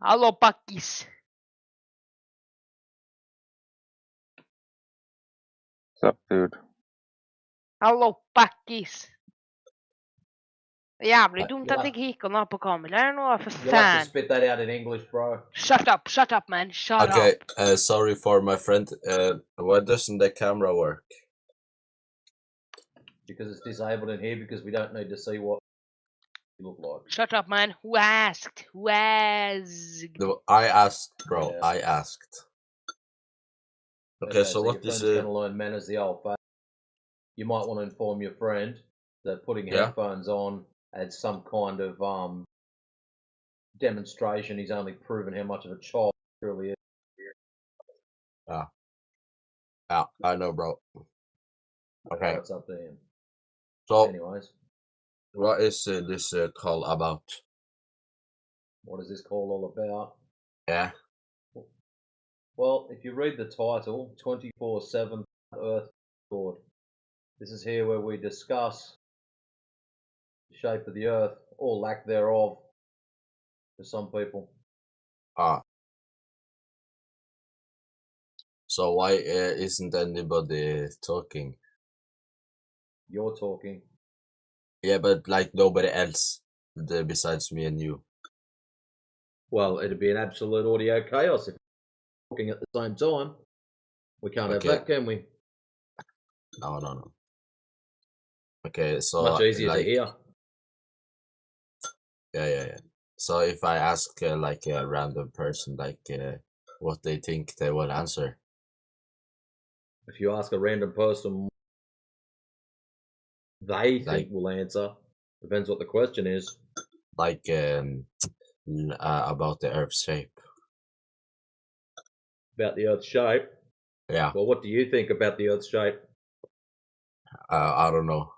Hallå packis! What's up, dude? Hallå packis! Jävligt dumt att jag gick och på kameran och för You'll have to fan. spit that out in English, bro. Shut up man, shut Okay, up. sorry for my friend. Why doesn't the camera work? Because it's disabled in here because we don't need to see what you look like. Shut up man, who asked? Who asked? No, I asked, bro. Yeah. I asked. Okay, so what your is friend's gonna learn manners the old way. You might want to inform your friend that putting Yeah. headphones on adds some kind of demonstration. He's only proven how much of a child he really is. Yeah, I know, bro. Okay, It's up to him. so Anyways, what is this call about? what is this call all about? Yeah. Well, if you read the title, 24/7 Earth Record, this is here where we discuss the shape of the Earth, or lack thereof, for some people. Ah. So why isn't anybody talking? You're talking. Yeah, but like nobody else besides me and you. Well, it'd be an absolute audio chaos if we're talking at the same time. We can't have Okay. that, can we? No. Okay, so Much easier like, to hear. yeah. So if I ask like a random person like what they think, they will answer. If you ask a random person, they think Like- will answer. Depends what the question is. Like about the Earth's shape. About the Earth's shape. Yeah. Well, what do you think about the Earth's shape? I don't know.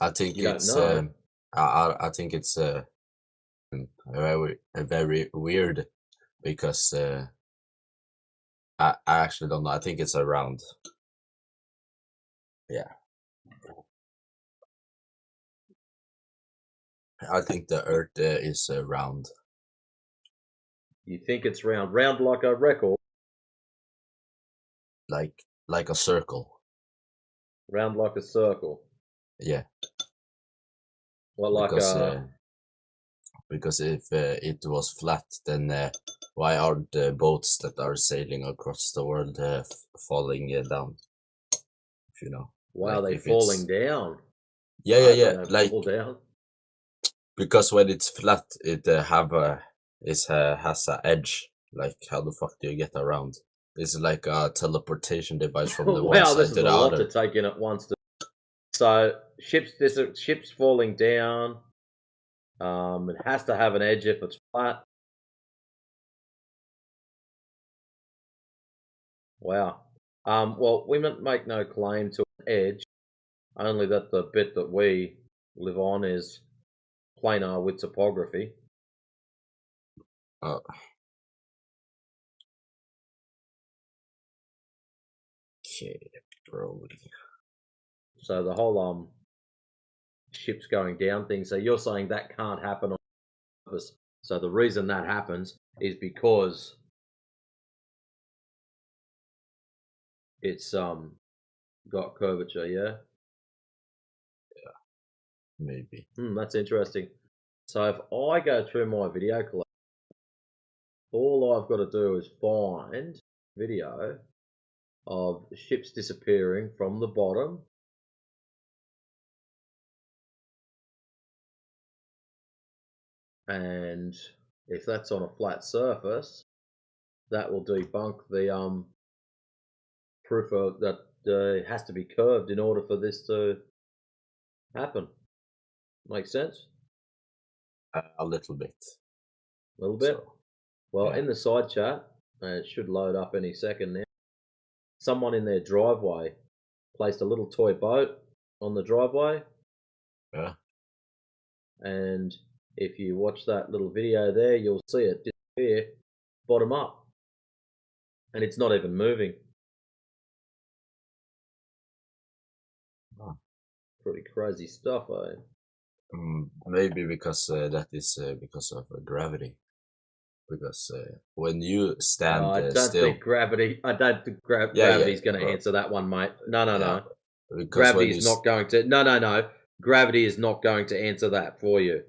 I think You don't it's know? I think it's very weird because I actually don't know. I think it's around. Yeah. I think the Earth is round. You think it's round? Round like a record? Like a circle. Round like a circle? Yeah. Well, like Because if it was flat, then why aren't the boats that are sailing across the world falling down? If you know. why like are they if it's- falling down? Yeah. I don't know, Like fall down. because when it's flat, it has a edge. Like how the fuck do you get around? It's like a teleportation device from the one Wow, side this is to a the lot other. to take in at once. So ships falling down. It has to have an edge if it's flat. Wow. Well, we make no claim to an edge, only that the bit that we live on is planar with topography. Okay, bro. So the whole ships going down thing. So you're saying that can't happen on surface. So the reason that happens is because it's got curvature. Yeah. Maybe. That's interesting. So if I go through my video collection, all I've got to do is find video of ships disappearing from the bottom. And if that's on a flat surface, that will debunk the proof of that it has to be curved in order for this to happen. Make sense? A little bit. A little bit? So, Well, yeah. in the side chat, it should load up any second now. Someone in their driveway placed a little toy boat on the driveway. Yeah. And if you watch that little video there, you'll see it disappear bottom up. And it's not even moving. Oh. Pretty crazy stuff, eh? Maybe because that is because of gravity. Because when you stand I don't still, think gravity. I don't think Yeah, gravity's going to bro. answer that one, mate. No. because when Gravity you is not going to. No. Gravity is not going to answer that for you.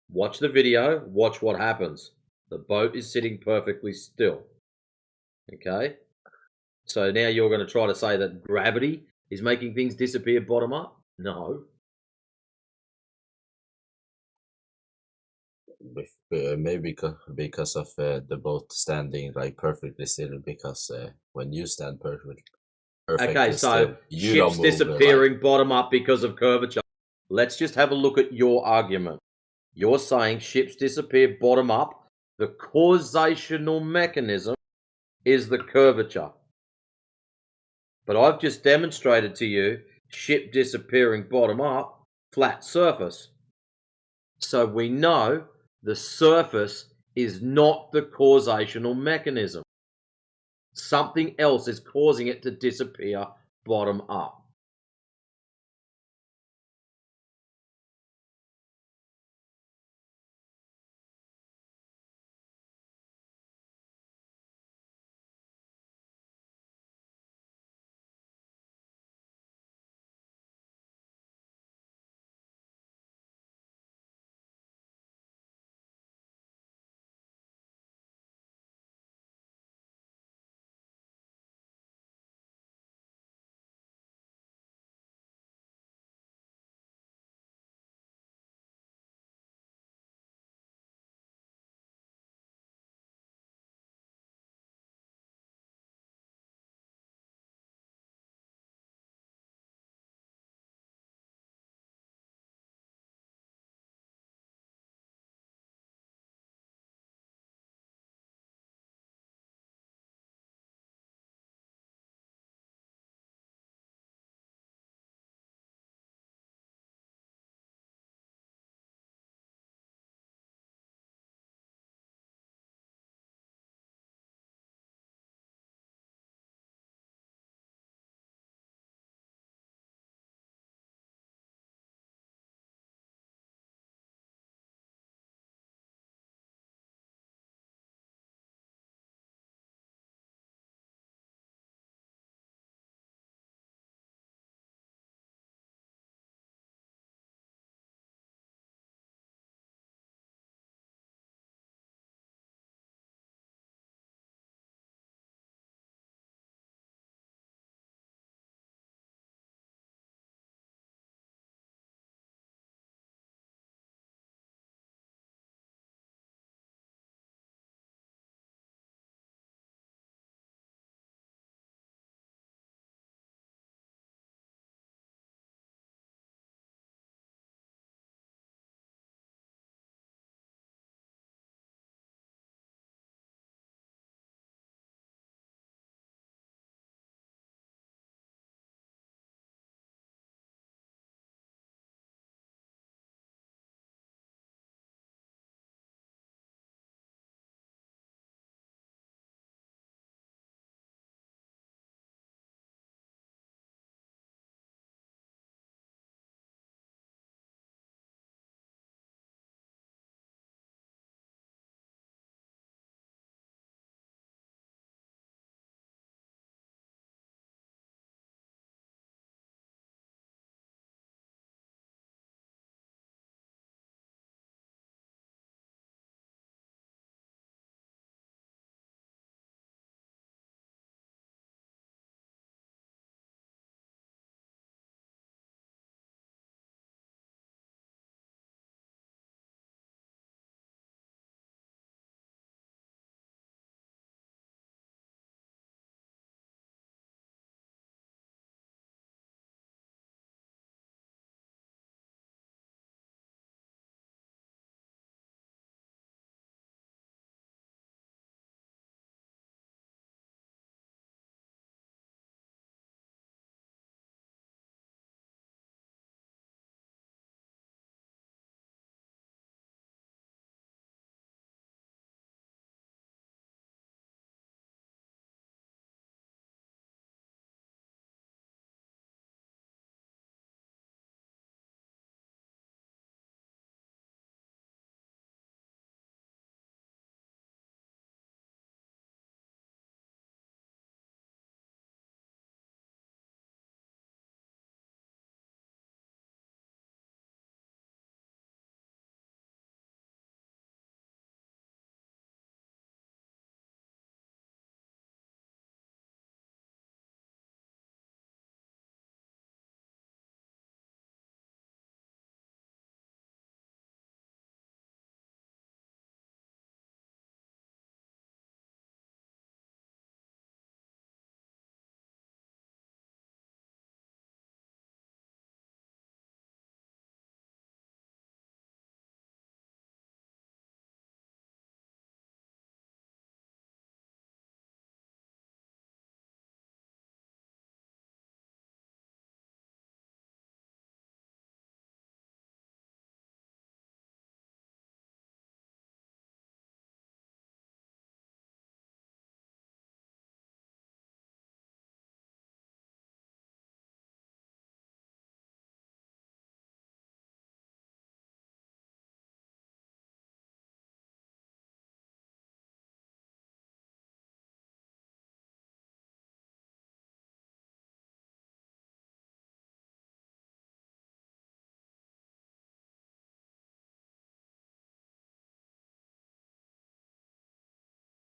Watch the video. Watch what happens. The boat is sitting perfectly still. Okay. So now you're going to try to say that gravity is making things disappear bottom up? No. maybe because of the boat standing like perfectly still. Because when you stand perfectly Okay, so still, you ships don't move. disappearing bottom up because of curvature. Let's just have a look at your argument. You're saying ships disappear bottom up. The causational mechanism is the curvature. But I've just demonstrated to you ship disappearing bottom up, flat surface. So we know the surface is not the causational mechanism. Something else is causing it to disappear bottom up.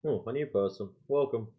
Oh, a new person. Welcome.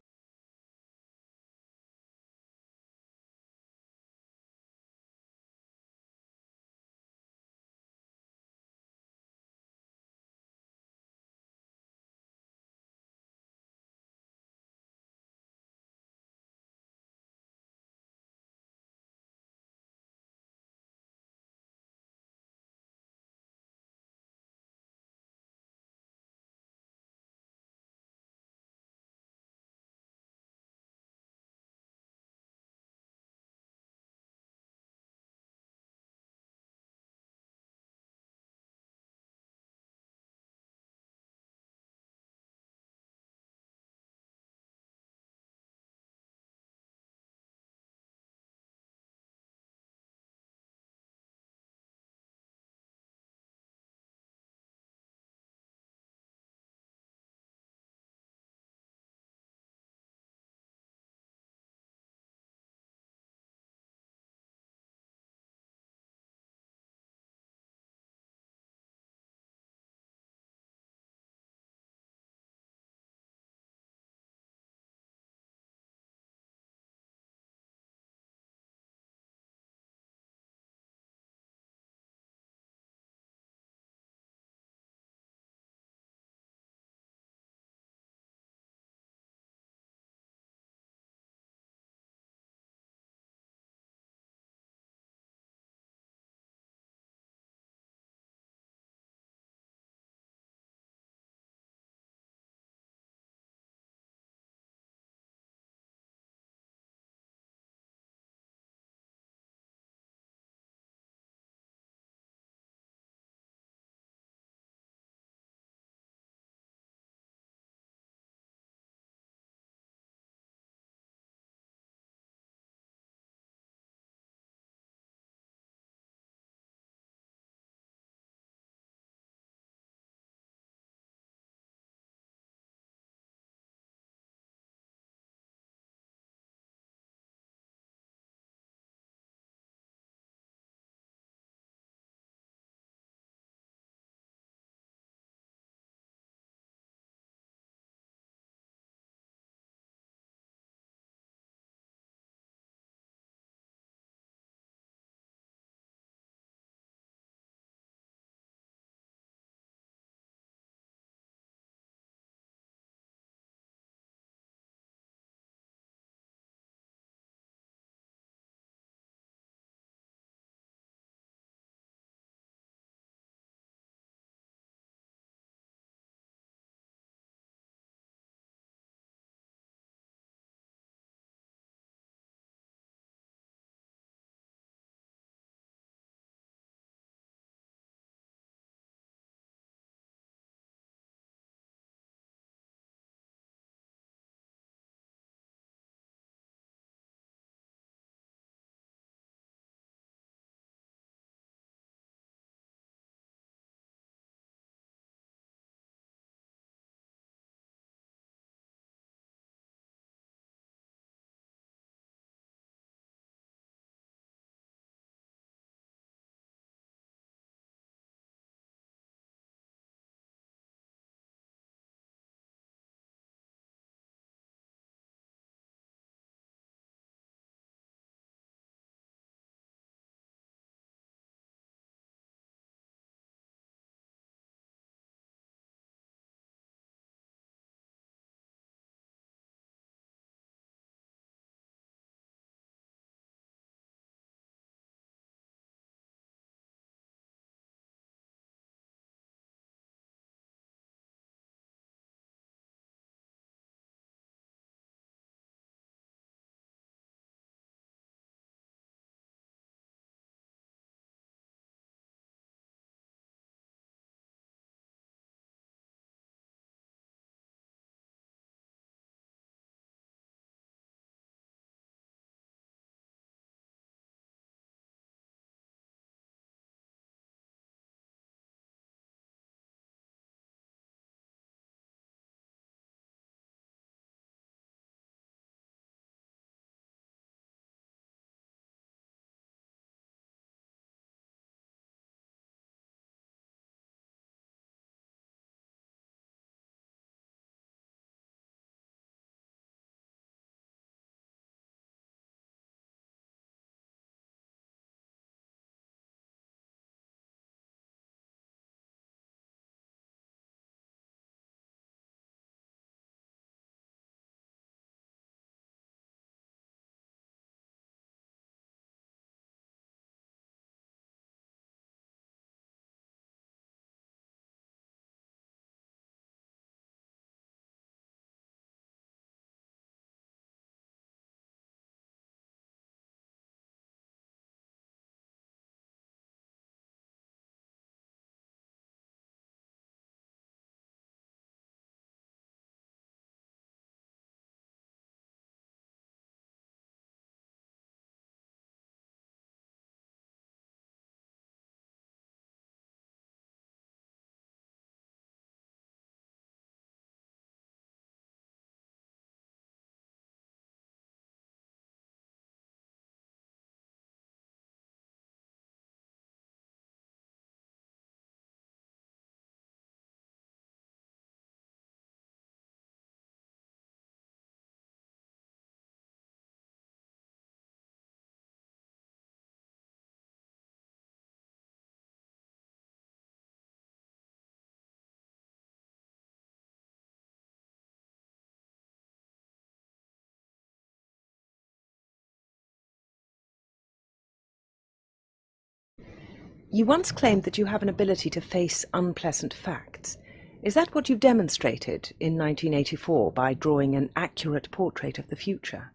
You once claimed that you have an ability to face unpleasant facts. Is that what you've demonstrated in 1984 by drawing an accurate portrait of the future?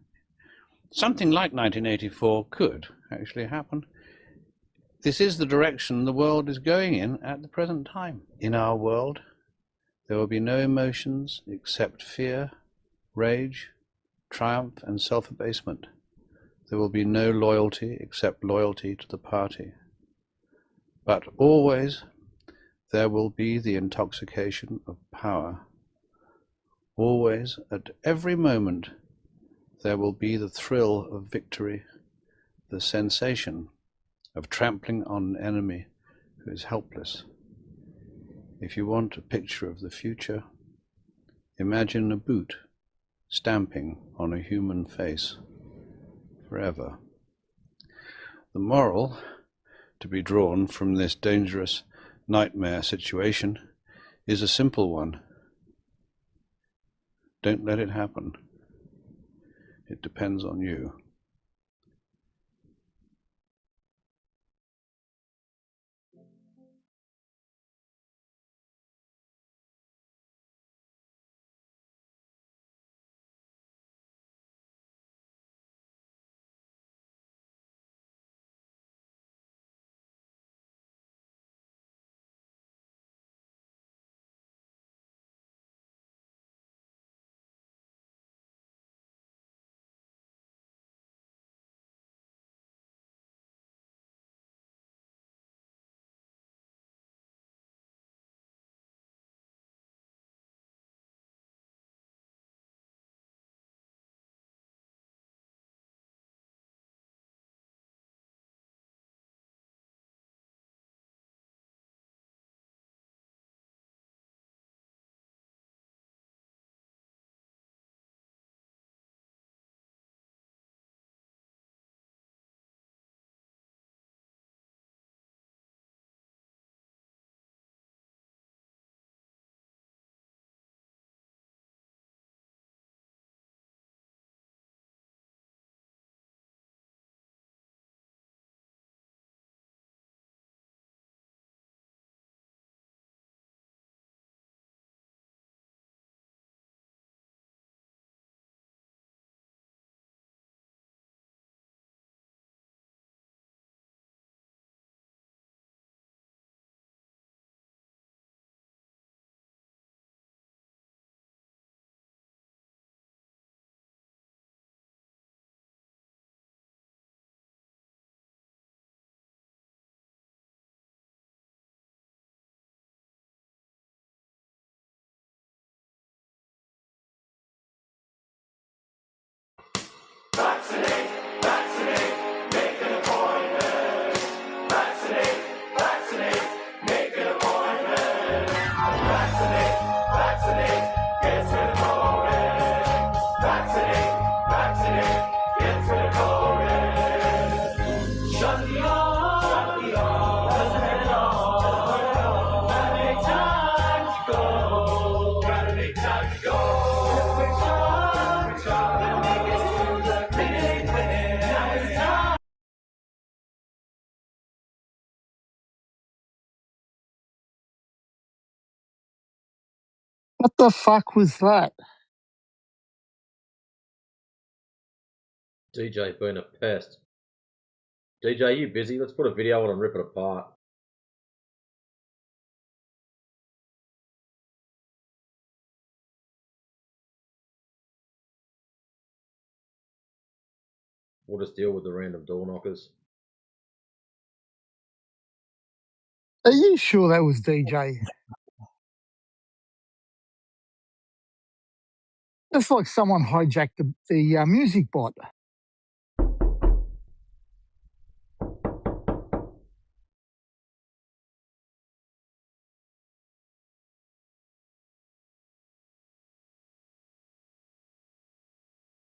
Something like 1984 could actually happen. This is the direction the world is going in at the present time. In our world, there will be no emotions except fear, rage, triumph, and self-abasement. There will be no loyalty except loyalty to the party. But always there will be the intoxication of power. Always, at every moment, there will be the thrill of victory, the sensation of trampling on an enemy who is helpless. If you want a picture of the future, imagine a boot stamping on a human face forever. The moral to be drawn from this dangerous nightmare situation is a simple one. Don't let it happen. It depends on you. What the fuck was that? DJ being a pest. DJ, you busy? Let's put a video on and rip it apart. We'll just deal with the random door knockers. Are you sure that was DJ? That's like someone hijacked the music bot.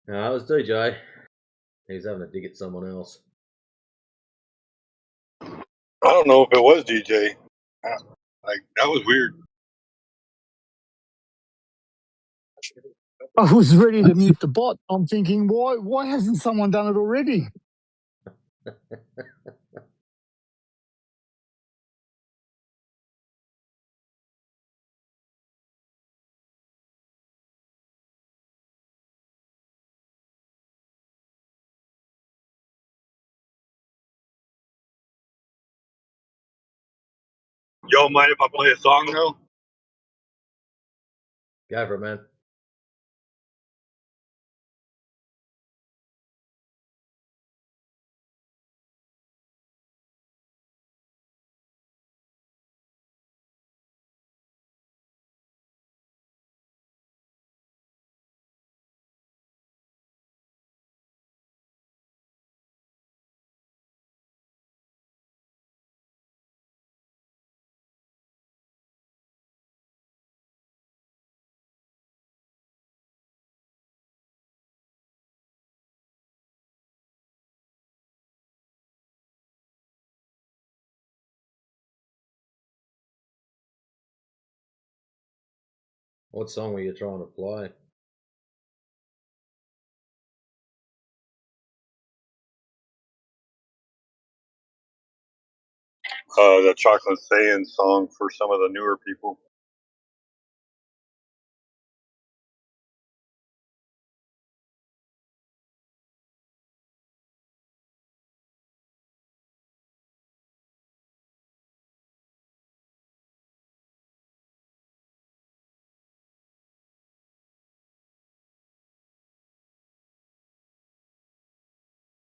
No, that was DJ. He's having a dig at someone else. I don't know if it was DJ. Like, that was weird. I was ready to mute the bot. I'm thinking, why hasn't someone done it already? Y'all mind if I play a song though? Go for it, man. What song were you trying to play? The Chocolate Saiyan song for some of the newer people.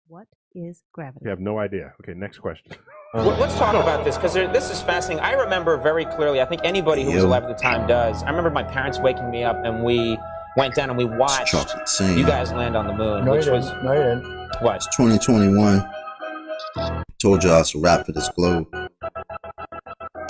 What is gravity? You have no idea. Okay, next question. Let's talk about this, because this is fascinating. I remember very clearly, I think anybody who was alive at the time does. I remember my parents waking me up and we went down and we watched you guys land on the moon, No, which you was... didn't. No, you didn't. What? It's 2021. Told you I was a rap for this globe.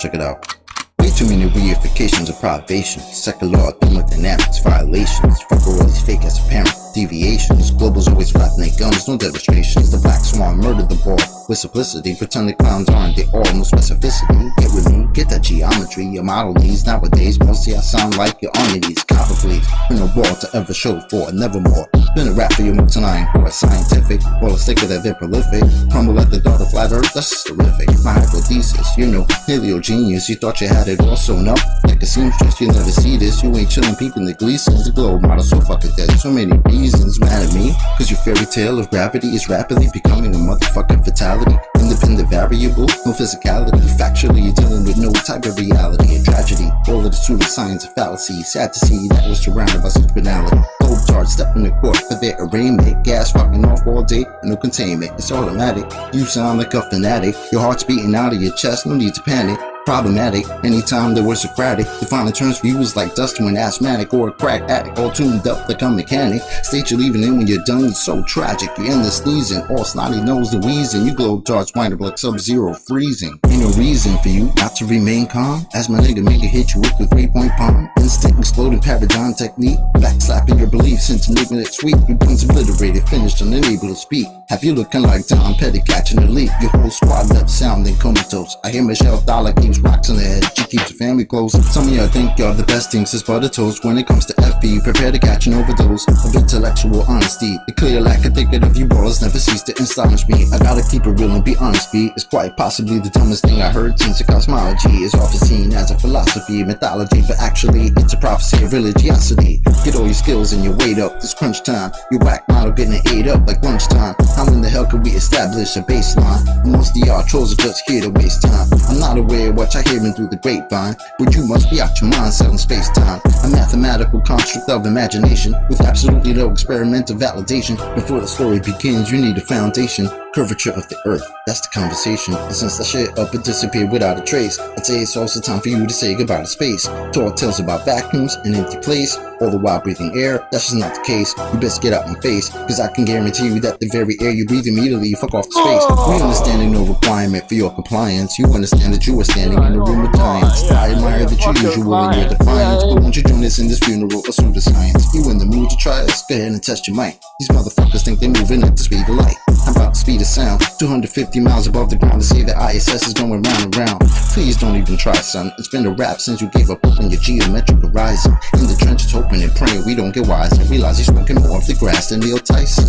Check it out. Way too many reifications of privation. Secular thermodynamics violations. Fuck all these fake as apparent deviations. Globals always flapping their gums, no demonstrations. The black swan murdered the ball with simplicity. Pretend the clowns aren't they all, no specificity. Get with me, get that geometry. Your model needs nowadays. Mostly I sound like you're on your knees. Copper please, been a wall to ever show for, nevermore. Been a rap for your more tonight, or scientific. Well, it's thicker that they're prolific. Crumble at the thought of flat earth, that's just terrific. My hypothesis, you know, paleo genius. You thought you had it all sewn up like a seamstress. You never see this, you ain't chillin' peeping the Gleasons. The globe model so fucking dead, so many reasons. Mad at me, cause your fairy tale of gravity is rapidly becoming a motherfucking fatality. Independent variable, no physicality. Factually, you're dealing with no type of reality. A tragedy, all of the pseudoscience of fallacy. Sad to see that was surrounded by such banality. Globe tards stepping in court for their arraignment. Gas fucking off all day, no containment. It's automatic, you sound like a fanatic. Your heart's beating out of your chest, no need to panic. Problematic, anytime they were Socratic. Defining terms for you was like dust to an asthmatic or a crack addict, all tuned up like a mechanic. State you're leaving in when you're done, it's so tragic. You end the sneezing, all snotty nose the wheezing. You globe tarts wind up like Sub-Zero freezing. Ain't no reason for you not to remain calm. As my nigga make hit you with the 3-point palm. Instant exploding paradigm technique. Backslapping your beliefs into making it sweet. Your brain's obliterated, finished, unable to speak. Have you looking like Tom Petty catching a leak? Your whole squad left sounding comatose. I hear Michelle Dollar keeps rocks in the head, she keeps her family close. Some of y'all think y'all the best thing since butter toast. When it comes to FB, prepare to catch an overdose of intellectual honesty. The clear lack of thinking of you balls never cease to astonish me. I gotta keep it real and be honest, B. It's quite possibly the dumbest thing I heard since the cosmology is often seen as a philosophy, mythology, but actually it's a prophecy of religiosity. Get all your skills and your weight up, it's crunch time. Your whack model getting ate up like lunchtime. How in the hell could we establish a baseline? Most of y'all trolls are just here to waste time. I'm not aware of what you're hearing through the grapevine, but you must be out your mind selling space-time. A mathematical construct of imagination with absolutely no experimental validation. Before the story begins, you need a foundation. Curvature of the earth, that's the conversation. And since that shit up and disappeared without a trace, I'd say it's also time for you to say goodbye to space. Tall tales about vacuums, an empty place, all the while breathing air. That's just not the case. You best get out my face, cause I can guarantee you that the very air you breathe immediately fuck off the space. We understand no requirement for your compliance. You understand that you are standing in a room with giants. I admire that you're usual in your defiance, but won't you join us in this funeral of pseudoscience? You in the mood to try us? Go ahead and test your mic. These motherfuckers think they're moving at the speed of light. How about the speed of sound? 250 miles above the ground to say that ISS is going round and round. Please don't even try, son. It's been a rap since you gave up on your geometric horizon. In the trenches hoping and praying we don't get wise and realize he's smoking more of the grass than Neil Tyson.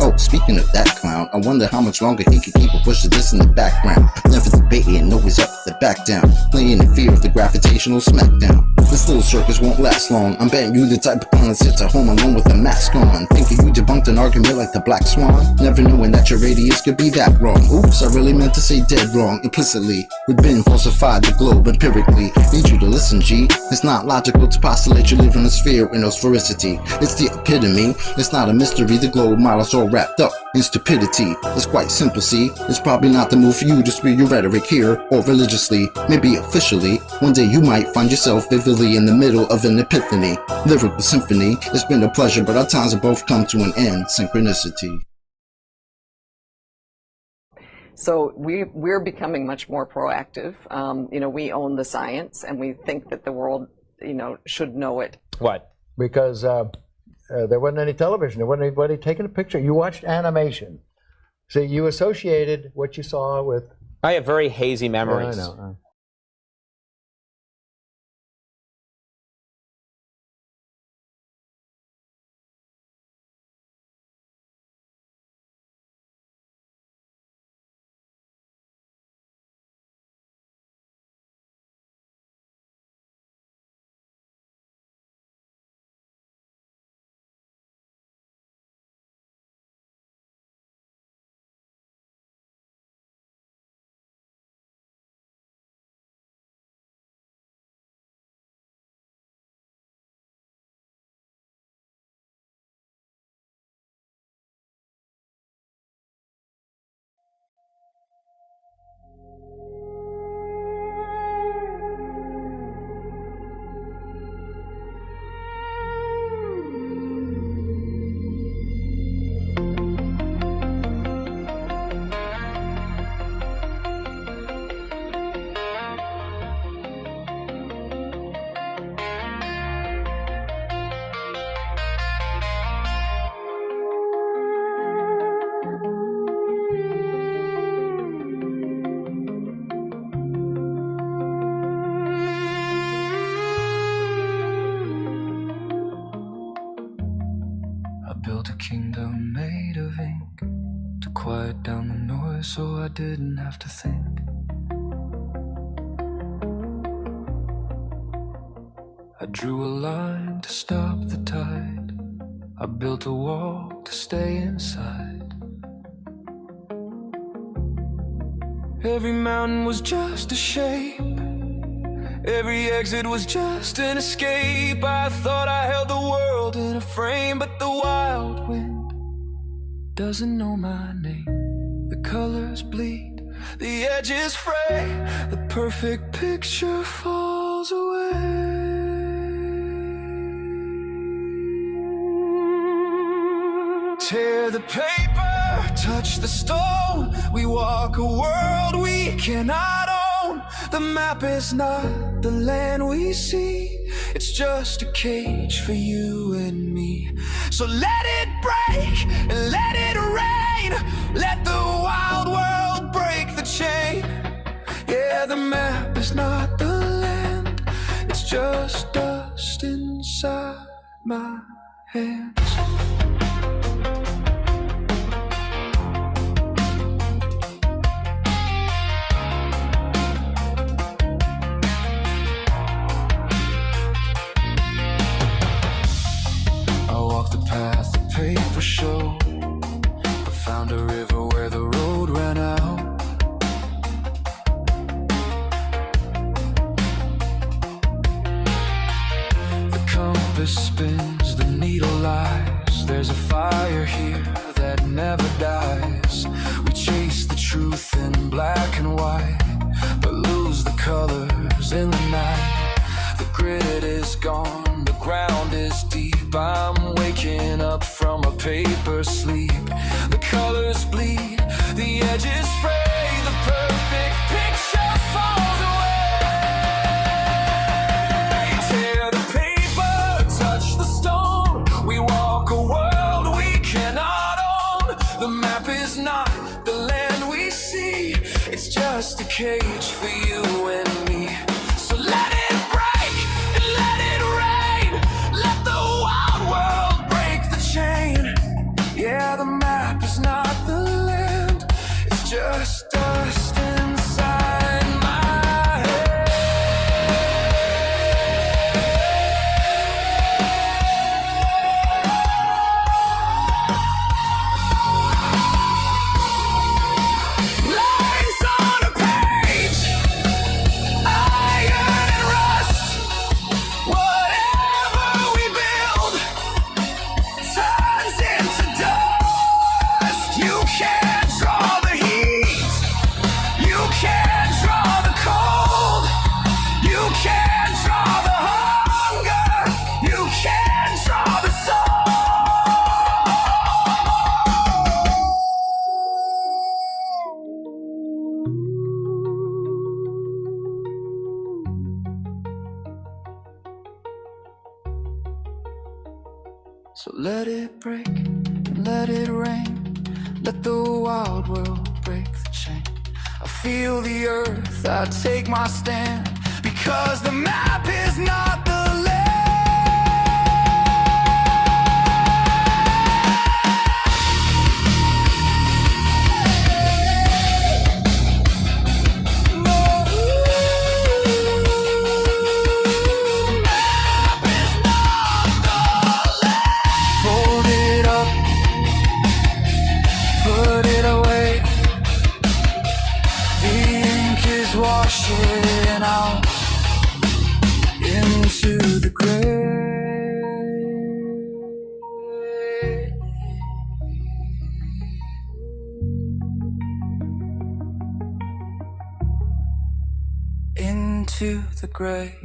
Oh, speaking of that clown, I wonder how much longer he can keep a push of this in the background. Never debating, always up the back down. Playing in fear of the gravitational smackdown. This little circus won't last long. I'm betting you the type of clown that sits at home alone with a mask on, thinking you debunked an argument like the Black Swan, never knowing that your radius could be that wrong. Oops, I really meant to say dead wrong, implicitly. We've been falsified the globe empirically. Need you to listen, G. It's not logical to postulate you live in a sphere with no sphericity. It's the epitome. It's not a mystery. The globe model's all wrapped up in stupidity. It's quite simple, see. It's probably not the move for you to spew your rhetoric here or religiously, maybe officially. One day you might find yourself vividly in the middle of an epiphany, lyrical symphony. It's been a pleasure, but our times have both come to an end. Synchronicity. So we're becoming much more proactive. You know, we own the science, and we think that the world, you know, should know it. What? Because there wasn't any television. There wasn't anybody taking a picture. You watched animation. So you associated what you saw with... I have very hazy memories. Yeah, I know. Built a kingdom made of ink to quiet down the noise so I didn't have to think. I drew a line to stop the tide. I built a wall to stay inside. Every mountain was just a shape. Every exit was just an escape. I thought I held the world in a frame, but the wild wind doesn't know my name. The colors bleed, the edges fray, the perfect picture falls away. Tear the paper, touch the stone. We walk a world we cannot own. The map is not the land we see. It's just a cage for you and me. So let it break and let it rain. Let the wild world break the chain. Yeah, the map is not the land. It's just dust inside my hands. Paper show. I found a river where the road ran out. The compass spins, the needle lies. There's a fire here that never dies. We chase the truth in black and white, but lose the colors in the night. The grid is gone, the ground is deep. I'm waking up from a paper sleep. The colors bleed, the edges fray. The perfect picture falls away. Tear the paper, touch the stone. We walk a world we cannot own. The map is not the land we see. It's just a cage for you and me. So let it break and let it rain. Let the wild world break the chain. Yeah, the map is not the land. It's just dust inside my head. can't draw the hunger, you can't draw the So let it break, let it rain, let the wild world break the chain. I feel the earth, I take my stand, because the map is not the Fold it up, put it away. The ink is washing out into the gray. Into the gray.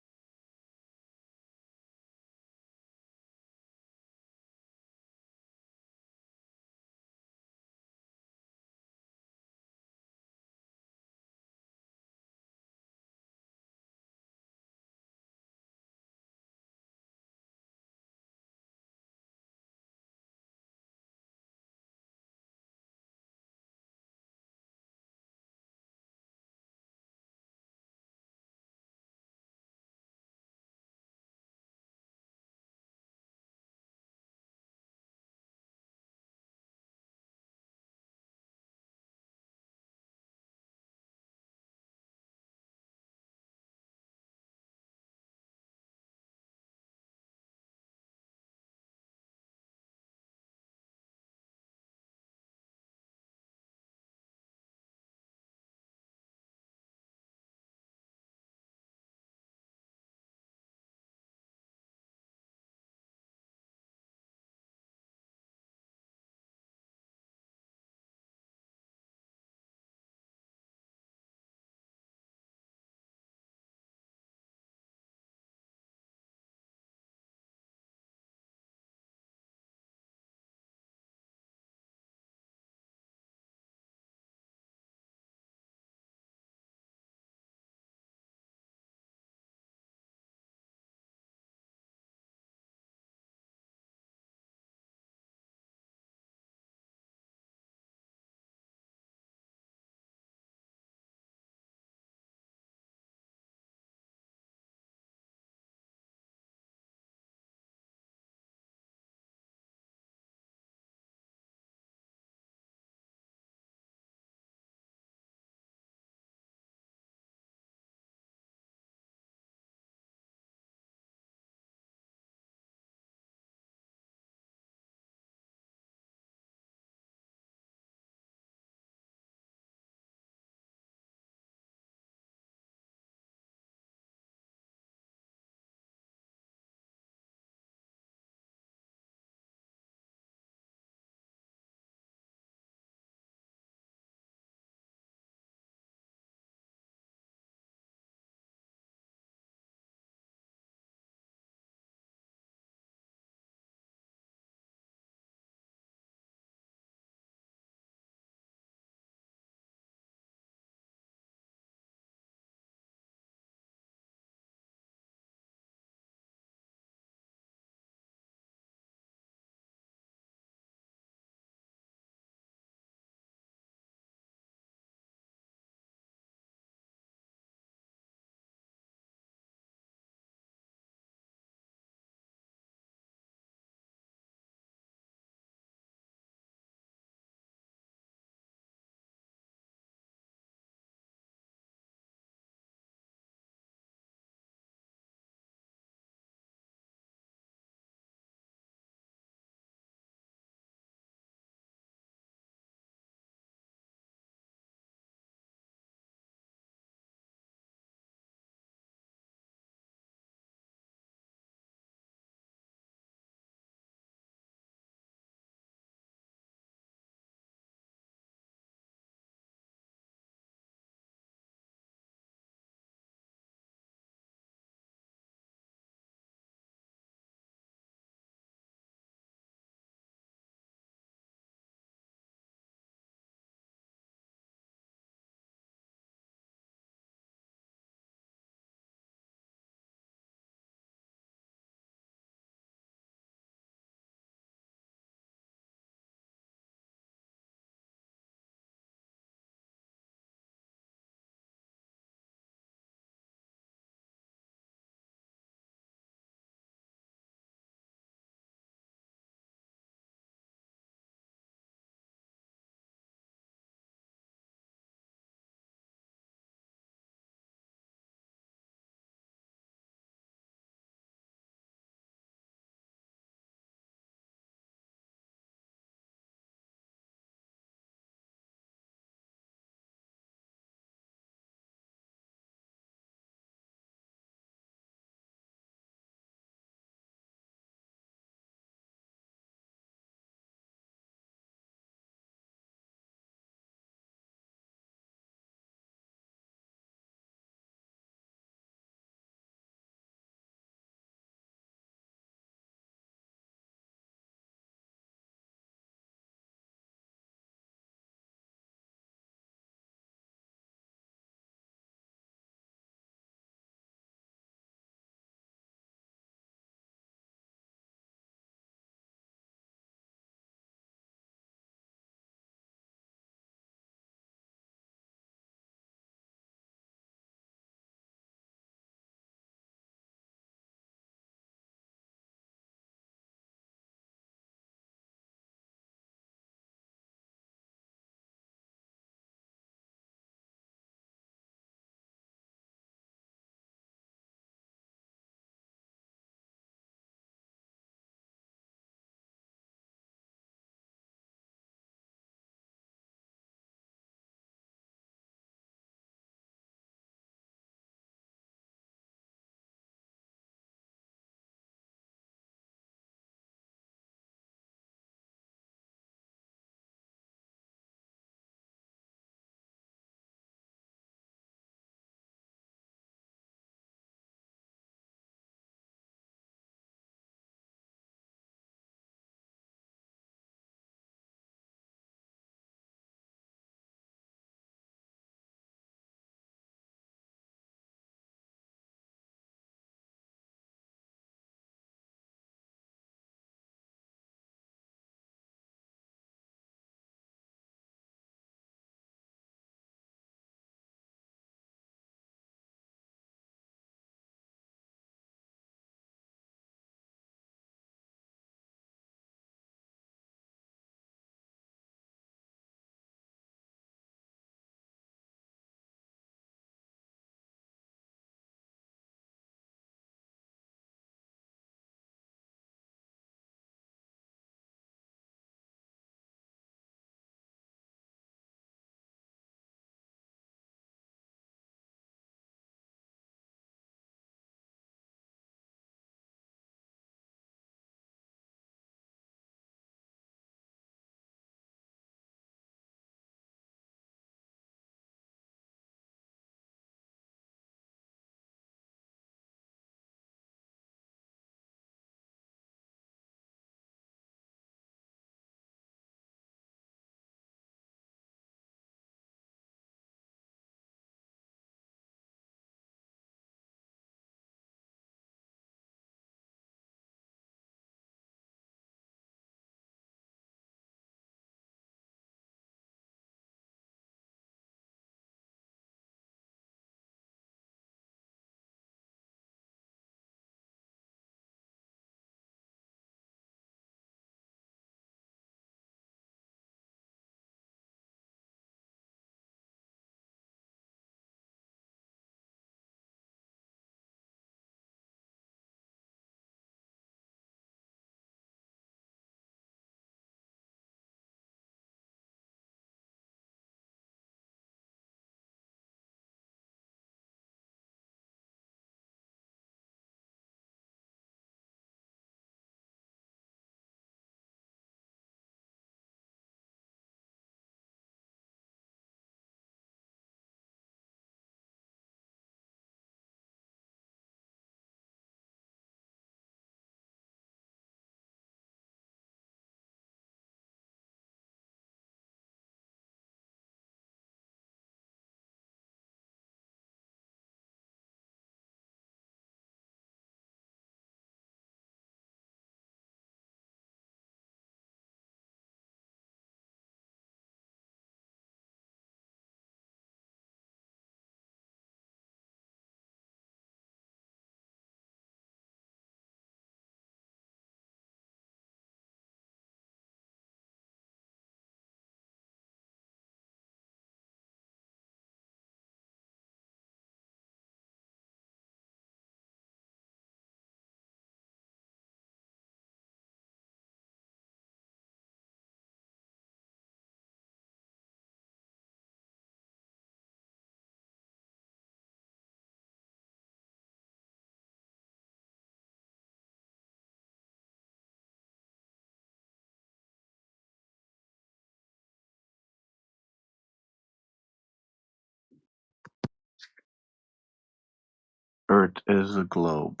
Earth is a globe.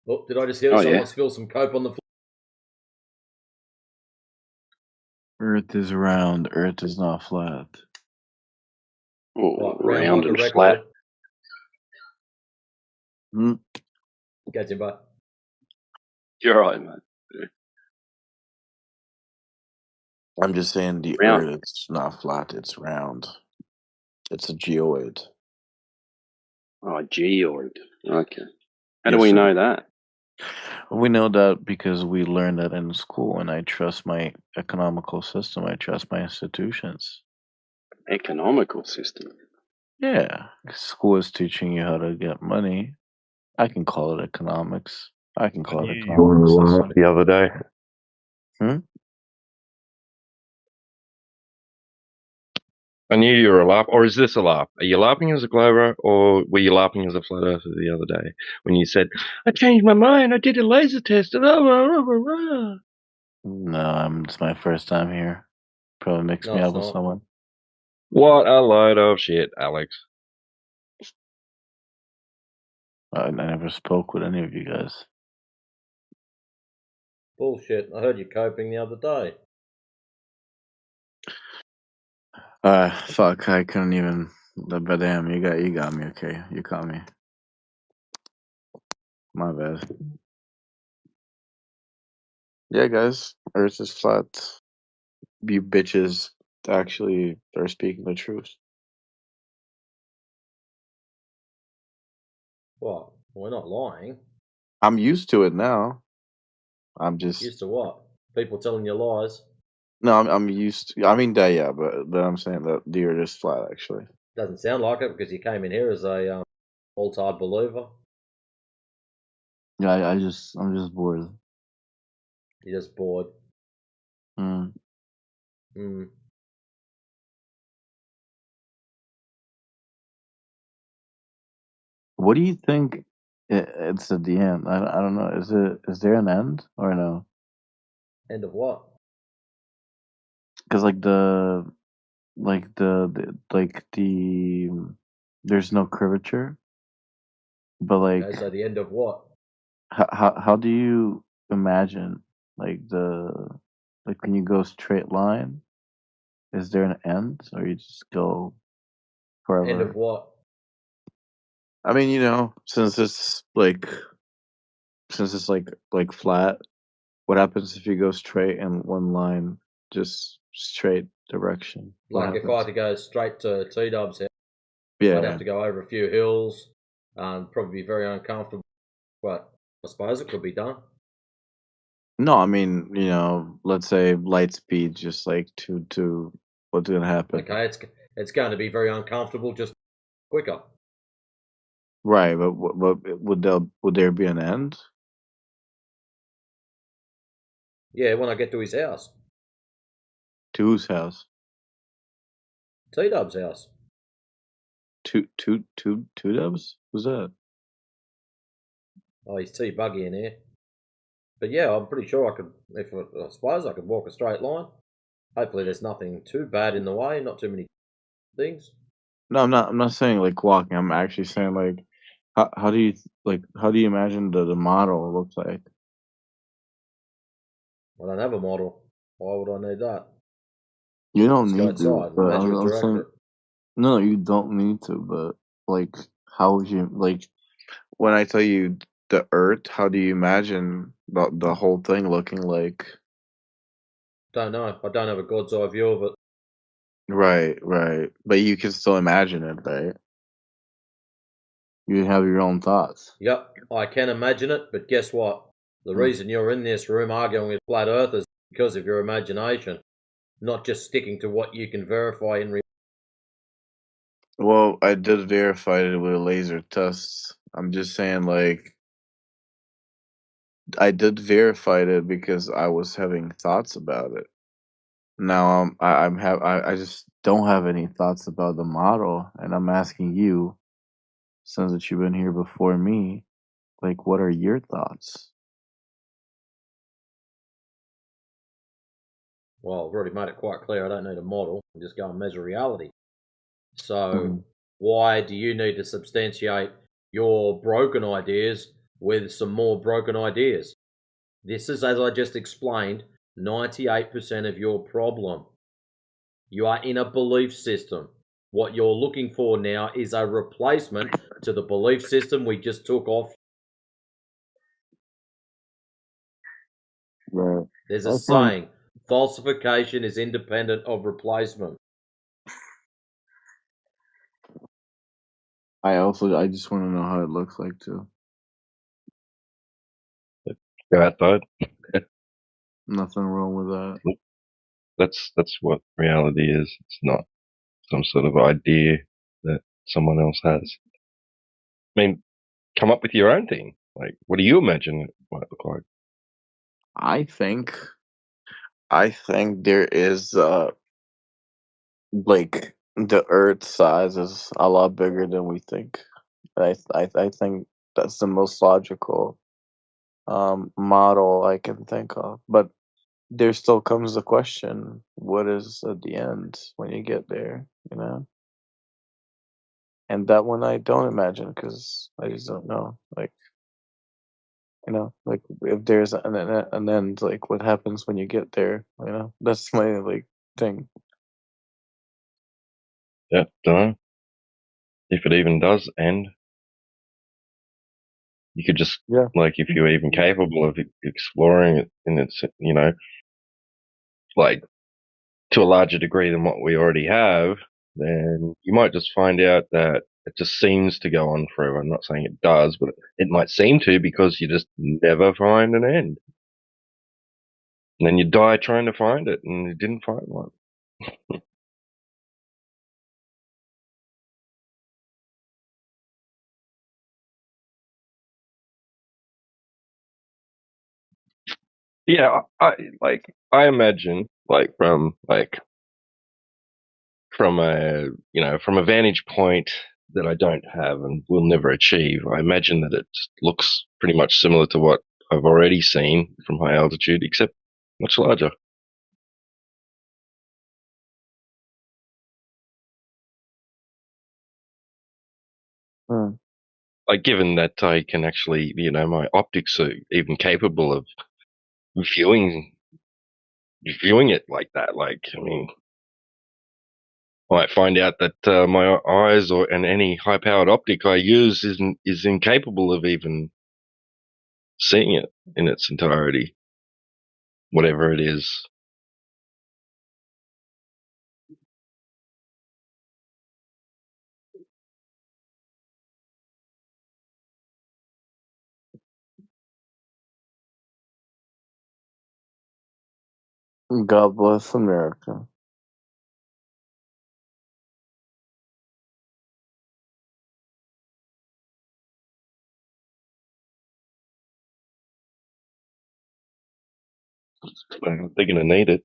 Oh, did I just hear someone spill some coke on the floor? Earth is round. Earth is not flat. What, round like a record? Flat. Hmm? Get him, bud. You're right, mate. I'm just saying the Round. Earth is not flat. It's round. It's a geoid. Oh, geoid. Okay. How do Yes, we sir. know that? We know that because we learned that in school, and I trust my economical system. I trust my institutions. Economical system? Yeah, school is teaching you how to get money. I can call it economics. I can call it You were economic system. laugh the other day. I knew you were a laugh, or is this a laugh? Are you laughing as a Glover, or were you laughing as a flat earther the other day when you said, "I changed my mind. I did a laser test." And No, it's my first time here. Probably mix No, me it's up with not. someone. What a load of shit, Alex. I never spoke with any of you guys. Bullshit. I heard you coping the other day. Fuck, I couldn't even. But damn, you got me. Okay, you caught me. My bad. Yeah, guys, Earth is flat. You bitches actually are speaking the truth. What? We're not lying. I'm used to it now. I'm just Used to what? People telling you lies. no. I'm used to. I mean, that yeah, but I'm saying that the Earth is flat. Actually, Doesn't sound like it because you came in here as a all-time believer. yeah. I'm just bored. You're just bored. Mm. Hmm. What do you think? It's at the end. I don't know. Is there an end or no? End of what? Because the there's no curvature, but like Okay, so the end of what? how do you imagine like when you go straight line? Is there an end or you just go forever? End of what? I mean, since it's like flat, what happens if you go straight in one line, just straight direction? What Like if happens? I had to go straight to T-Dub's house, Yeah, I'd yeah. have to go over a few hills and probably be very uncomfortable. But I suppose it could be done. No, I mean, let's say light speed, just like to what's gonna happen? Okay, it's going to be very uncomfortable, just quicker. Right, but would there be an end? Yeah, when I get to his house, To whose house? T-Dub's house. Two dubs? Who's that? Oh, he's too buggy in here. But yeah, I'm pretty sure I could. I suppose I could walk a straight line. Hopefully, there's nothing too bad in the way. Not too many things. No, I'm not saying like walking. I'm actually saying like, how do you how do you imagine the model looks like? I don't have a model. Why would I need that? You don't Let's go need to, outside and but measure it I'm saying directly. no, you don't need to. But like, how would you like when I tell you the Earth? How do you imagine the whole thing looking like? Don't know. I don't have a god's eye view of it. Right, right. But you can still imagine it, right? You have your own thoughts. Yep, I can imagine it, but guess what? The Hmm. reason you're in this room arguing with flat earthers is because of your imagination, not just sticking to what you can verify in reality. Well, I did verify it with a laser test. I'm just saying, like, I did verify it because I was having thoughts about it. Now I just don't have any thoughts about the model, and I'm asking you, since that you've been here before me, like, what are your thoughts? Well, I've already made it quite clear I don't need a model. I just go and measure reality. So why do you need to substantiate your broken ideas with some more broken ideas? This is, as I just explained, 98% of your problem. You are in a belief system. What you're looking for now is a replacement to the belief system we just took off. Right. There's a I think saying, falsification is independent of replacement. I just want to know how it looks like too. Go outside. Nothing wrong with that. That's what reality is. It's not some sort of idea that someone else has. I mean, come up with your own thing. Like, what do you imagine it might look like? I think there is like the Earth size is a lot bigger than we think. I think that's the most logical model I can think of. But there still comes the question: what is at the end when you get there? You know, and that one I don't imagine because I just don't know. Like, you know, like if there's an end, like what happens when you get there? You know, that's my like thing. Yeah, don't know. If it even does end, you could just, Yeah. like, if you're even capable of exploring it in its, like, to a larger degree than what we already have, then you might just find out that it just seems to go on forever. I'm not saying it does, but it might seem to because you just never find an end. And then you die trying to find it, and you didn't find one. Yeah, I imagine, like, from a vantage point that I don't have and will never achieve. I imagine that it looks pretty much similar to what I've already seen from high altitude, except much larger. Hmm. Like, given that I can actually, my optics are even capable of viewing it like that. Like, I mean, I might find out that my eyes and any high-powered optic I use is incapable of even seeing it in its entirety, whatever it is. God bless America. They're going to need it.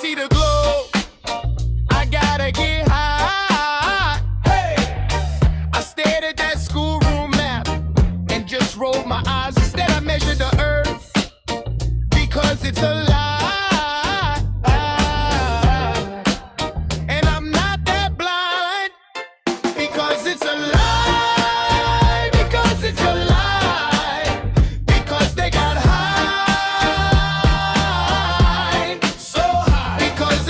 see the globe, I gotta get high. Hey, I stared at that schoolroom map and just rolled my eyes. Instead, I measured the earth because it's a lie. And I'm not that blind because it's a lie. Because it's a lie. Because they got high. So high. Because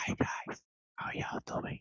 Hi guys, how y'all doing?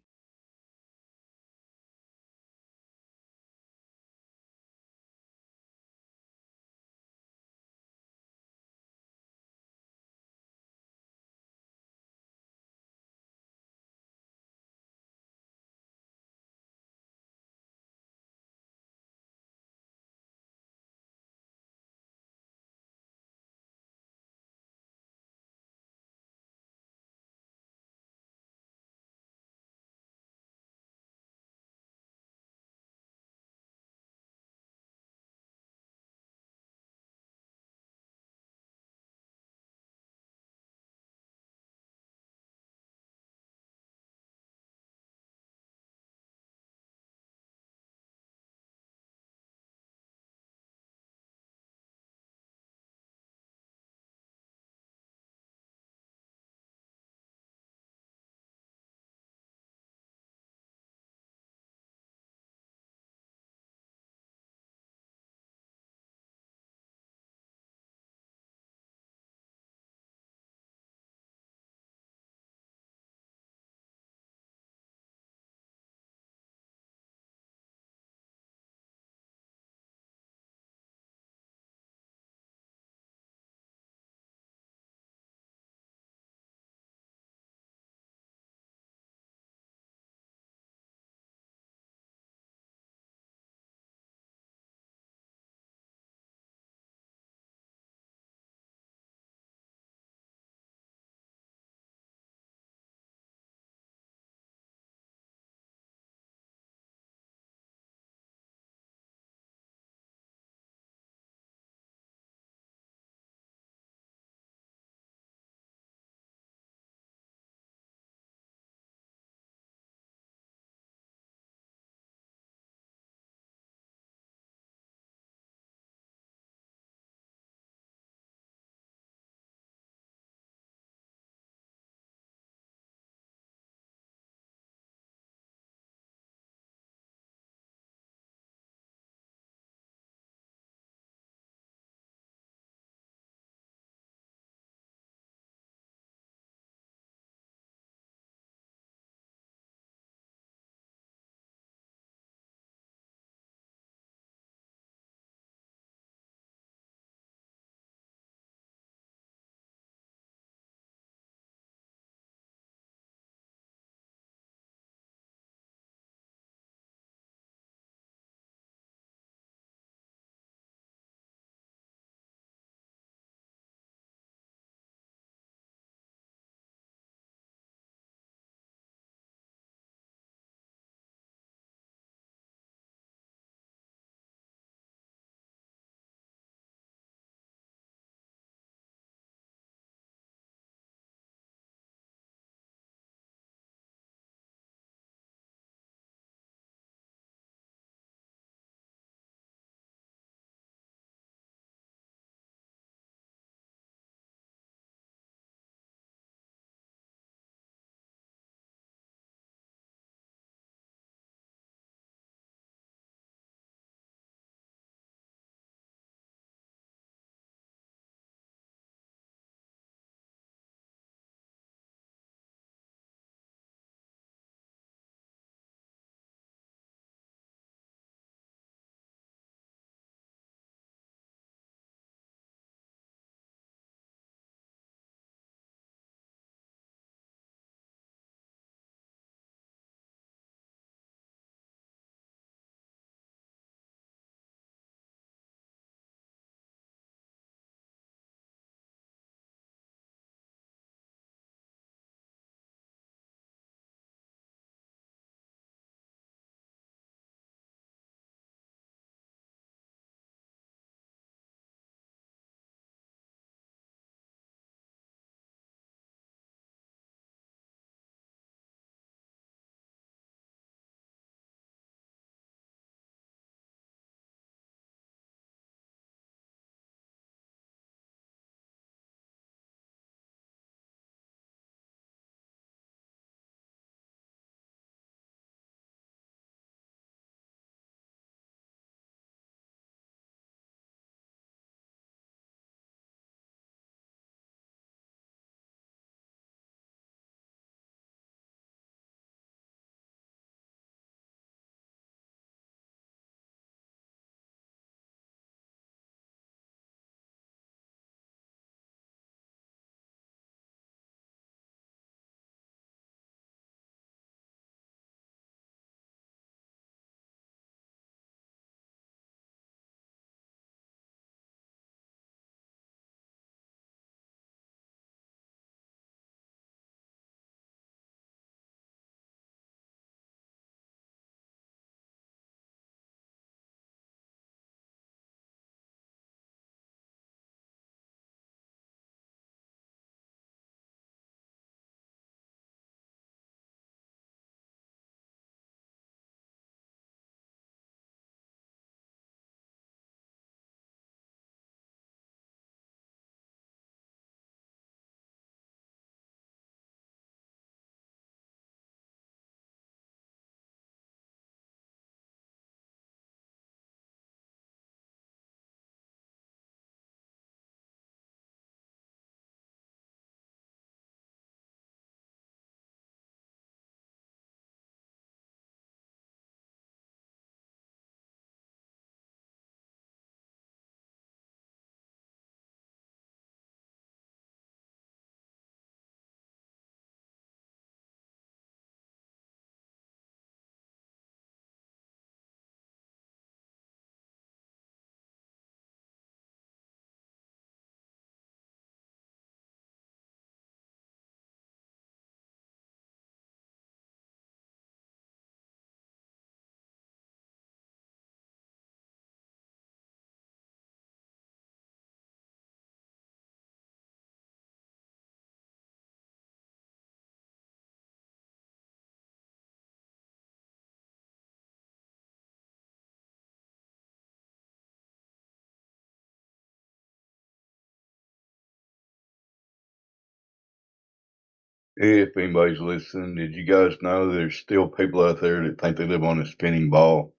If anybody's listening, did you guys know there's still people out there that think they live on a spinning ball?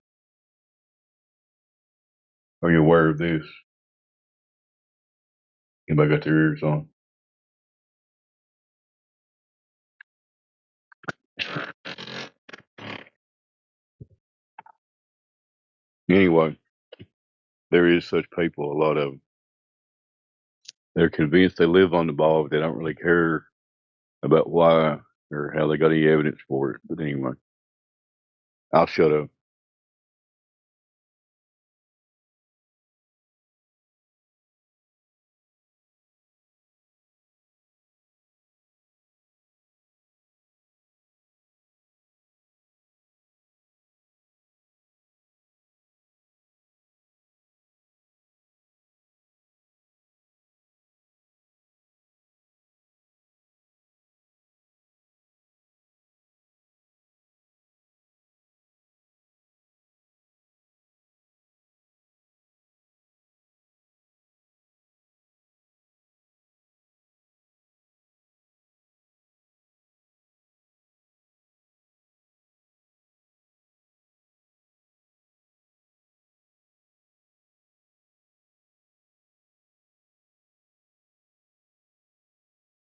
Are you aware of this? Anybody got their ears on? Anyway, there is such people, a lot of them. They're convinced they live on the ball, but they don't really care about why or how they got any evidence for it. But anyway, I'll shut up.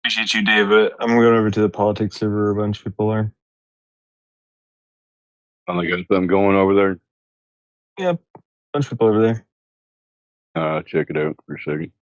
Appreciate you, David. I'm going over to the politics server. A bunch of people are. Finally got something going over there. Yep, bunch of people over there. Check it out for a second.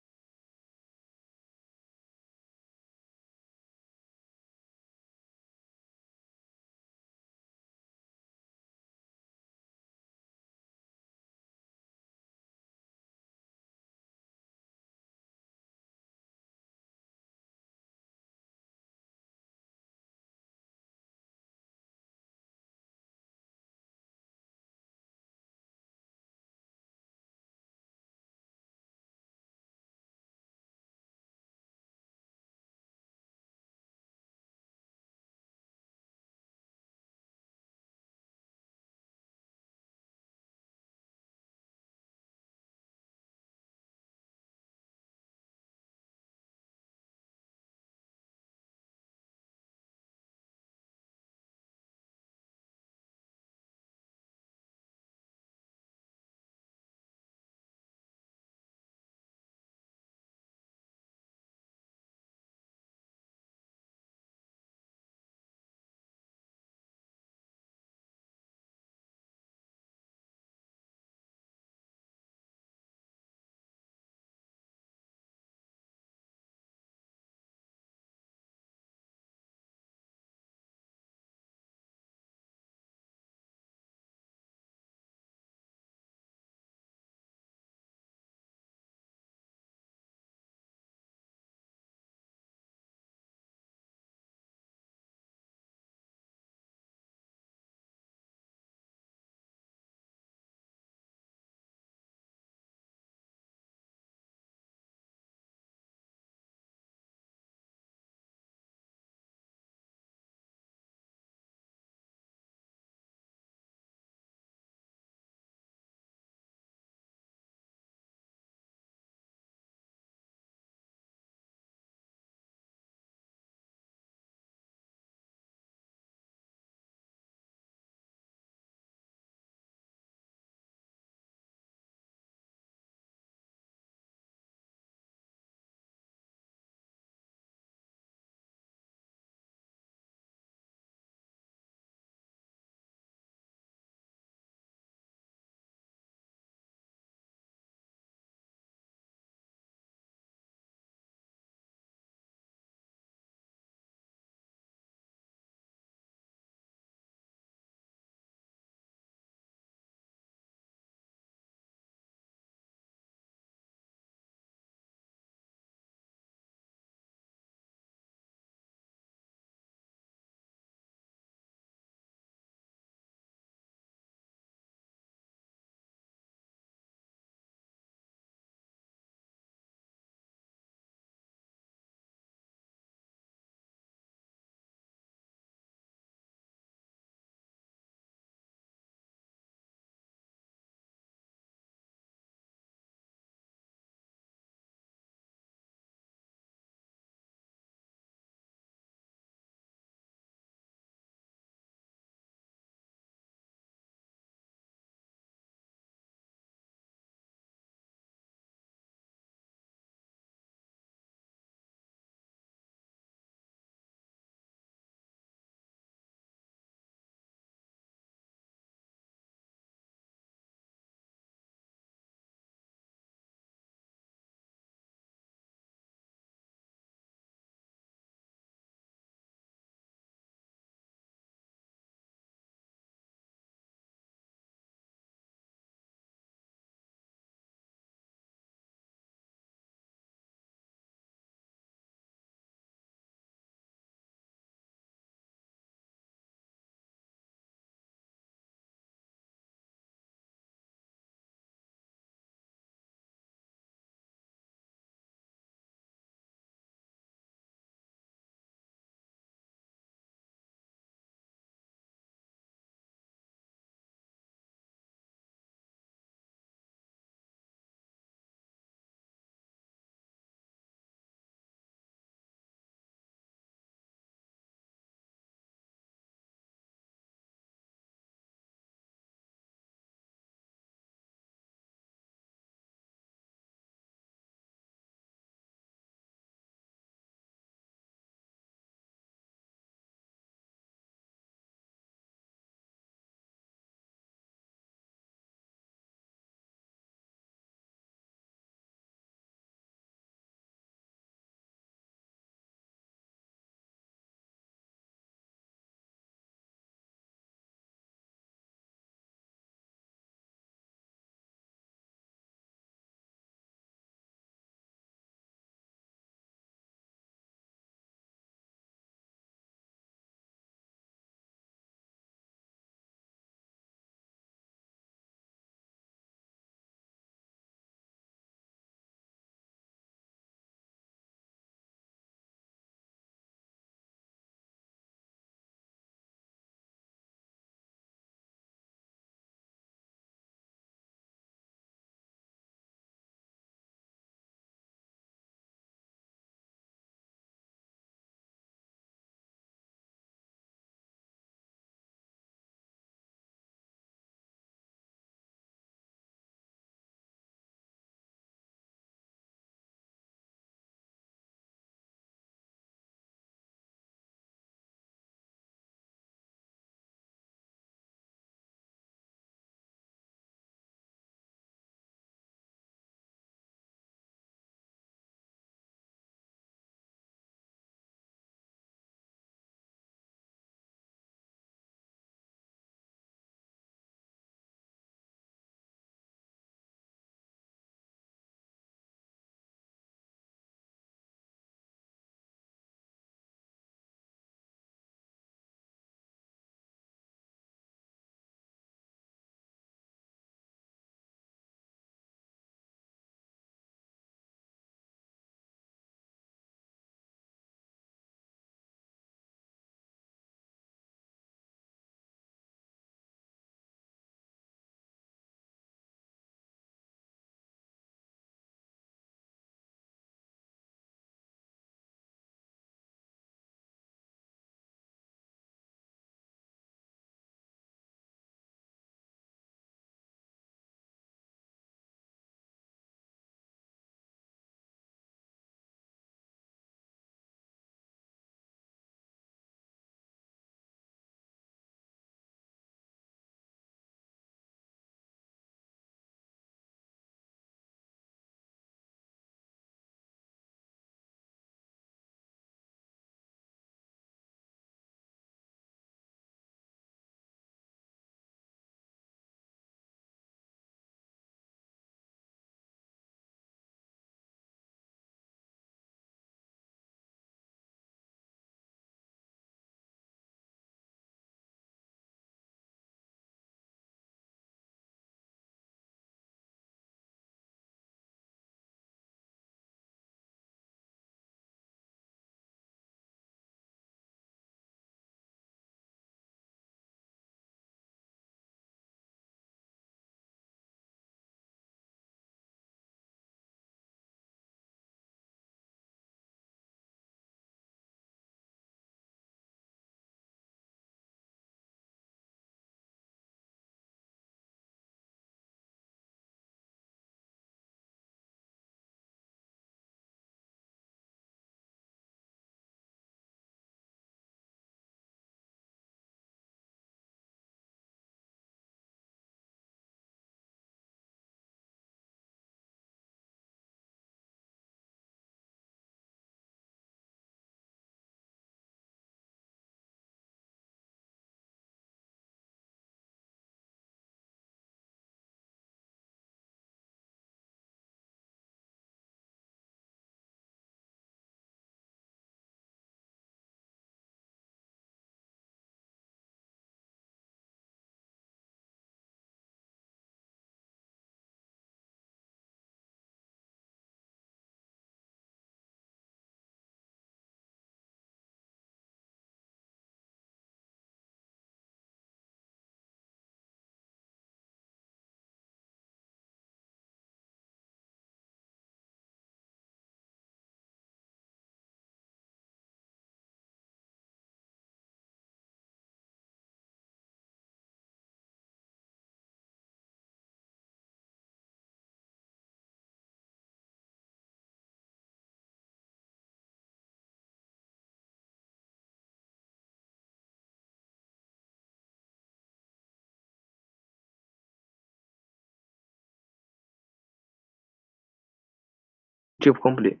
جيب كومبلي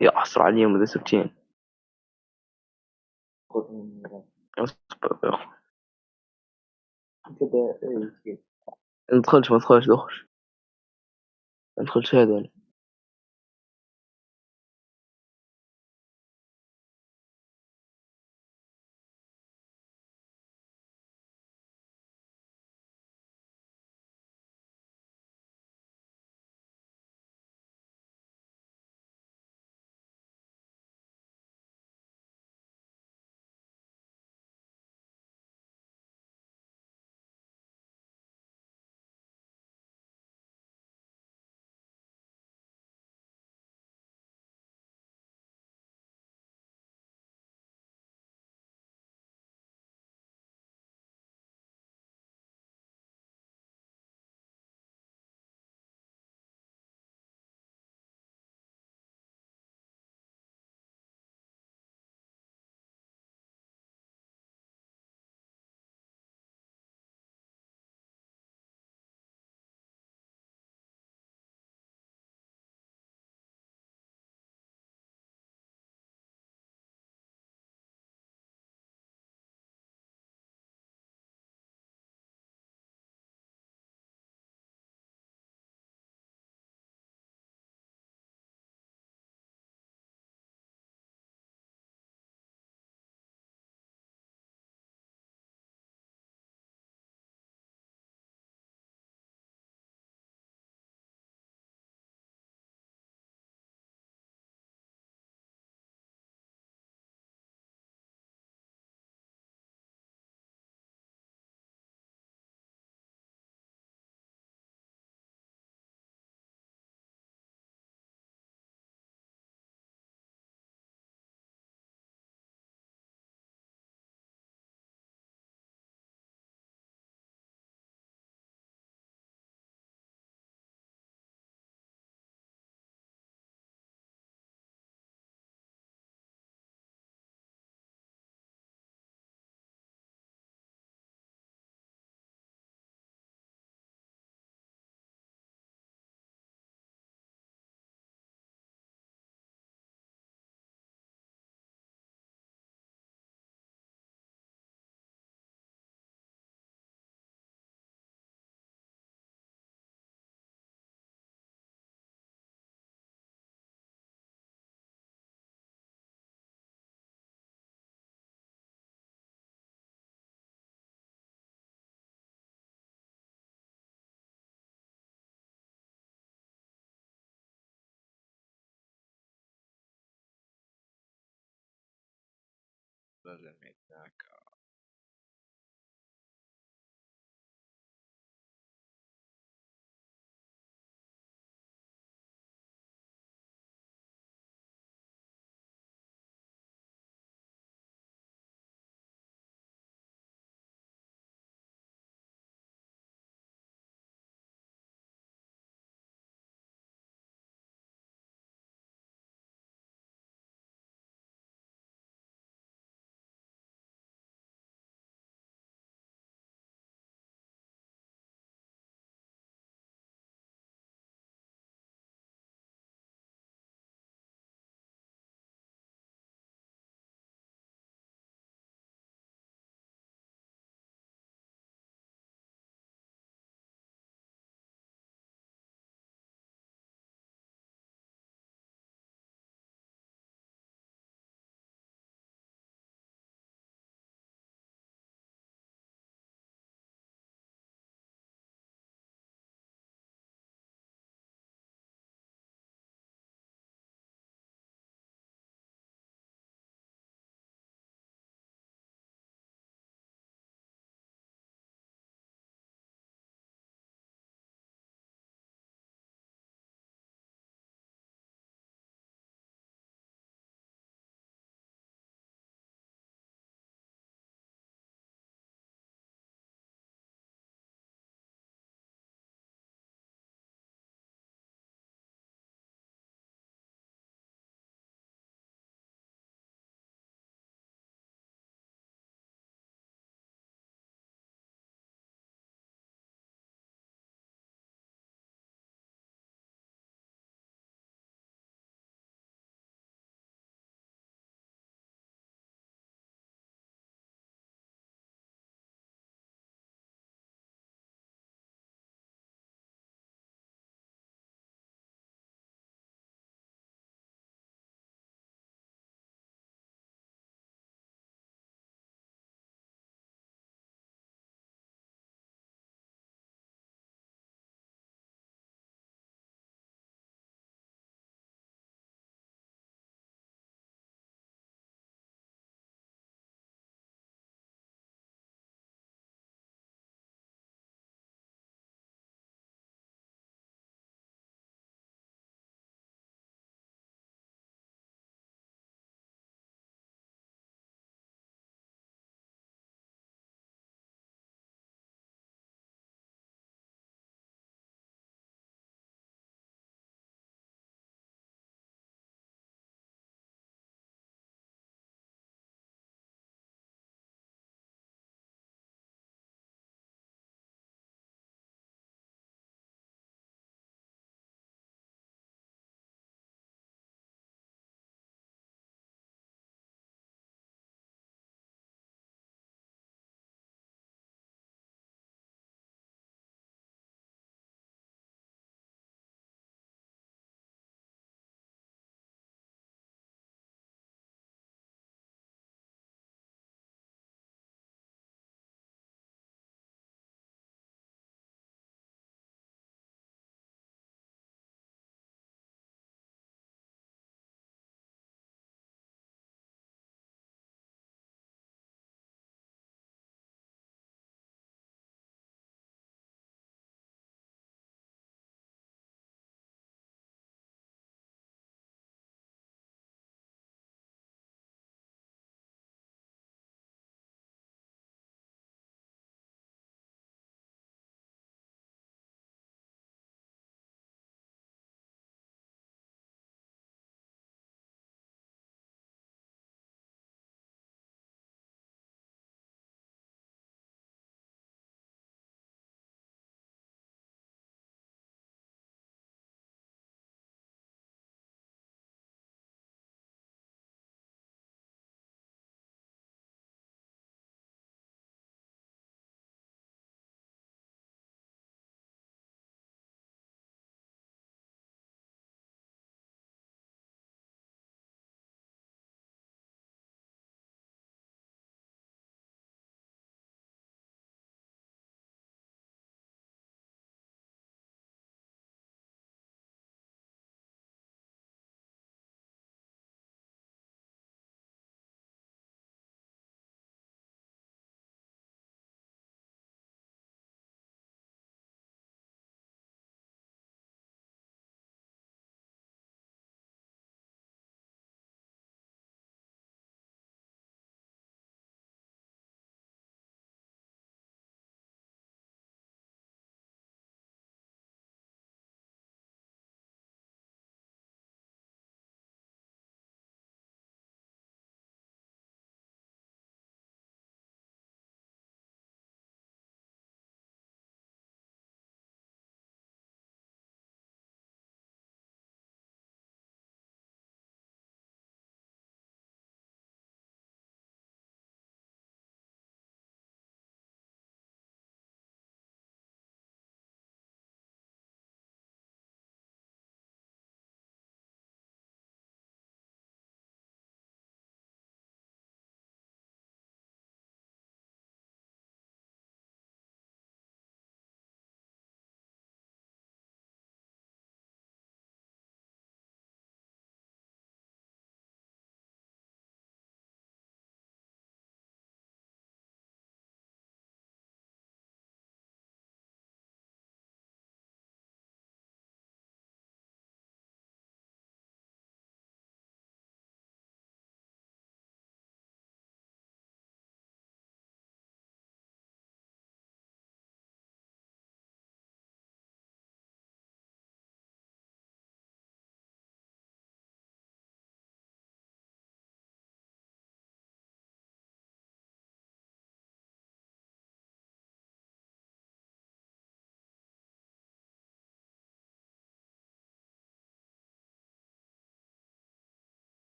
يأثر عليهم إذا سبتين اصبر يا أخي. ندخلش ما ندخلش دخش ما ندخلش هذا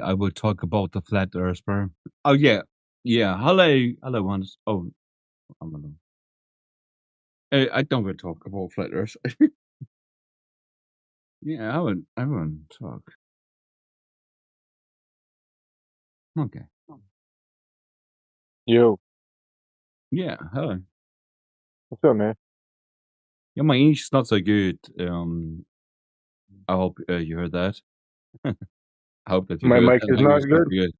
I will talk about the flat Earth, bro. Oh yeah, yeah. Hello, ones. Oh, I'm alone. I don't want to talk about flat Earth. Yeah, I won't talk. Okay. Yo, Yeah, hello. what's up, man? Yeah, my English is not so good. I hope you heard that. I hope that you My heard mic that. is My not English is not good. so good.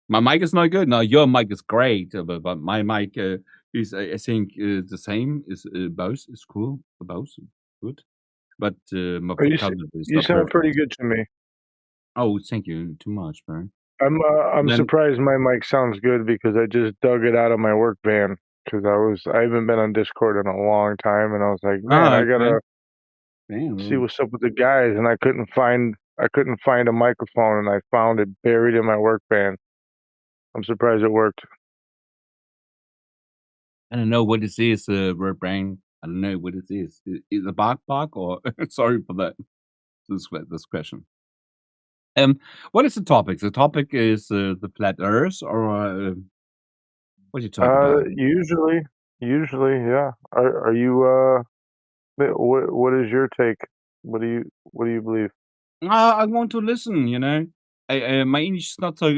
My mic is not good. No, your mic is great, but my mic is, I think, the same. Is both is cool. Both good, but my Oh, vocabulary is you not sound pretty perfect. good to me. Oh, thank you too much, man. I'm Then surprised my mic sounds good because I just dug it out of my work van because I haven't been on Discord in a long time and I was like, man, I okay. gotta see Damn. what's up with the guys, and I couldn't find a microphone, and I found it buried in my work van. I'm surprised it worked. I don't know what this is, word brain. I don't know what this is. Is a bark or sorry for that. This question. What is the topic? The topic is the flat Earth, or what you talk about? Usually, yeah. Are you what is your take? What do you believe? I want to listen. You know, my English is not so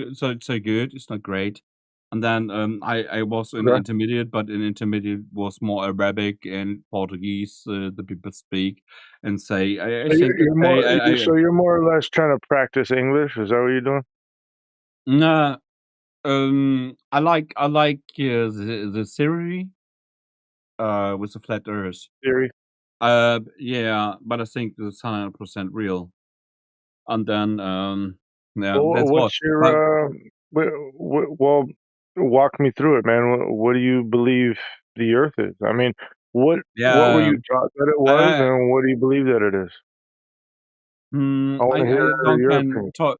good. It's not great. And then I was in Okay. intermediate, but in intermediate was more Arabic and Portuguese. The people speak and say. I So think okay. you're more or less trying to practice English. Is that what you're doing? No, I like the theory with the flat Earth. Theory. Yeah, but I think it's 100% real. And then yeah, Well, that's all. what's But your well, walk me through it, man. What do you believe the Earth is? I mean, what were yeah, you taught that it was, and what do you believe that it is? I want to I hear don't your can opinion. talk.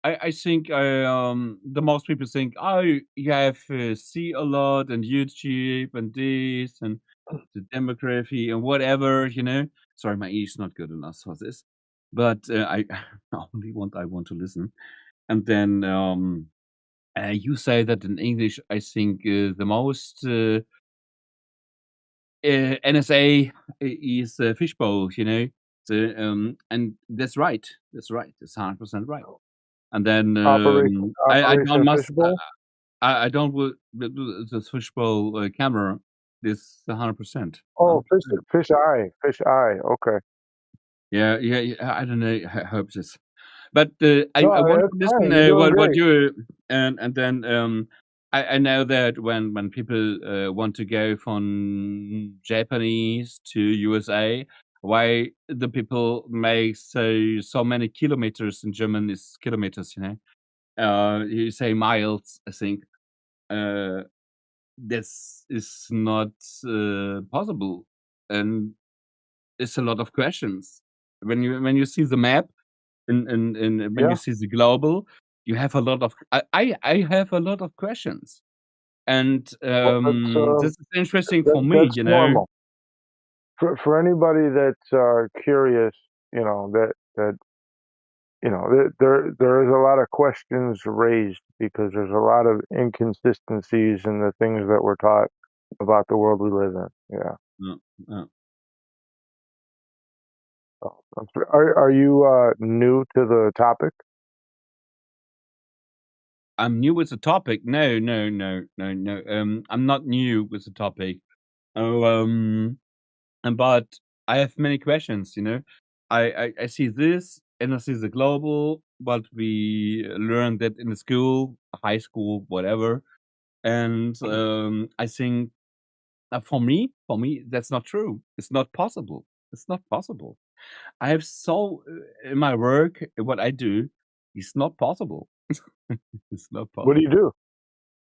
I think the most people think, oh, you have see a lot and YouTube and this and the demography and whatever, you know. Sorry, my English is not good enough for this, but I I want to listen. And then you say that in English. I think the most NSA is fishbowl, you know. And that's right. That's right. That's 100% right. And then I don't Operation must Fishbowl. I don't do the fishbowl camera. This 100%. Oh, fish eye. Okay. Yeah, yeah, yeah. I don't know. I hope this. But No, I want that's to listen fine. You're doing what great. you and then I know that when people want to go from Japanese to USA, why the people make so many kilometers in German is kilometers, you know. You say miles, I think. This is not possible, and it's a lot of questions when you see the map and when you Yeah. see the global, you have a lot of I have a lot of questions, and Well, this is interesting for me, that's you know. normal. For anybody that's curious, you know that there is a lot of questions raised because there's a lot of inconsistencies in the things that we're taught about the world we live in. Yeah. Yeah. Are you new to the topic? I'm new with the topic. No. I'm not new with the topic. Oh, but I have many questions. You know, I see this and I see the global, but we learned that in the school, high school, whatever. And I think for me, that's not true. It's not possible. It's not possible. I have so in my work, what I do, it's not possible. It's not What do you possible.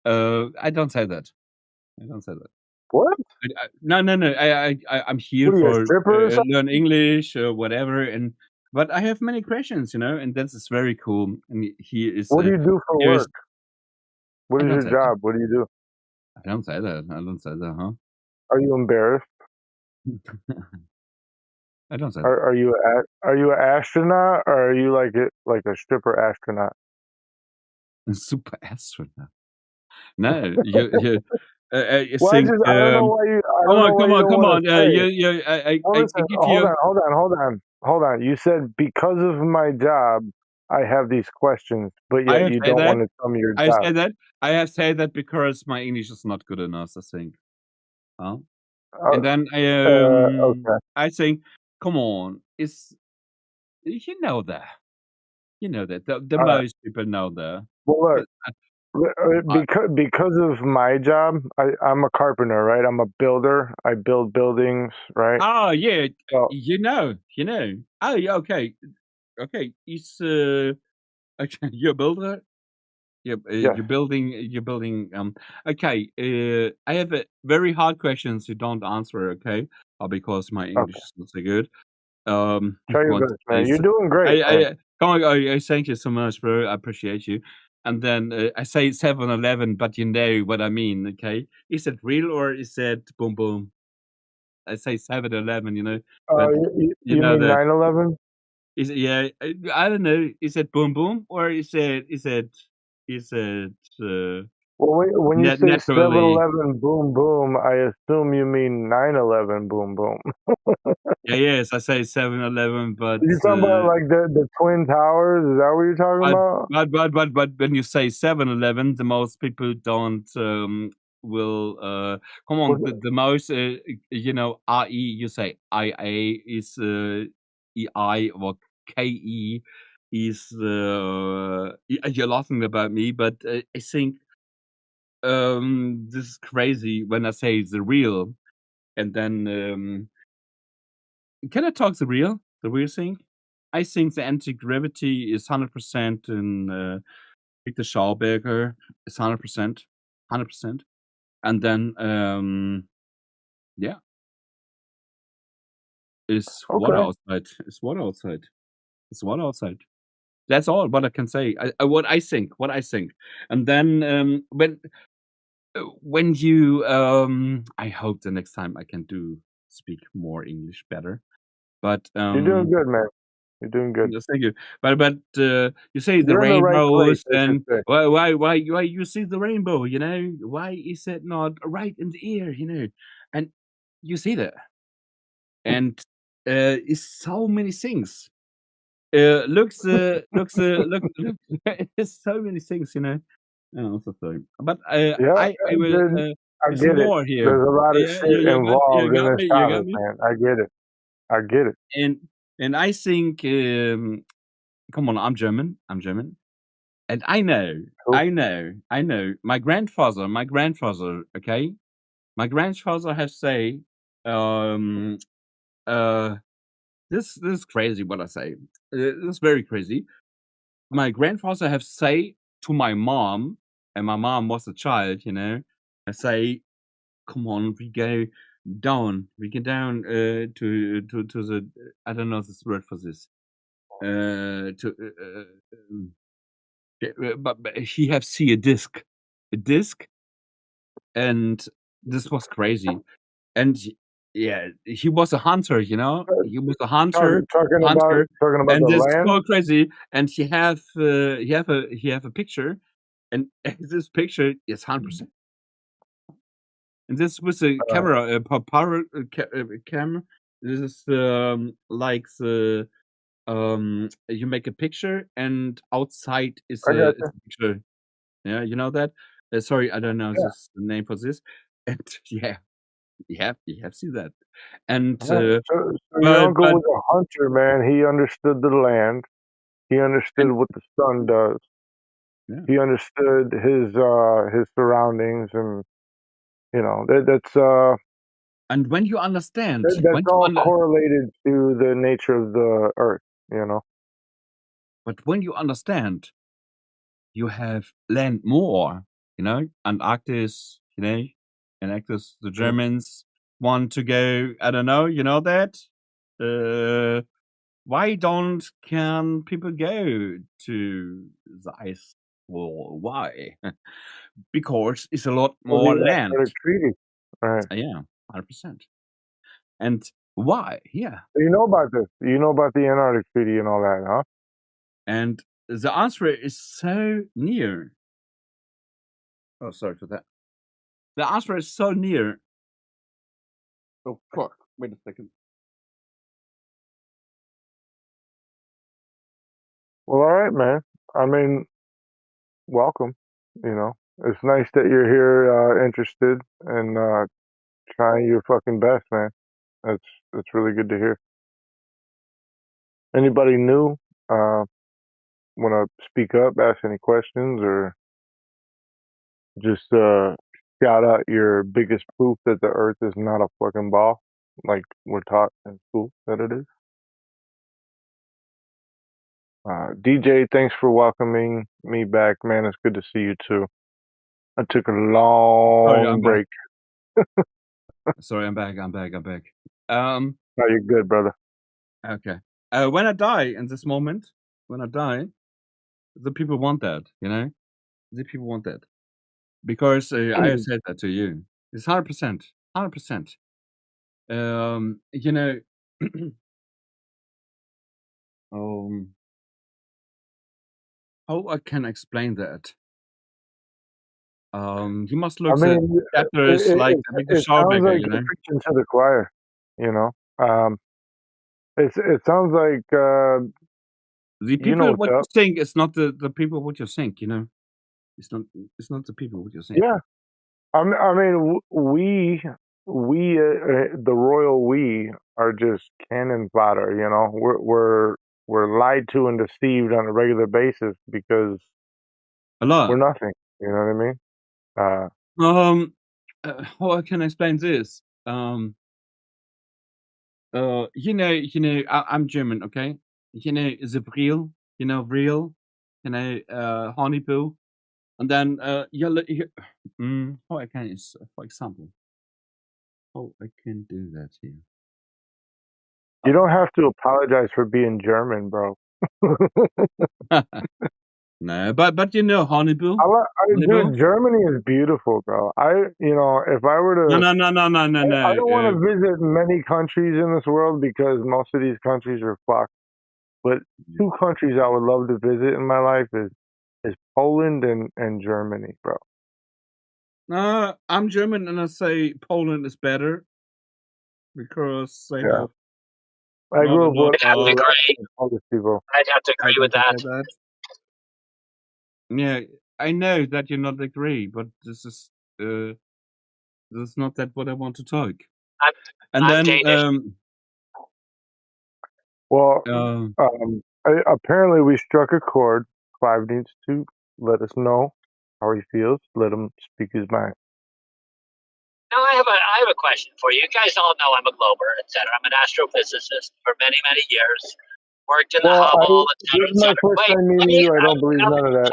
do? I don't say that. I don't say that. What? No. I'm here What are you, a for stripper or something? learn English or whatever, and but I have many questions, you know, and that is very cool. And he is What do you do for curious. work? What I is don't your say that. job? What do you do? I don't say that. I don't say that, huh? Are you embarrassed? I don't say that. Are you an astronaut or are you like a stripper astronaut? A super astronaut. No, you Well, I think. just I don't know why you Come on, come on, don't come want on. to say it. Well, I listen, give hold you. on, hold on. You said because of my job, I have these questions, but I yet have you said don't that. want to tell me your I have job. said that. I have said that because my English is not good enough. I think. Huh? And then Okay. I think, come on, it's you know that. You know that the All right. most people know that. Well, look, I- because of my job, I'm a carpenter, right? I'm a builder. I build buildings, right? Oh yeah, So you know. Oh yeah, okay. It's okay. You're a builder. yes. You're building. Okay. I have a very hard questions you don't answer. Okay. Because my English Okay. is not so good. Try your Want to best, man. say You're doing great, man. come on. Thank you so much, bro. I appreciate you. And then I say 7-Eleven, but you know what I mean. Okay. Is it real or is it boom boom? I say 7-Eleven. You know, but you You know mean that. 9/11? Is it, yeah, I don't know. Is it boom boom or is it Well, when you say naturally? 7/11 boom boom, I assume you mean 9/11 boom boom. Yeah, yes, I say 7-Eleven, but You talking about like the Twin Towers? Is that what you're talking about? but when you say 7-Eleven, the most people don't will come on the most you know RE you say IA is EI or KE is you're laughing about me, but I think this is crazy when I say the real, and then can I talk the real thing? I think the anti-gravity is 100% in Victor Schauberger is 100%, 100%, and then yeah, is what Okay. outside? Is what outside? Is what outside? That's all what I can say. What I think, and then when you I hope the next time I can speak more English better, but You're doing good, man. You're doing good. yes, thank you. But you say the You're in the right place, rainbows, I should and say. why you see the rainbow? You know, why is it not right in the ear? You know, and you see that, and it's so many things. Look, it's so many things. You know, also sorry. But Yeah, I will. I There's get it. more here. There's a lot of Yeah, shit you involved in got this me. You got topic, me. man. I get it. I get it. And I think. Come on, I'm German. And I know, Cool. I know. My grandfather, okay? My grandfather has say, um, this is crazy what I say. This is very crazy. My grandfather have say to my mom, and my mom was a child, you know, I say, come on, we get down to the, I don't know this word for this, to, but he have see a disc, and this was crazy. And yeah, he was a hunter, you know. He was a hunter, Talking about and the this is land. so crazy. And he have a picture, and this picture is 100%. And this was a camera, a power camera. This is like the you make a picture, and outside is I got a picture. Yeah, you know that? Sorry, I don't know you. this the name for this. And yeah, you have seen that. And So your uncle but was a hunter, man. He understood the land. He understood and what the sun does. yeah. He understood his surroundings, and you know And when you understand, that's all correlated to the nature of the earth. You know. but when you understand, you have land more, you know, Antarctic, you know, Antarctic, the Yeah. Germans want to go, I don't know, you know that? Why don't can people go to the ice wall? Why? Because it's a lot Well, more the land. Antarctic Treaty. Right. Yeah, 100%. And Why? Yeah. You know about this. You know about the Antarctic Treaty and all that, huh? And the answer is so near. Oh, sorry for that. The answer is so near. Oh, fuck. Wait a second. Well, all right, man. I mean, welcome. You know, it's nice that you're here, interested and trying your fucking best, man. That's really good to hear. Anybody new want to speak up, ask any questions, or just shout out your biggest proof that the Earth is not a fucking ball, like we're taught in school that it is? DJ, thanks for welcoming me back, man. It's good to see you too. I took a Sorry, long I'm back. break. Sorry, I'm back. No, you're good, brother. Okay. When I die in this moment, the people want that, you know? The people want that. Because I have said that to you. It's 100%. 100%. You know, how I can explain that? You must I look at mean, chapters like the it biggest sounds Schauberger, like you you're know? preaching to the choir, you know? It sounds like, The you know people what's what you up. think is not the people what you think, you know? It's not the people what you think. Yeah. I mean, the royal we are just cannon fodder. You know, we're lied to and deceived on a regular basis because A lot. we're nothing. You know what I mean? How I can explain this? I'm German, okay? You know, the real, real, Honeyboo, and then how I can, for example, how I can do that here. You don't have to apologize for being German, bro. No, but you know, Honeyboo. Dude, Germany is beautiful, bro. If I were to, No. I don't want to visit many countries in this world because most of these countries are fucked. But two countries I would love to visit in my life is Poland and Germany, bro. I'm German and I say Poland is better because they have. I grew up with I'd have to agree. Polish people. I'd have to agree with that. Yeah, I know that you not agree, but this is not that what I want to talk. I'm Danish. Well, apparently we struck a chord. Clive needs to let us know how he feels. Let him speak his mind. No, I have a question for you. You guys all know I'm a glober, etc. I'm an astrophysicist for many years. Worked in the Hubble, this is my first time meeting you. I don't believe none of that.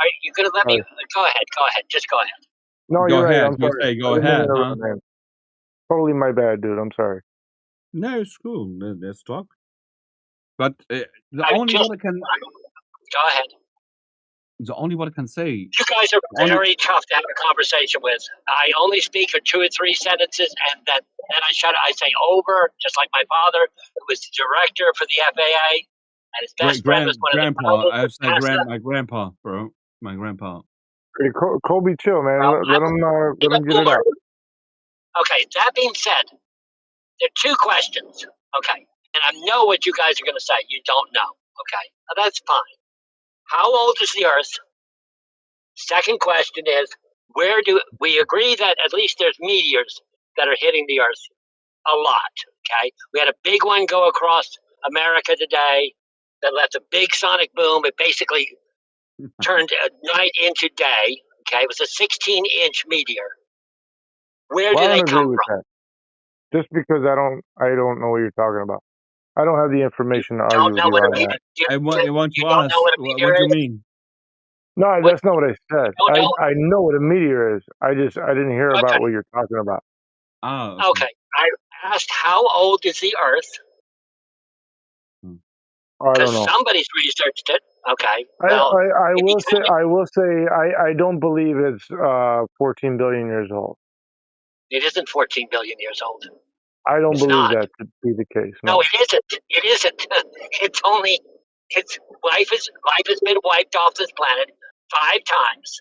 Are you going to let me? Go ahead. Just go ahead. No, you're right. I'm sorry. Go ahead, huh? Totally my bad, dude. I'm sorry. No, it's cool. Let's talk. But the only what I can. Go ahead. The only what I can say. You guys are very tough to have a conversation with. I only speak for 2 or 3 sentences, and then I shut it. I say over, just like my father, who was the director for the FAA, and his best friend was one grandpa. of the I have said my grandpa, bro. My grandpa. Hey, Colby, chill, man. Let him get it out. Okay. That being said, there are 2 questions. Okay, and I know what you guys are going to say. You don't know. Okay, now, that's fine. How old is the Earth? Second question is, where do we agree that at least there's meteors that are hitting the Earth a lot? Okay, we had a big one go across America today that left a big sonic boom. It basically turned night into day. Okay, it was a 16-inch meteor. Where do they come from? That. Just because I don't know what you're talking about. I don't have the information to argue with you on that. I want to ask what do you mean? No, that's not what I said. I know what a meteor is. I didn't hear about what you're talking about. Oh. Okay. I asked how old is the Earth? I don't know. Somebody's researched it. Okay. Well, I will say I don't believe it's 14 billion years old. It isn't 14 billion years old. I don't It's believe not. that to be the case. No, No. it isn't. It isn't. It's only. It's life has been wiped off this planet 5 times,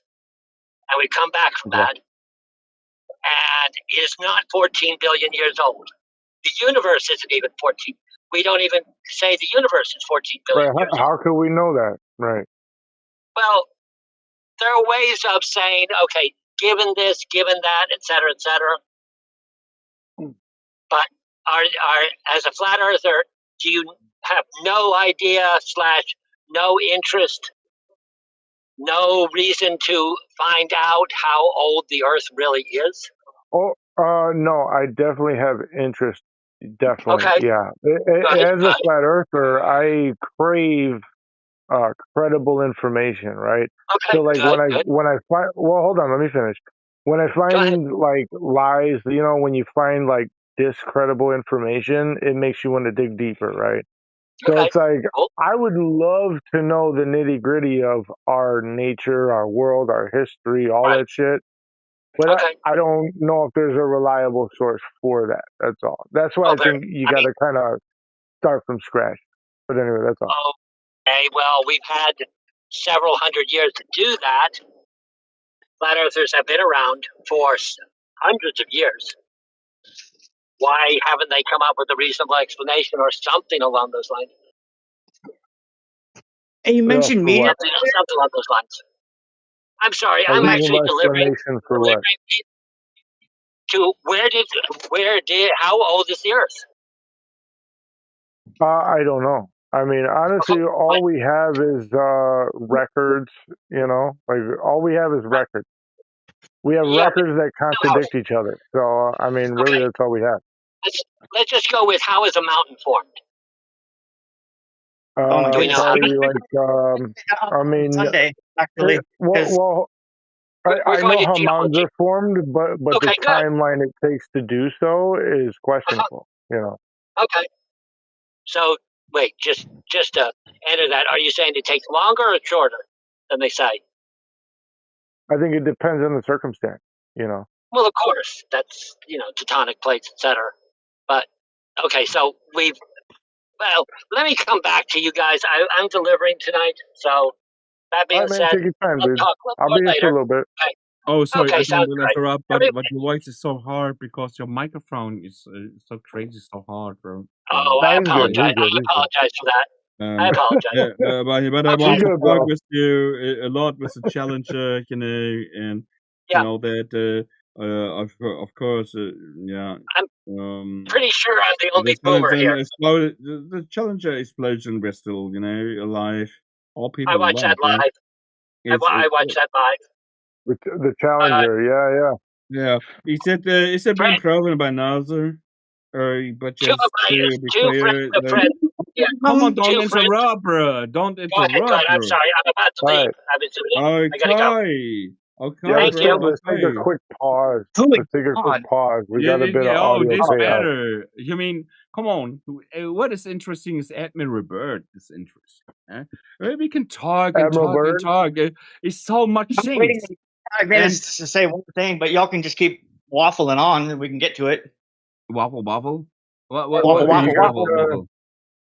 and we come back from Okay. that, and it is not 14 billion years old. The universe isn't even 14. We don't even say the universe is 14 billion Right. years old. How could we know that? Right. Well, there are ways of saying, okay, given this, given that, et cetera, et cetera. But are as a flat earther, do you have no idea / no interest, no reason to find out how old the Earth really is? Oh, no, I definitely have interest. Definitely, Okay, yeah. good, As a good. flat earther, I crave credible information, right? Okay, So, like good, good. when I find, well, hold on, let me finish. When I Go ahead. find like lies, when you find like discredible information, it makes you want to dig deeper, right? So Okay, it's like cool. I would love to know the nitty gritty of our nature, our world, our history, all Right. that shit. But Okay. I don't know if there's a reliable source for that. That's all. That's why Oh, I think you I got mean, to kind of start from scratch. But anyway, that's all. okay. Well, we've had several hundred years to do that. Flat earthers have been around for hundreds of years. Why haven't they come up with a reasonable explanation or something along those lines? And you mentioned For what? media. Something along those lines. I'm sorry, A I'm reasonable actually delivering explanation for what? to how old is the Earth? I don't know. I mean, honestly, all we have is records. Like all we have is records. We have Yeah, but records that contradict each other. So I mean, really, okay. that's all we have. Let's just go with how is a mountain formed? Oh my Do we goodness! know how? Probably like I mean, Sunday actually. well, We're I going know to how mountains geology. are formed, but the Okay, good. timeline it takes to do so is questionable. Okay. So wait, just to enter that, are you saying it takes longer or shorter than they say? I think it depends on the circumstance. Well, of course, that's tectonic plates, etc. But okay, so let me come back to you guys. I'm delivering tonight, so that All being right, man, said, take your time, I'll dude. talk I'll more be here for a later. little bit. Okay. Oh, sorry, Okay, I don't sounds want to great. interrupt, but your voice is so hard because your microphone is so crazy, so hard, bro. Oh, No, I he's good. apologize. He's good. I He's good. apologize for that. I apologize. Yeah, but I Okay. want He's to good, talk bro. with you a lot with the challenger, and Yeah. that of course, yeah. I'm pretty sure I'm the only The boomer challenger here. the challenger explosion was still, alive. All I people watched that alive, right? live. I watched that live. The challenger, Yeah. Is it being proven by NASA? But just to be Two friends clear, of friends. Yeah. come on, don't Two friends. interrupt, bro. Don't Go ahead, interrupt, I'm bro. sorry. I'm about to All leave. right. I've been zooming. I gotta go. Okay, Thank you. bro. Let's take a Okay. quick pause. Let's take a quick pause. We got a bit of Oh, audio this chaos. better. You mean, come on. What is interesting is Admiral Byrd is interesting. We can talk and Admiral talk and Byrd? talk. It's so much I'm waiting things. 5 minutes to say one thing, but y'all can just keep waffling on, and we can get to it. Waffle. What? Waffle.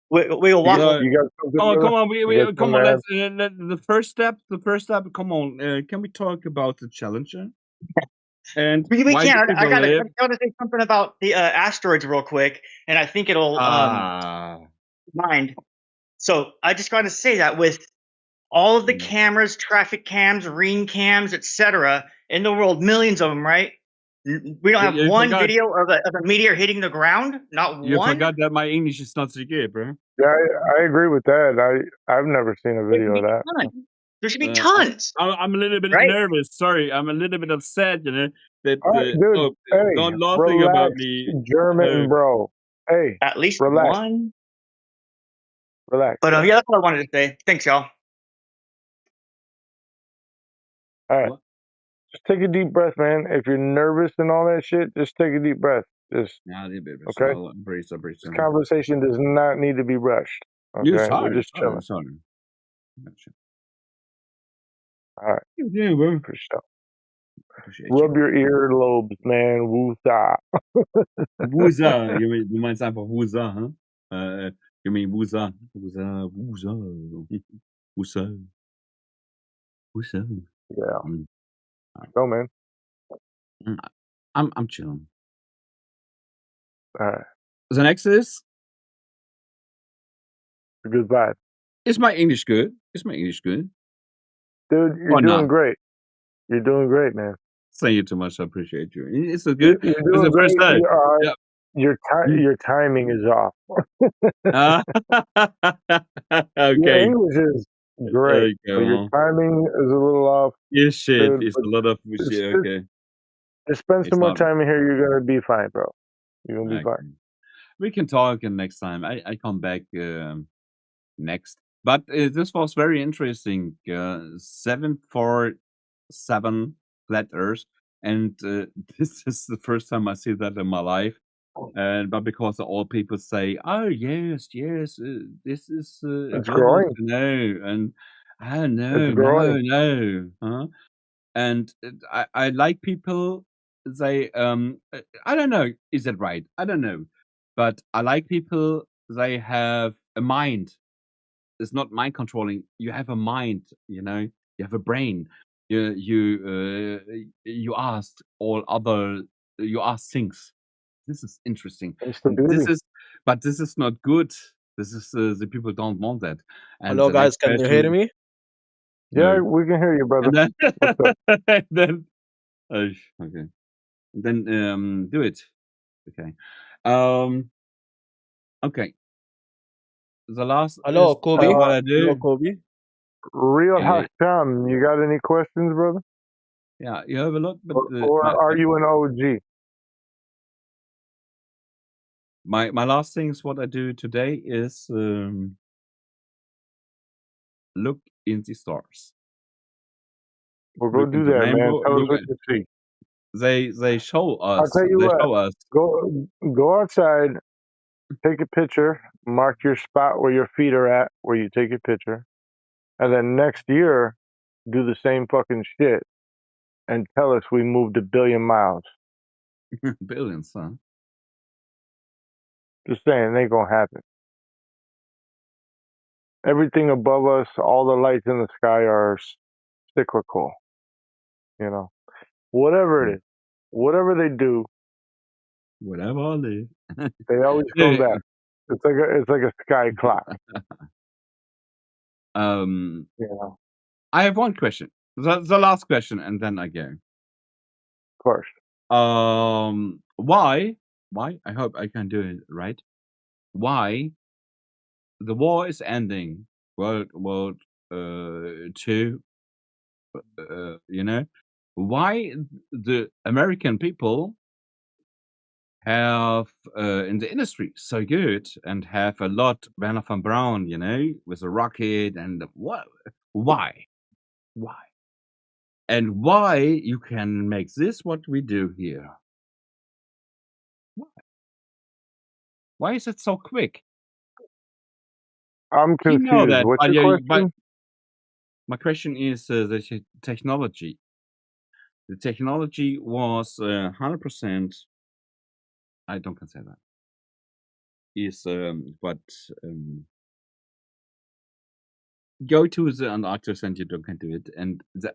We'll waffle. You got something? Come on. You got Come something on. to add? Let's the first step. Come on. Can we talk about the challenger? And We why can. do I people live? gotta say something about the asteroids real quick, and I think it'll mind. So I just gotta say that with all of the cameras, traffic cams, ring cams, etc., in the world, millions of them, right? We don't have one video of a meteor hitting the ground. Not You one. forgot that my English is not so good, bro. Yeah, I agree with that. I've never seen a video of that. There should be tons. I'm a little bit right? nervous. Sorry, I'm a little bit upset. That All right, dude. Hey, don't laughing relax, about me. German bro. Hey, at least relax. one. Relax. But yeah, that's what I wanted to say. Thanks, y'all. All right. Just take a deep breath, man. If you're nervous and all that shit, just take a deep breath. Just okay. This conversation does not need to be rushed. Okay, we're just chilling. All right. Yeah, bro. For sure. appreciate Rub you. your earlobes, man. Woosah. Wusa, du meinst einfach Wusa, hm? You mean Wusa. Wusa, Wusa. Wusa. Wusa. Yeah. Mm. Go, man. I'm chilling. All right. The next is Good vibe. Is my English good? Is my English good? Dude, you're Or doing not? great. You're doing great, man. Thank you too much. I appreciate you. It's so good. You're It's doing the first great. time. Yeah. Your timing is off. Your Okay. English is great, but your Okay. timing is a little off, Yeah, shit. dude. It's But a lot of just, shit. Okay. just spend some It's more not. time in here. You're gonna be fine, bro. You're gonna be Okay. fine. We can talk next time. I come back next. But this was very interesting. 747 flat Earth, and this is the first time I see that in my life. And but because all people say, "Oh yes, yes, this is It's global," growing. no, and It's no, growing. no, no, huh? And I like people. They I don't know, is it right? I don't know, but I like people. They have a mind. It's not mind controlling. You have a mind. You know, you have a brain. You asked all other. You ask things. This is interesting. It's the This beauty. is, but this is not good. This is the people don't want that. And Hello, the next guys. Can you hear question, me? Yeah, no. we can hear you, brother. And then, What's up? then, okay. Then do it. Okay. Um. Okay. The last Hello, is Kobe. what I Hello, do. Kobe. Real Yeah, Hashem, you got any questions, brother? yeah. You have a lot, but Or are you an OG? my last thing is what I do today is look in the stars. Well, go Look in do the that, man. rainbow. Tell us Look what at you see. they show I'll us. tell you They what. show us. Go outside, take a picture, mark your spot where your feet are at, where you take your picture, and then next year do the same fucking shit and tell us we moved 1 billion miles. Billions, huh? Just saying, it ain't gonna happen. Everything above us, all the lights in the sky are cyclical. You know, whatever it is, whatever they do, Whatever they. they always come back. It's like a sky clock. Um, You know, I have one question. The last question, and then I go. of course. Why? I hope I can do it right. Why the war is ending? World Two. You know, why the American people have in the industry so good and have a lot Werner von Braun, you know, with a rocket and what? Why? And why you can make this what we do here? Why is it so quick? I'm You know confused. that, What's but your yeah, but question? my question is the technology. The technology was 100%. I don't consider that. Is but go to the Antarctic and you can do it, and the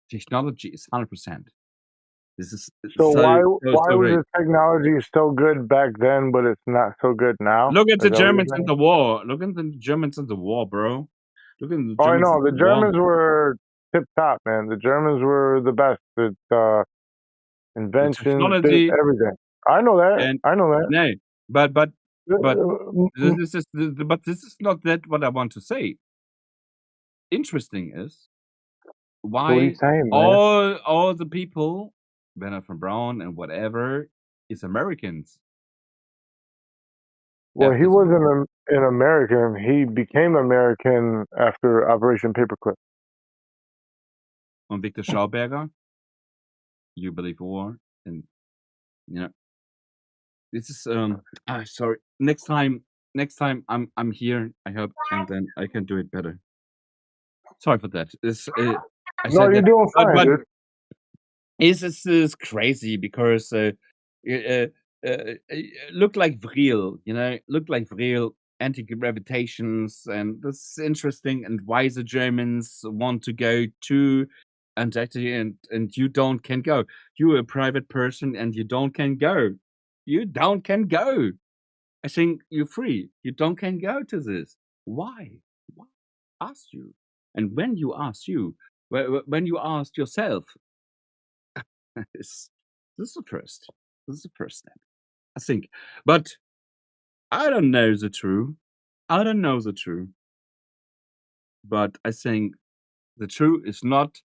technology is 100%. This is So why so was great. the technology so good back then, but it's not so good now? Look at Is the that what you're Germans in saying? the war. Look at the Germans in the war, bro. Look at the Oh, I Germans in know. The the war. Germans were tip top, man. The Germans were the best at The inventions, technology everything. I know that. and I know that. no, but Uh, this is but this is not that what I want to say. Interesting is So what are you why saying, man? all the people, Werner von Braun and whatever, is Americans. Well, he After the war. wasn't an American. He became American after Operation Paperclip. On Victor Schauberger, you believe war, and you know this is sorry. Next time I'm here. I hope, and then I can do it better. Sorry for that. It's I No, said you're that, doing fine, but dude. is crazy because look like real, look like real anti-gravitations, and this is interesting. And why the Germans want to go to Antarctica and you don't can go. You're a private person and you don't can go. You don't can go. I think you're free. You don't can go to this. Why? Why? Ask you. And when you ask you, when you ask yourself, this is the first. This is the first step, I think. But I don't know the truth. I don't know the truth. But I think the truth is not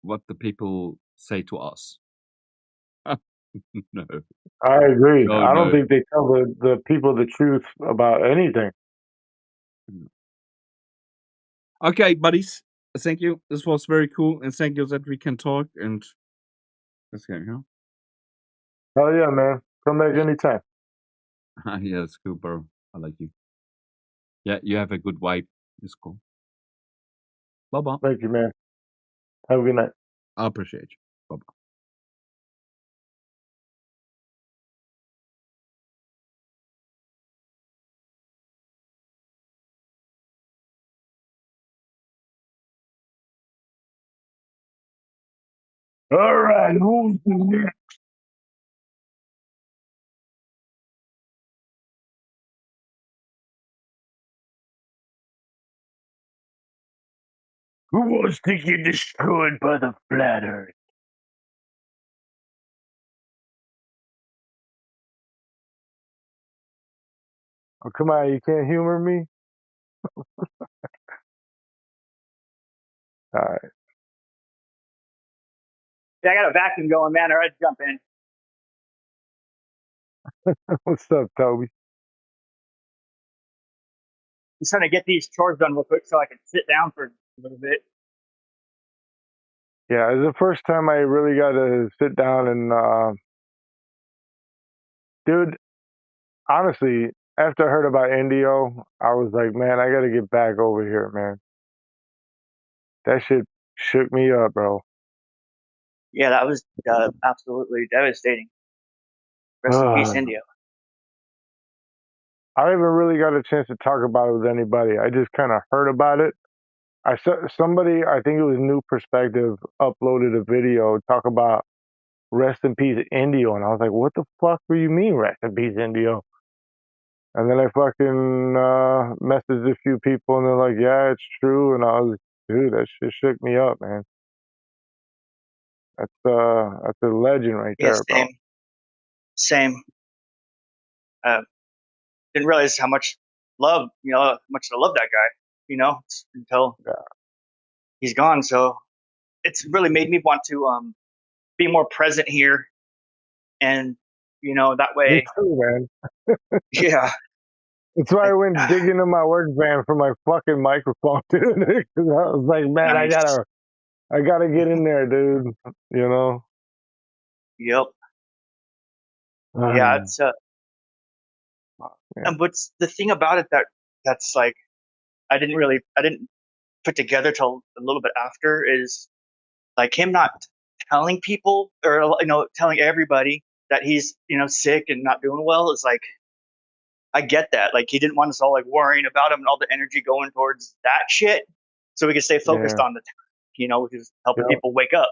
what the people say to us. No. I agree. No, I don't no. think they tell the people the truth about anything. Okay, buddies. Thank you. This was very cool, and thank you that we can talk. And let's go. Hell yeah, man. Come back anytime. Yeah, that's cool, bro. I like you. Yeah, you have a good vibe. It's cool. Bye bye. Thank you, man. Have a good night. I appreciate you. Bye bye. All right, who's next? Who wants to get destroyed by the flat earth? Oh, come on, you can't humor me? All right. Yeah, I got a vacuum going, man. All right, jump in. What's up, Toby? Just trying to get these chores done real quick so I can sit down for a little bit. Yeah, it's the first time I really got to sit down and, dude, honestly, after I heard about Indio, I was like, man, I got to get back over here, man. That shit shook me up, bro. Yeah, that was absolutely devastating. Rest in peace, India. I haven't really got a chance to talk about it with anybody. I just kind of heard about it. I saw somebody, I think it was New Perspective, uploaded a video talk about rest in peace Indio, and I was like, what the fuck do you mean rest in peace Indio? And then I fucking messaged a few people, and they're like, yeah, it's true. And I was, dude, that shit shook me up, man. That's a legend right Yeah, there, bro. same. Didn't realize how much love, how much I love that guy, until he's gone. So it's really made me want to be more present here, and that Me way, too, man. yeah. That's why I went digging in my work van for my fucking microphone, dude. 'Cause I was like, man, I gotta get in there, dude. You know. Yep. Yeah, it's and what's the thing about it that's like I didn't put together till a little bit after is like him not telling people or telling everybody that he's sick and not doing well is like I get that. Like he didn't want us all like worrying about him and all the energy going towards that shit, so we could stay focused Yeah. on which is helping Yep. people wake up.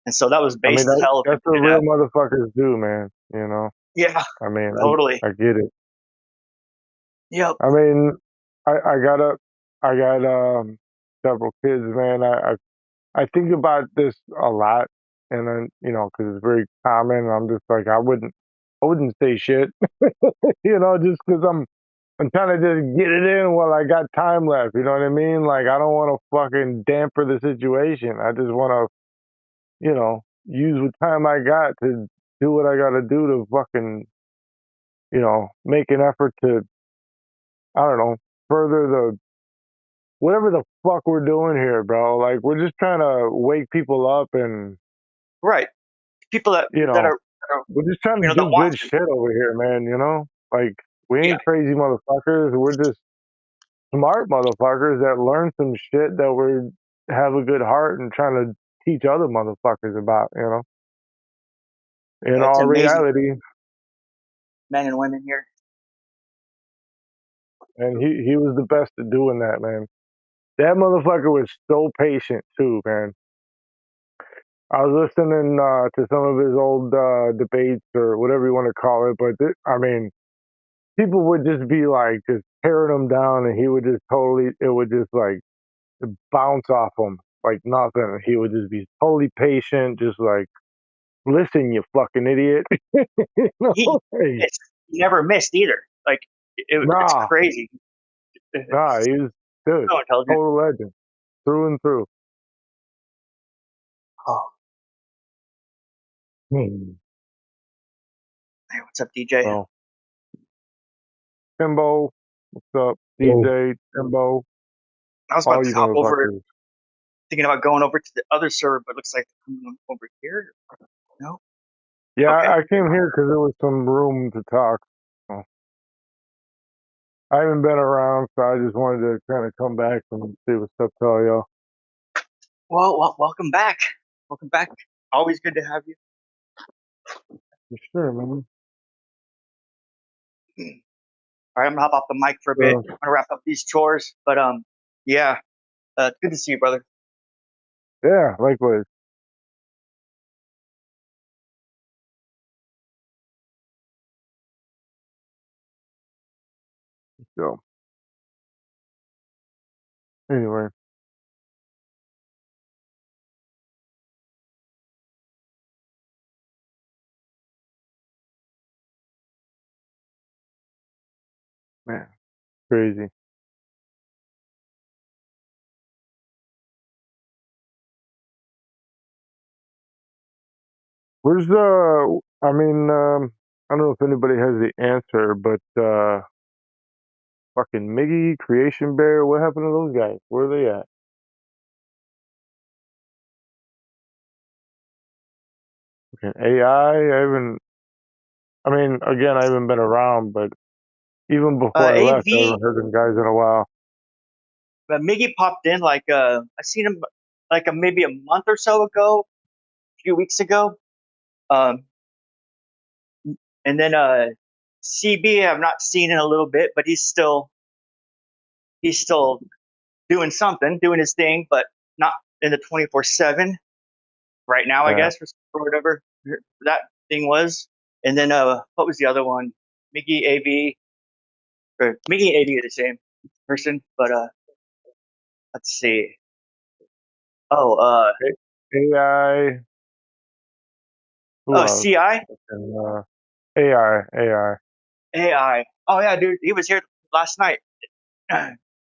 And so that was I mean, base as hell of him that's to what do real that. motherfuckers do, man. You know. Yeah, I mean, totally. I get it. Yep. I mean, I got several kids, man. I think about this a lot, and then because it's very common. I'm just like I wouldn't say shit, just because I'm trying to just get it in while I got time left. You know what I mean? Like I don't want to fucking damper the situation. I just want to, use what time I got to do what I got to do to fucking, make an effort to, I don't know, further the whatever the fuck we're doing here, bro. Like we're just trying to wake people up and right. People that are we're just trying to that do want good to. shit over here, man. Like we ain't crazy motherfuckers. We're just smart motherfuckers that learn some shit that we have a good heart and trying to teach other motherfuckers about, you know. In It's all amazing, reality, men and women here. and he was the best at doing that, man. That motherfucker was so patient too, man. I was listening to some of his old debates or whatever you want to call it, but I mean, people would just be like just tearing him down, and he would just it would just like bounce off him like nothing. He would just be totally patient, just like, listen, you fucking idiot. You know? Hey, He never missed either. Like it's nah, crazy. nah, It's he was good, so intelligent. total legend, through and through. Oh, Hmm. hey, what's up, DJ? So, Timbo, what's up, DJ, Timbo, I was about all to you hop over, motherfuckers. thinking about going over to the other server, but it looks like they're coming over here. No. Yeah, Okay. I came here because there was some room to talk. So, I haven't been around, so I just wanted to kind of come back and see what's up to all y'all. Well, welcome back. Welcome back. Always good to have you. For sure, man. All right, I'm gonna hop off the mic for a bit. I'm gonna wrap up these chores, but yeah, good to see you, brother. Yeah, likewise. So, anyway. Man, crazy. Where's I mean, I don't know if anybody has the answer, but fucking Miggy, Creation Bear, what happened to those guys? Where are they at? Fucking AI, I mean, again, I haven't been around, but even before I left, I AV, haven't heard them guys in a while. but Miggy popped in like I seen him like maybe a month or so ago, a few weeks ago. Um, and then CB I've not seen in a little bit, but he's still doing something, doing his thing, but not in the 24/7 right now, I Yeah. guess, or whatever that thing was. And then what was the other one? Miggy AV or Miggy and AV are the same person, but let's see. Oh, AI, who oh, else? CI, And, AI. AI. Oh yeah, dude, he was here last night.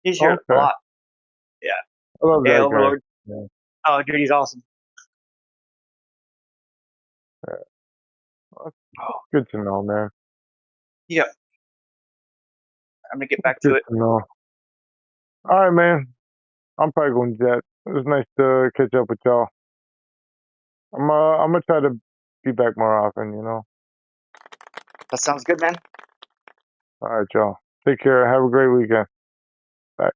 He's here a Okay. lot. Yeah, I love yeah, that guy. Overlord. Yeah. Oh, dude, he's awesome. Well, good to know, man. Yep. I'm gonna get back to Good it. to know. All right, man. I'm probably going to jet. It was nice to catch up with y'all. I'm gonna try to be back more often, you know. That sounds good, man. All right, y'all. Take care. Have a great weekend. Bye.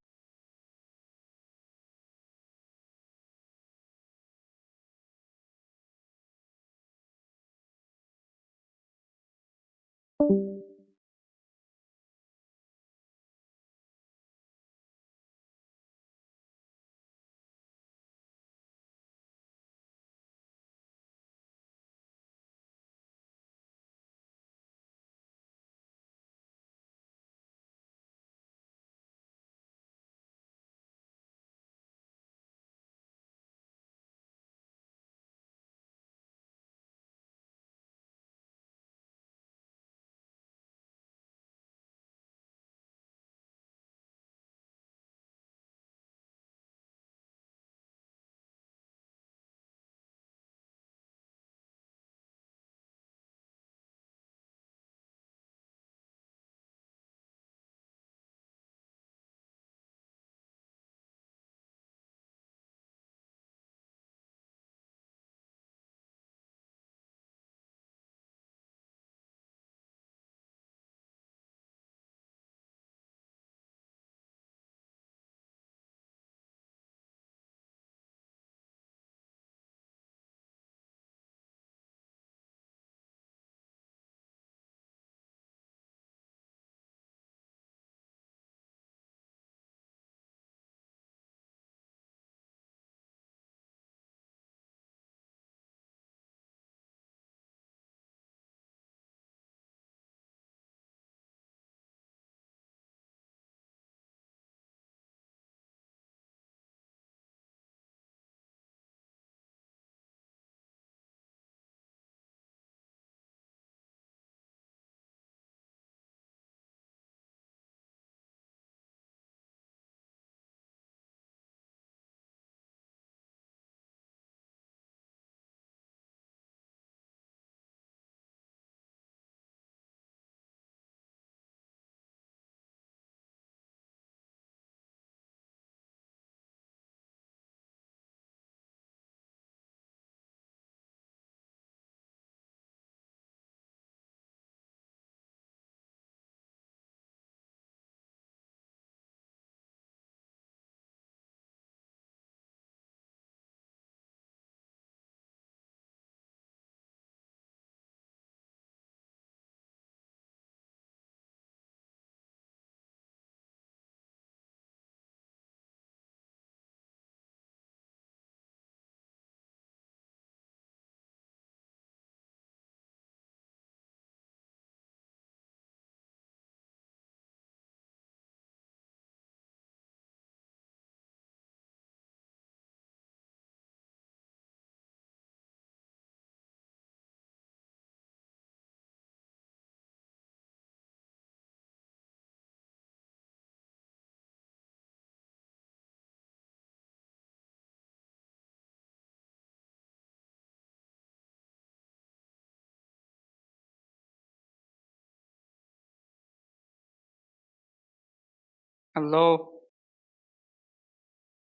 Hello?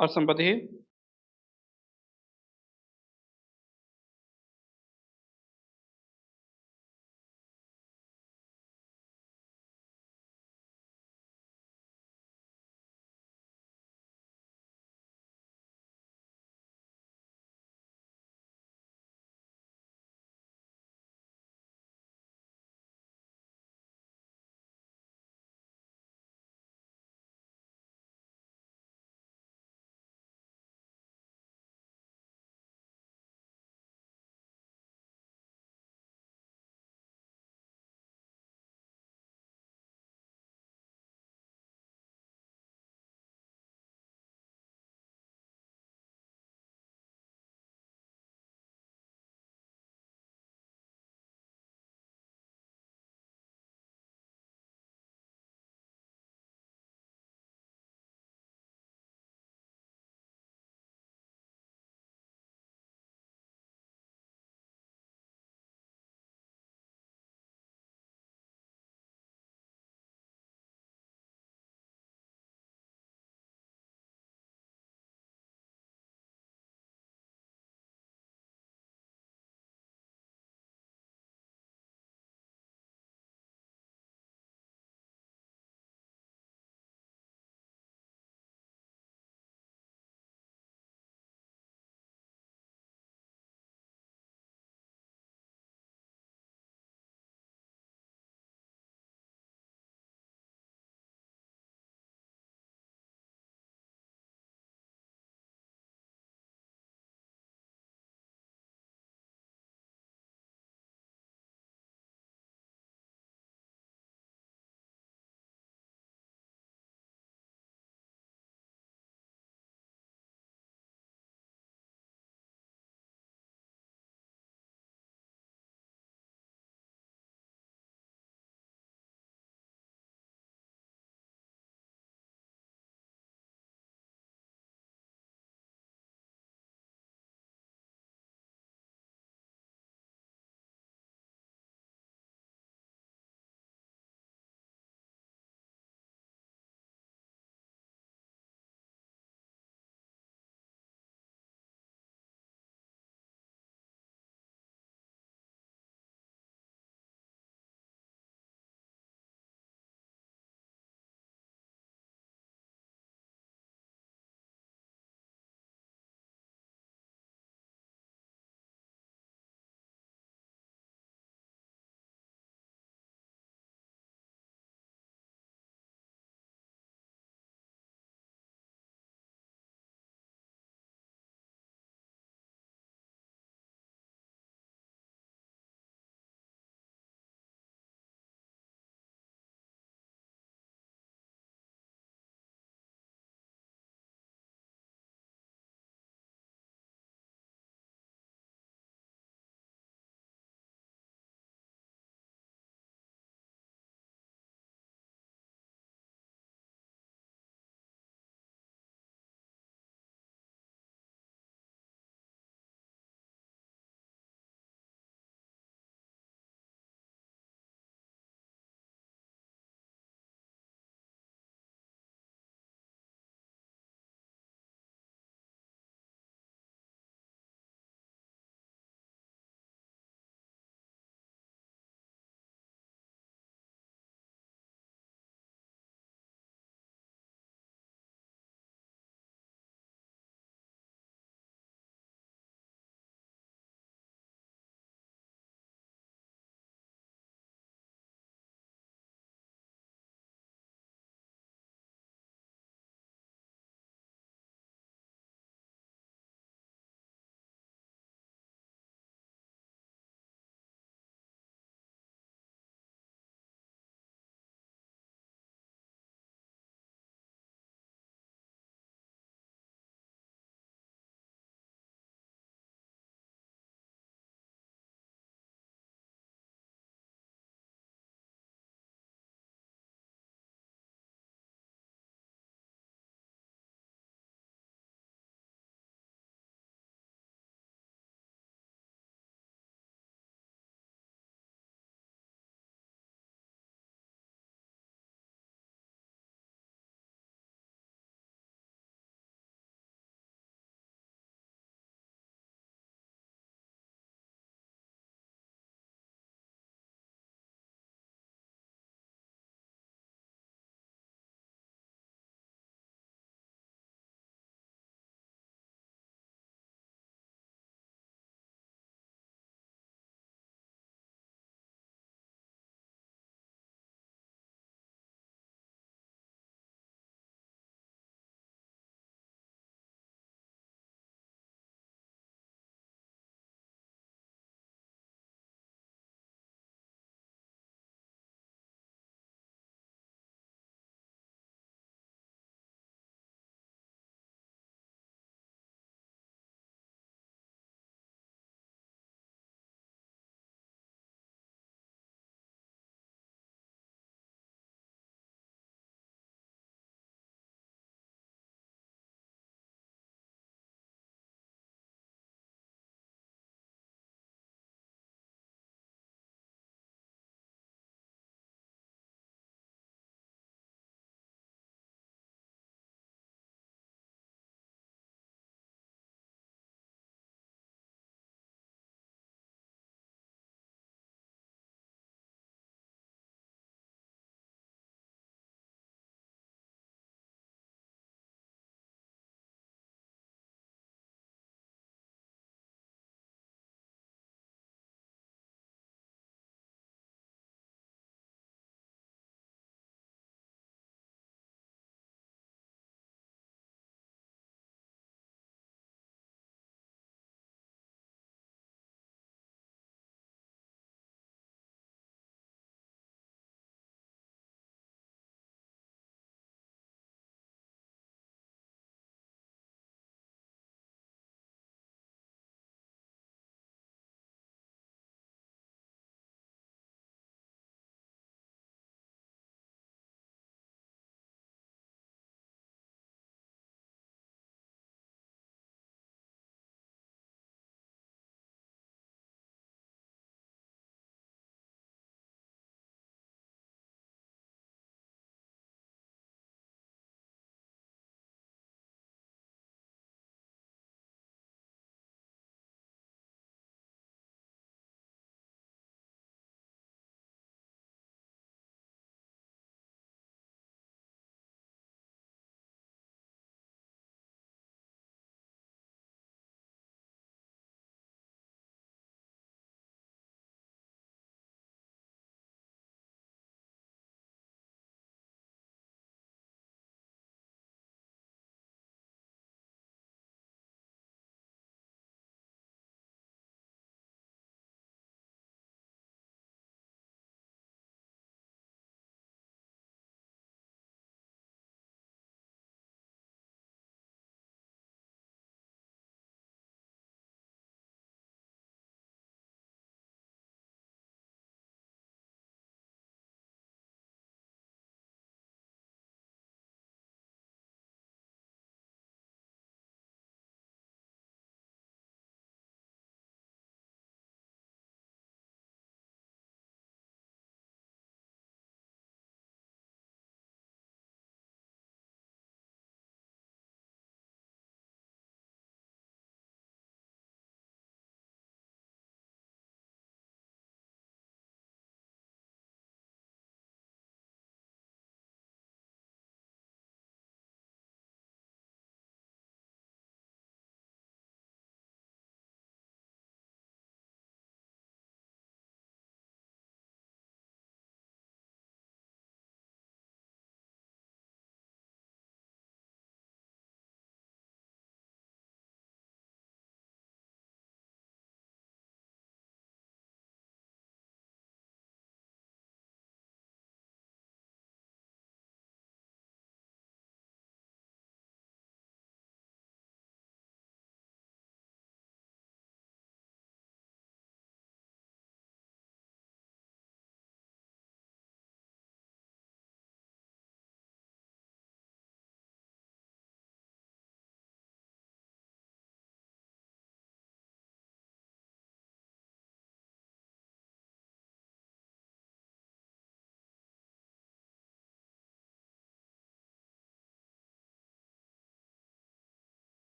Or somebody here?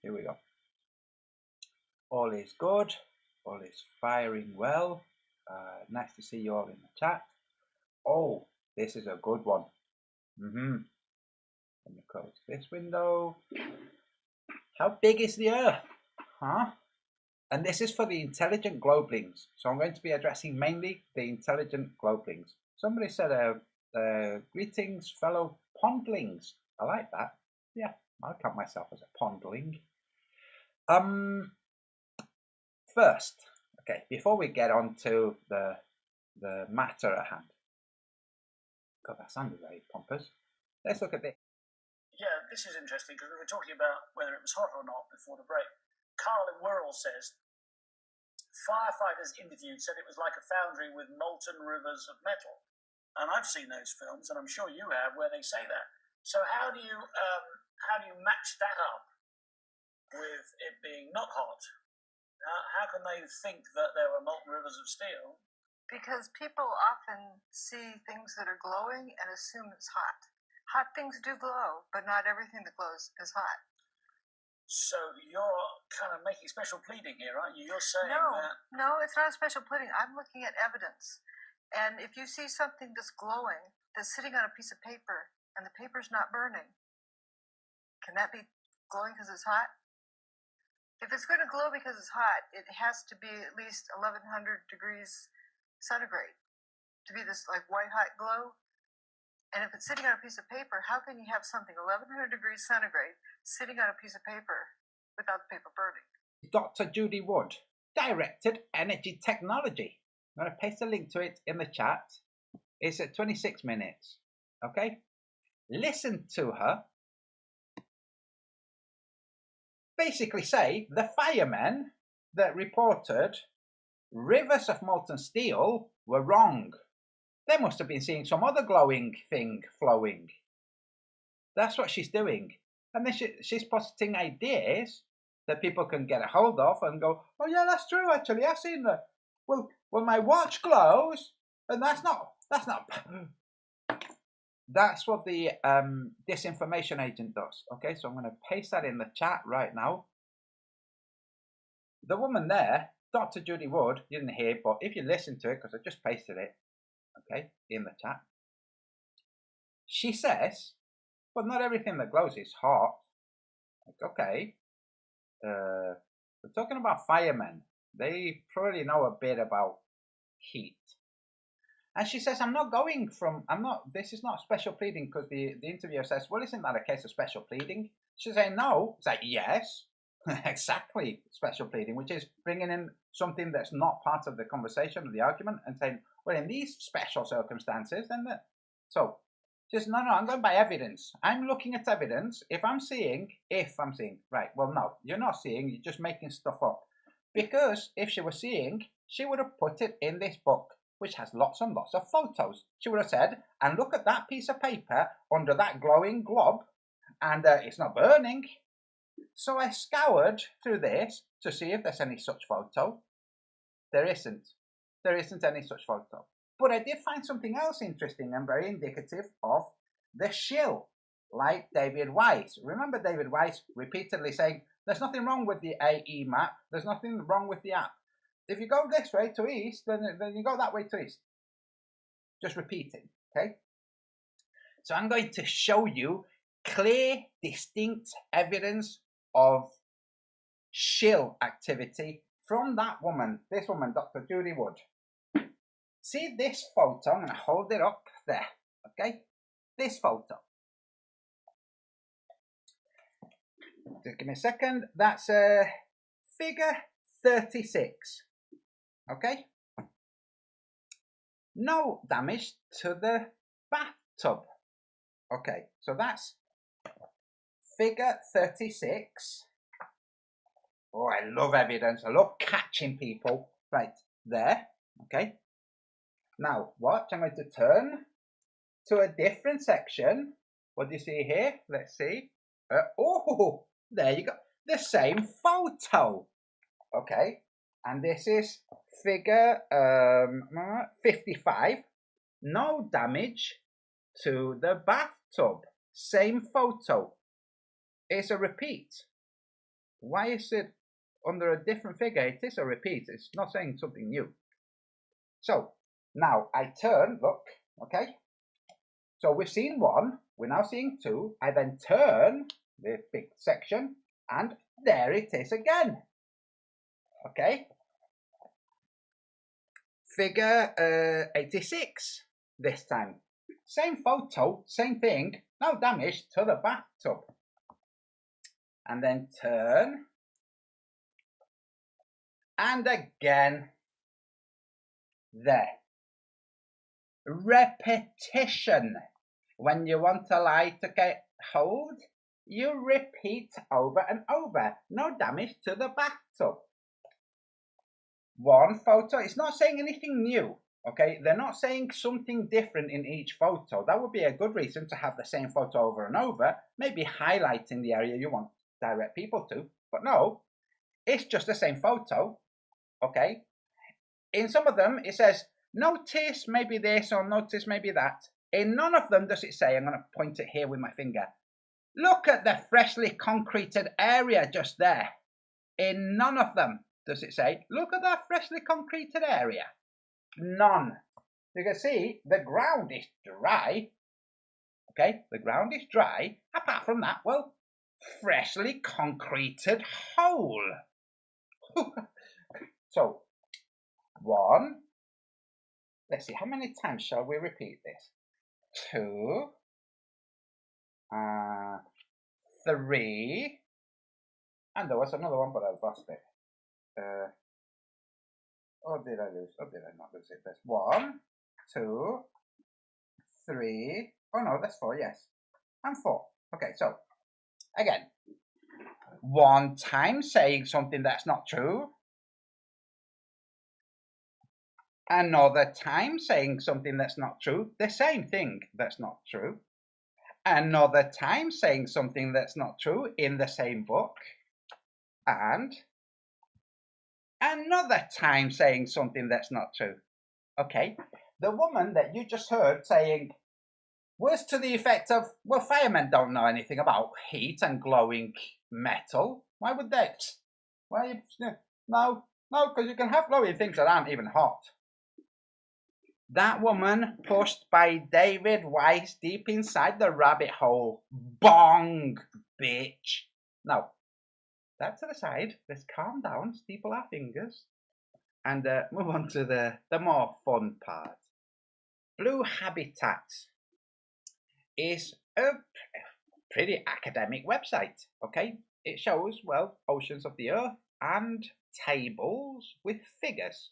here we go. All is good. All is firing well. Nice to see you all in the chat. Oh, this is a good one. Let me close this window. How big is the Earth? Huh? And this is for the intelligent globelings. So I'm going to be addressing mainly the intelligent globelings. Somebody said, greetings, fellow pondlings. I like that. Yeah, I'll count myself as a pondling. First, okay, before we get on to the matter at hand. God, that sounded very pompous. Let's look at this. Yeah, this is interesting because we were talking about whether it was hot or not before the break. Carl in Wirral says, firefighters interviewed said it was like a foundry with molten rivers of metal. And I've seen those films, and I'm sure you have, where they say that. So how do you match that up with it being not hot? How can they think that there were molten rivers of steel? Because people often see things that are glowing and assume it's hot. Hot things do glow, but not everything that glows is hot. So you're kind of making special pleading here, aren't you? You're saying that... No, it's not a special pleading. I'm looking at evidence. And if you see something that's glowing, that's sitting on a piece of paper, and the paper's not burning, can that be glowing because it's hot? If it's going to glow because it's hot, it has to be at least 1100 degrees centigrade to be this like white hot glow. And if it's sitting on a piece of paper, how can you have something 1100 degrees centigrade sitting on a piece of paper without the paper burning? Dr. Judy Wood, Directed Energy Technology. I'm going to paste a link to it in the chat. It's at 26 minutes. Okay? Listen to her basically say the firemen that reported rivers of molten steel were wrong. They must have been seeing some other glowing thing flowing. That's what she's doing. And then she's positing ideas that people can get a hold of and go, oh yeah, that's true actually, I've seen that. Well, my watch glows, and that's what the disinformation agent does. Okay, so I'm going to paste that in the chat right now. The woman there, Dr. Judy Wood, you didn't hear, but if you listen to it, because I just pasted it, okay, in the chat, she says, well, not everything that glows is hot. Like, okay, we're talking about firemen. They probably know a bit about heat. And she says, this is not special pleading, because the interviewer says, well, isn't that a case of special pleading? She's saying, no. It's like, yes, exactly, special pleading, which is bringing in something that's not part of the conversation or the argument and saying, well, in these special circumstances, then that. So, she says, no, I'm going by evidence. I'm looking at evidence. If I'm seeing, right, well, no, you're not seeing, you're just making stuff up. Because if she was seeing, she would have put it in this book, which has lots and lots of photos. She would have said, and look at that piece of paper under that glowing glob, and it's not burning. So I scoured through this to see if there's any such photo. There isn't. There isn't any such photo. But I did find something else interesting and very indicative of the shill, like David Weiss. Remember David Weiss repeatedly saying, there's nothing wrong with the AE map, there's nothing wrong with the app. If you go this way to east, then you go that way to east. Just repeating, okay? So I'm going to show you clear, distinct evidence of shill activity from that woman, this woman, Dr. Judy Wood. See this photo? I'm going to hold it up there, okay? This photo. Just give me a second. That's figure 36. Okay? No damage to the bathtub. Okay, so that's figure 36. Oh, I love evidence. I love catching people. Right, there. Okay. Now, watch. I'm going to turn to a different section. What do you see here? Let's see. Oh, there you go. The same photo. Okay. And this is figure 55. No damage to the bathtub. Same photo. It's a repeat. Why is it under a different figure? It is a repeat. It's not saying something new. So now I turn, look, okay? So we've seen 1, we're now seeing 2. I then turn the big section, and there it is again. Okay? Figure 86 this time. Same photo, same thing, no damage to the bathtub. And then turn, and again, there. Repetition. When you want a light to get hold, you repeat over and over. No damage to the bathtub. 1 photo, it's not saying anything new. Okay, they're not saying something different in each photo. That would be a good reason to have the same photo over and over, maybe highlighting the area you want to direct people to. But no, it's just the same photo. Okay, in some of them it says notice maybe this or notice maybe that. In none of them does it say, I'm going to point it here with my finger, look at the freshly concreted area just there. In none of them does it say, look at that freshly concreted area. None. You can see the ground is dry. Okay, the ground is dry. Apart from that, well, freshly concreted hole. So, 1. Let's see, how many times shall we repeat this? 2. 3. And there was another one, but I've lost it. Or did I lose? Or did I not lose it? There's 1, 2, 3. Oh no, that's 4, yes. And 4. Okay, so again, 1 time saying something that's not true. Another time saying something that's not true. The same thing that's not true. Another time saying something that's not true in the same book. And another time saying something that's not true. Okay, the woman that you just heard saying was to the effect of, well, firemen don't know anything about heat and glowing metal. Why would they? Why? No, because you can have glowing things that aren't even hot. That woman pushed by David Weiss deep inside the rabbit hole. Bong, bitch. Now, that to the side. Let's calm down, steeple our fingers, and move on to the more fun part. Blue Habitats is a pretty academic website. Okay, it shows, well, oceans of the earth and tables with figures.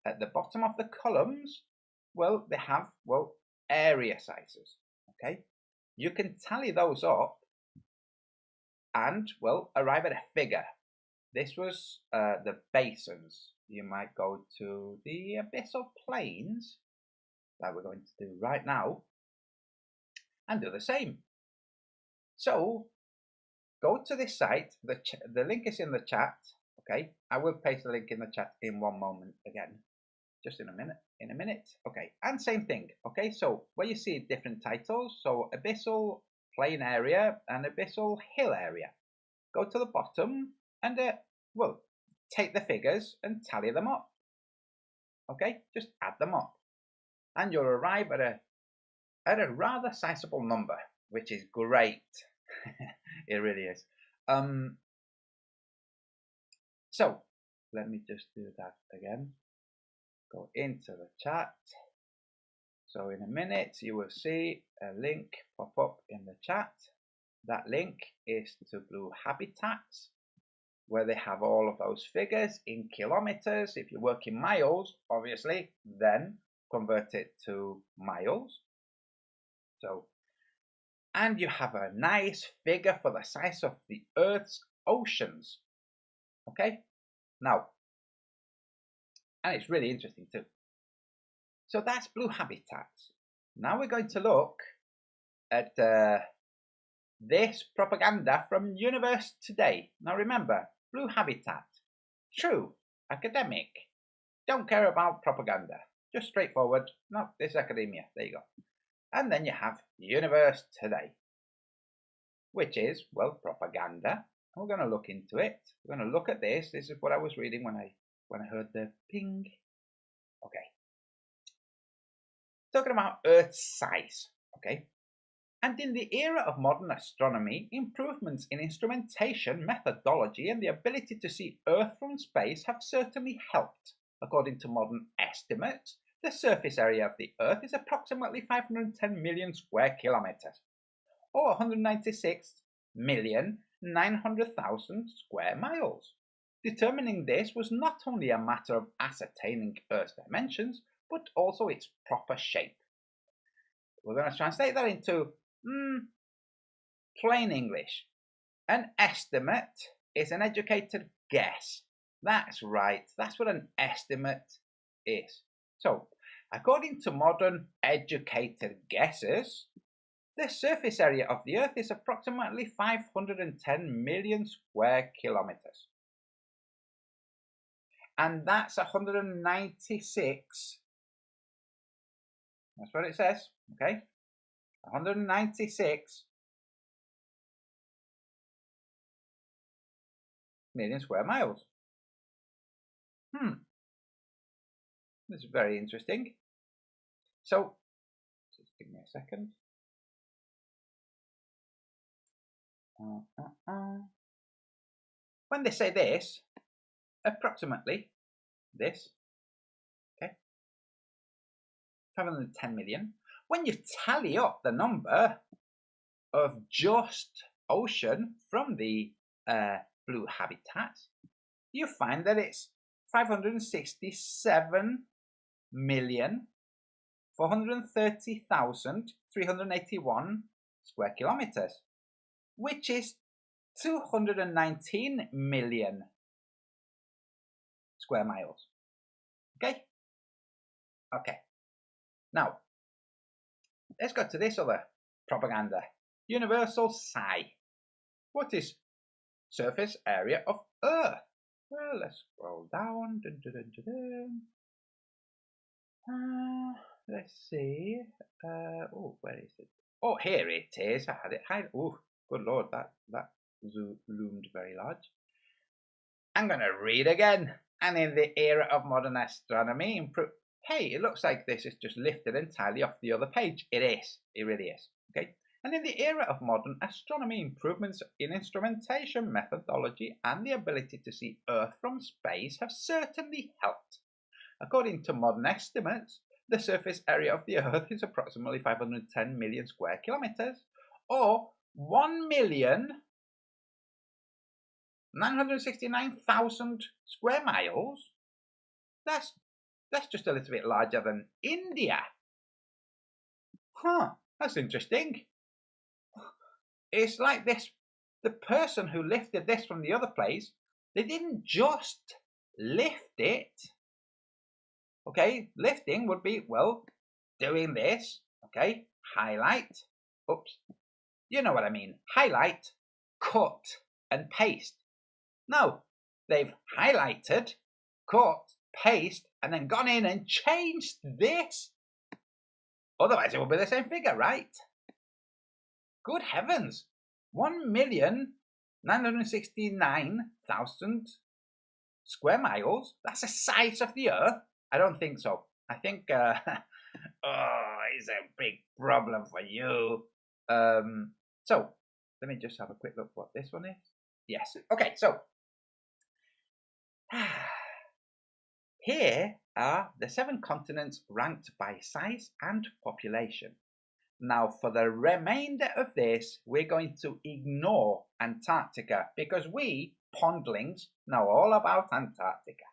At the bottom of the columns, well, they have, well, area sizes. Okay, you can tally those up and, well, arrive at a figure. This was the basins. You might go to the abyssal plains that we're going to do right now and do the same. So go to this site. The link is in the chat. Okay, I will paste the link in the chat in one moment again, just in a minute. Okay, and same thing. Okay, so where you see different titles, so abyssal plain area and abyssal hill area, go to the bottom and well, take the figures and tally them up. Okay, just add them up, and you'll arrive at a rather sizable number, which is great. It really is. So let me just do that again. Go into the chat. So in a minute you will see a link pop up in the chat. That link is to Blue Habitats, where they have all of those figures in kilometers. If you work in miles, obviously, then convert it to miles. So, and you have a nice figure for the size of the Earth's oceans. Okay, now, and it's really interesting too. So that's Blue Habitats. Now we're going to look at this propaganda from Universe Today. Now remember, Blue Habitat, true, academic, don't care about propaganda, just straightforward. No, this is academia. There you go. And then you have Universe Today, which is, well, propaganda We're going to look into it. We're going to look at this. This is what I was reading when I heard the ping. Okay. Talking about Earth's size. Okay. And in the era of modern astronomy, improvements in instrumentation, methodology, and the ability to see Earth from space have certainly helped. According to modern estimates, the surface area of the Earth is approximately 510 million square kilometers, or 196,900,000 square miles. Determining this was not only a matter of ascertaining Earth's dimensions, but also its proper shape. We're going to translate that into plain English. An estimate is an educated guess. That's right. That's what an estimate is. So, according to modern educated guesses, the surface area of the Earth is approximately 510 million square kilometers. And that's 196. That's what it says, okay? 196 million square miles. This is very interesting. So, just give me a second. When they say this, approximately this, okay, 510 million. When you tally up the number of just ocean from the blue habitats, you find that it's 567,430,381 square kilometers, which is 219 million square miles. Okay? Okay. Now, let's go to this other propaganda. Universal psi. What is surface area of Earth? Well, let's scroll down. Let's see. Oh, where is it? Oh, here it is. I had it hide. Oh, good lord, that loomed very large. I'm going to read again. And in the era of modern astronomy, hey, it looks like this is just lifted entirely off the other page. It is. It really is. Okay. And in the era of modern astronomy, improvements in instrumentation, methodology, and the ability to see Earth from space have certainly helped. According to modern estimates, the surface area of the Earth is approximately 510 million square kilometers, or 1,969,000 square miles. That's just a little bit larger than India. That's interesting. It's like this, the person who lifted this from the other place, they didn't just lift it. Okay, lifting would be, well, doing this, okay, highlight, oops, you know what I mean, highlight, cut, and paste. No, they've highlighted, cut, paste, and then gone in and changed this. Otherwise, it would be the same figure, right? Good heavens, 1,969,000 square miles? That's the size of the Earth? I don't think so. I think, it's a big problem for you. So, let me just have a quick look what this one is. Yes, okay, so, here are the 7 continents ranked by size and population. Now, for the remainder of this, we're going to ignore Antarctica because we, pondlings, know all about Antarctica.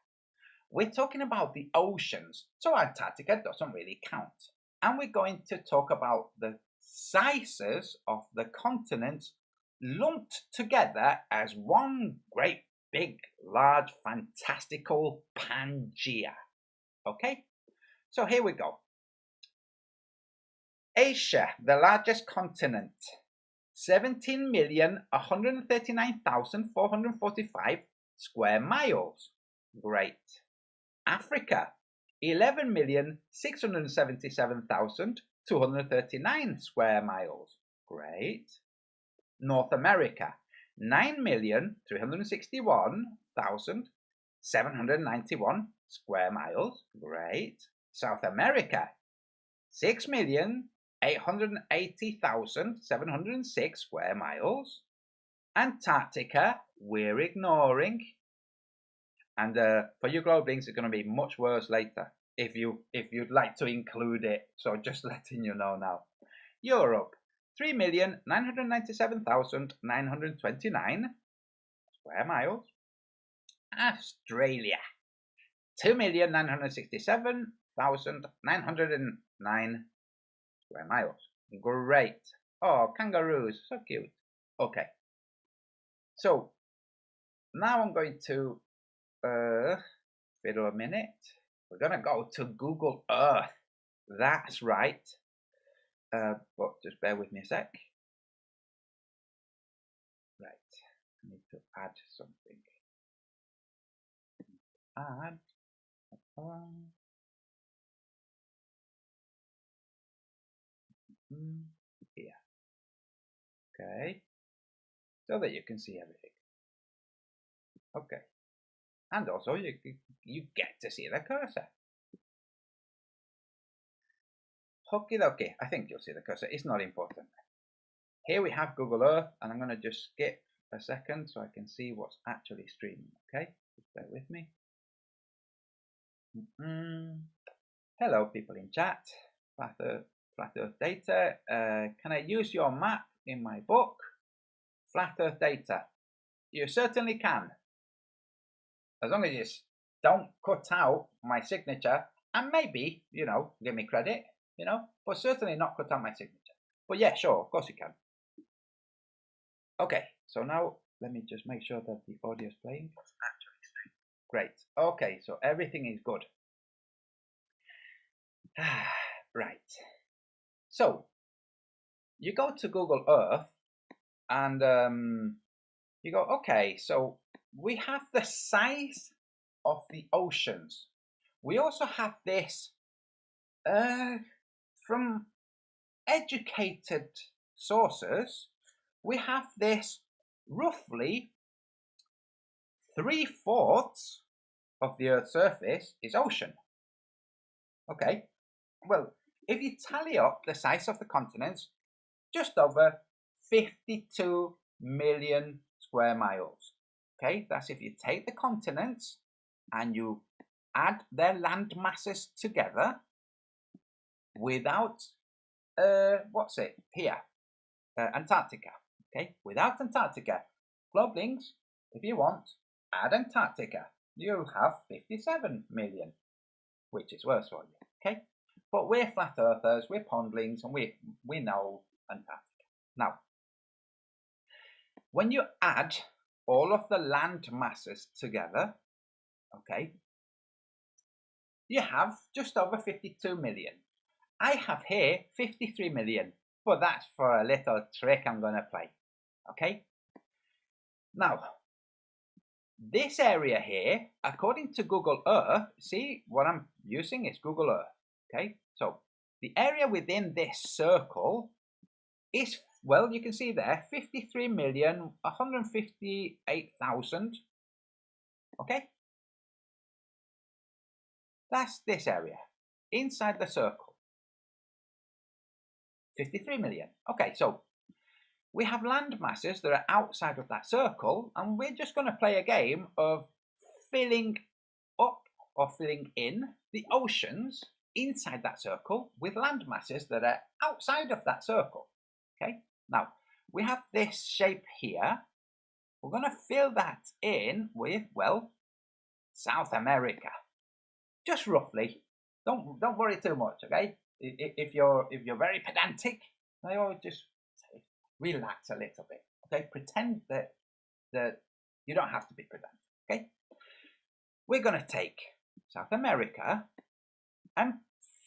We're talking about the oceans, so Antarctica doesn't really count. And we're going to talk about the sizes of the continents lumped together as one great, big, large, fantastical Pangea. Okay? So here we go. Asia, the largest continent, 17,139,445 square miles. Great. Africa, 11,677,239 square miles. Great. North America, 9,361,791 square miles. Great. South America, 6,880,706 square miles. Antarctica, we're ignoring. And for you Globlings, it's going to be much worse later if you'd like to include it. So just letting you know now. Europe, 3,997,929 square miles. Australia, 2,967,909 square miles. Great. Oh, kangaroos, so cute. Okay. So now I'm going to fiddle a minute. We're going to go to Google Earth. That's right. But just bear with me a sec. Right. I need to add something. Add. Here. Okay. So that you can see everything. Okay. And also you get to see the cursor. Okie dokie. I think you'll see the cursor. It's not important. Here we have Google Earth, and I'm going to just skip a second so I can see what's actually streaming. Okay, just bear with me. Hello, people in chat. Flat Earth Data. Can I use your map in my book? Flat Earth Data. You certainly can. As long as you don't cut out my signature, and maybe, give me credit, but certainly not cut out my signature. But yeah, sure, of course you can. Okay, so now let me just make sure that the audio is playing. Great. Okay, so everything is good. Right. So you go to Google Earth and you go, okay, so we have the size of the oceans. We also have this from educated sources. We have this roughly 3/4 of the Earth's surface is ocean. Okay, well, if you tally up the size of the continents, just over 52 million square miles. Okay, that's if you take the continents and you add their land masses together without, what's it here? Antarctica. Okay, without Antarctica. Globlings, if you want, add Antarctica. You'll have 57 million, which is worse for you. Okay, but we're flat earthers, we're pondlings, and we know Antarctica. Now, when you add all of the land masses together, okay, you have just over 52 million. I have here 53 million, but that's for a little trick I'm going to play. Okay, now this area here, according to Google Earth, see what I'm using is Google Earth. Okay, so the area within this circle is, well, you can see there 53,158,000. Okay, that's this area inside the circle. 53 million. Okay, so we have land masses that are outside of that circle, and we're just going to play a game of filling up or filling in the oceans inside that circle with land masses that are outside of that circle. Okay, now we have this shape here. We're going to fill that in with, well, South America, just roughly. Don't worry too much, okay? If you're very pedantic, I always just say, relax a little bit, okay? Pretend that you don't have to be pedantic, okay? We're going to take South America and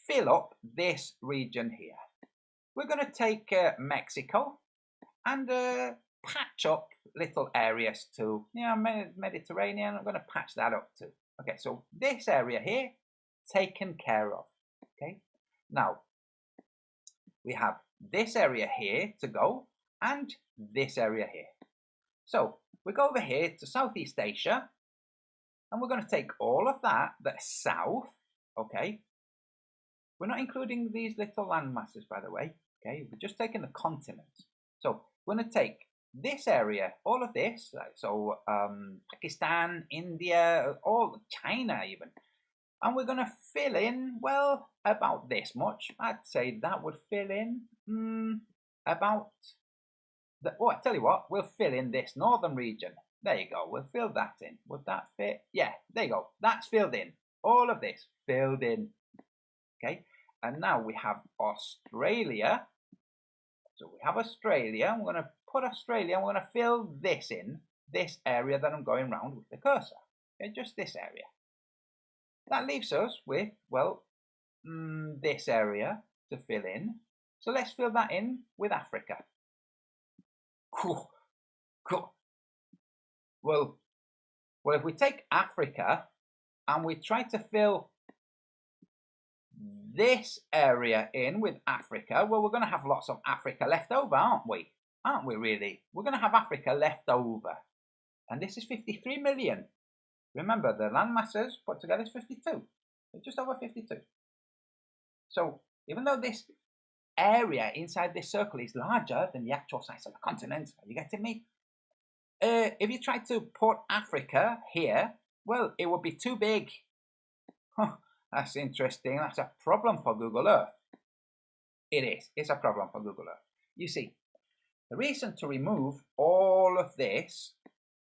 fill up this region here. We're going to take Mexico and patch up little areas too. Mediterranean, I'm going to patch that up too. Okay, so this area here, taken care of. Okay, now we have this area here to go and this area here. So we go over here to Southeast Asia, and we're going to take all of that that's south, okay? We're not including these little land masses, by the way, okay? We're just taking the continents. So we're going to take this area, all of this, so Pakistan, India, all China even, and we're going to fill in, well, about this much. I'd say that would fill in about, I tell you what, we'll fill in this northern region. There you go, we'll fill that in. Would that fit? Yeah, there you go, that's filled in. All of this filled in, okay? And now we have Australia. So we have Australia, I'm going to put Australia, I'm going to fill this in, this area that I'm going around with the cursor. Okay, just this area. That leaves us with, well, this area to fill in. So let's fill that in with Africa. Cool. Cool. Well, if we take Africa and we try to fill this area in with Africa, well, we're going to have lots of Africa left over, aren't we? Aren't we really? We're going to have Africa left over. And this is 53 million. Remember, the land masses put together is 52. It's just over 52. So even though this area inside this circle is larger than the actual size of the continent, are you getting me? If you try to put Africa here, well, it would be too big. Huh, that's interesting. That's a problem for Google Earth. It is. It's a problem for Google Earth. You see, the reason to remove all of this,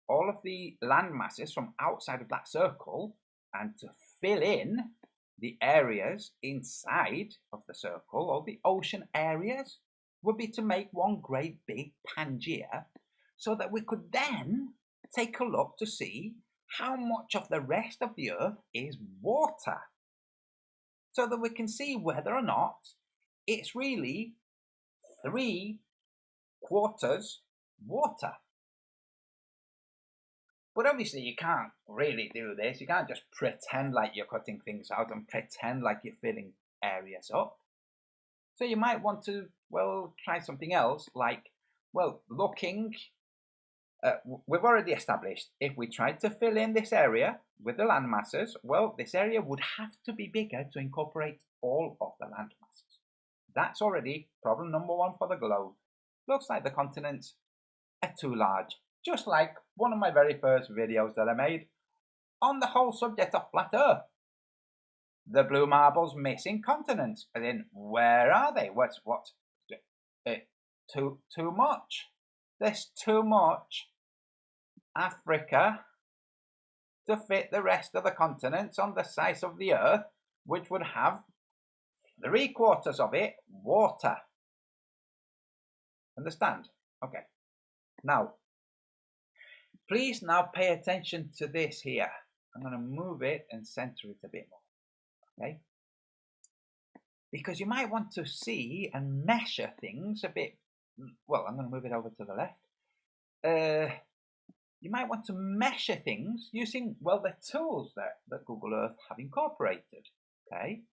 all of the land masses from outside of that circle, and to fill in the areas inside of the circle, all the ocean areas, would be to make one great big Pangea, so that we could then take a look to see how much of the rest of the Earth is water, so that we can see whether or not it's really 3/4 water. But obviously you can't really do this. You can't just pretend like you're cutting things out and pretend like you're filling areas up. So you might want to, well, try something else, like, well, looking, we've already established if we tried to fill in this area with the land masses, well, this area would have to be bigger to incorporate all of the land masses. That's already problem number 1 for the globe. Looks like the continents are too large. Just like one of my very first videos that I made on the whole subject of flat Earth. The blue marbles missing continents. And then where are they? What's too much? There's too much Africa to fit the rest of the continents on the size of the Earth, which would have 3/4 of it water. Understand? Okay. Now, please now pay attention to this here. I'm going to move it and center it a bit more. Okay? Because you might want to see and measure things a bit. Well, I'm going to move it over to the left. You might want to measure things using, well, the tools that Google Earth have incorporated. Okay?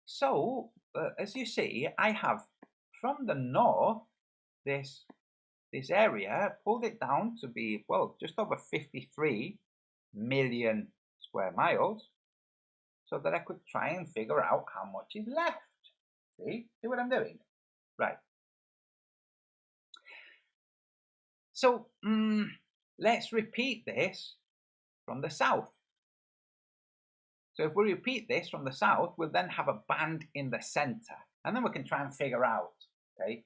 So, as you see, I have from the north this area, pulled it down to be, well, just over 53 million square miles, so that I could try and figure out how much is left. See what I'm doing? Right. So let's repeat this from the south. So if we repeat this from the south, we'll then have a band in the center, and then we can try and figure out, okay?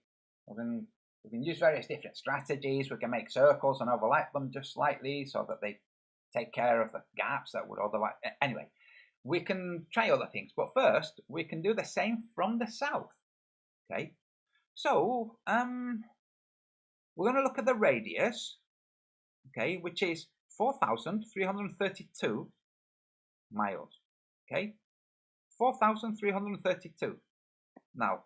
We can use various different strategies. We can make circles and overlap them just slightly so that they take care of the gaps that would otherwise... Anyway, we can try other things. But first, we can do the same from the south. Okay? So, we're going to look at the radius, okay, which is 4,332 miles. Okay? 4,332. Now,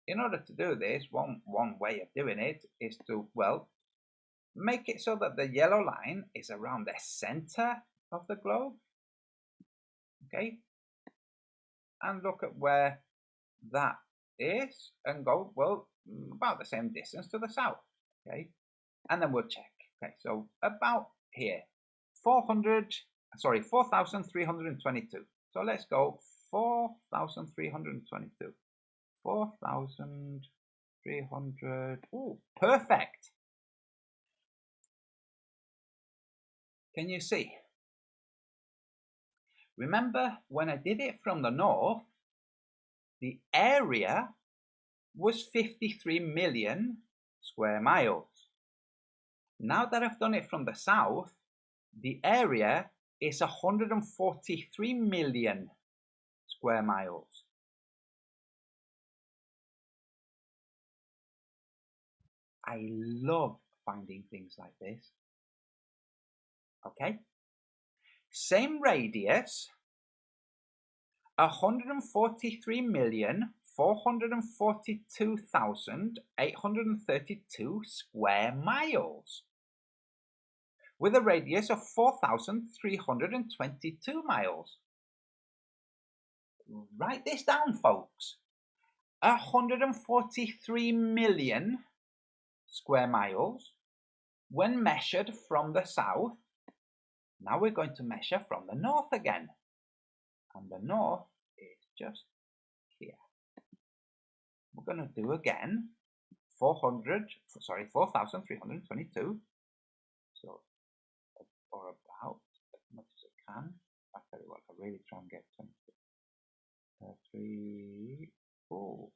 in order to do this, one way of doing it is to, well, make it so that the yellow line is around the center of the globe. Okay? And look at where that is and go, well, about the same distance to the south. Okay? And then we'll check. Okay, so about here, 4,322. So let's go 4,322. 4,300. Oh, perfect. Can you see? Remember when I did it from the north, the area was 53 million square miles. Now that I've done it from the south, the area is 143 million square miles. I love finding things like this. Okay? Same radius, 143,442,832 square miles, with a radius of 4,322 miles. Write this down, folks. 143 million square miles when measured from the south. Now we're going to measure from the north again. And the north is just here. We're going to do again 4,322. So, or about as much as I can. I tell you what, I really try and get 3, 4.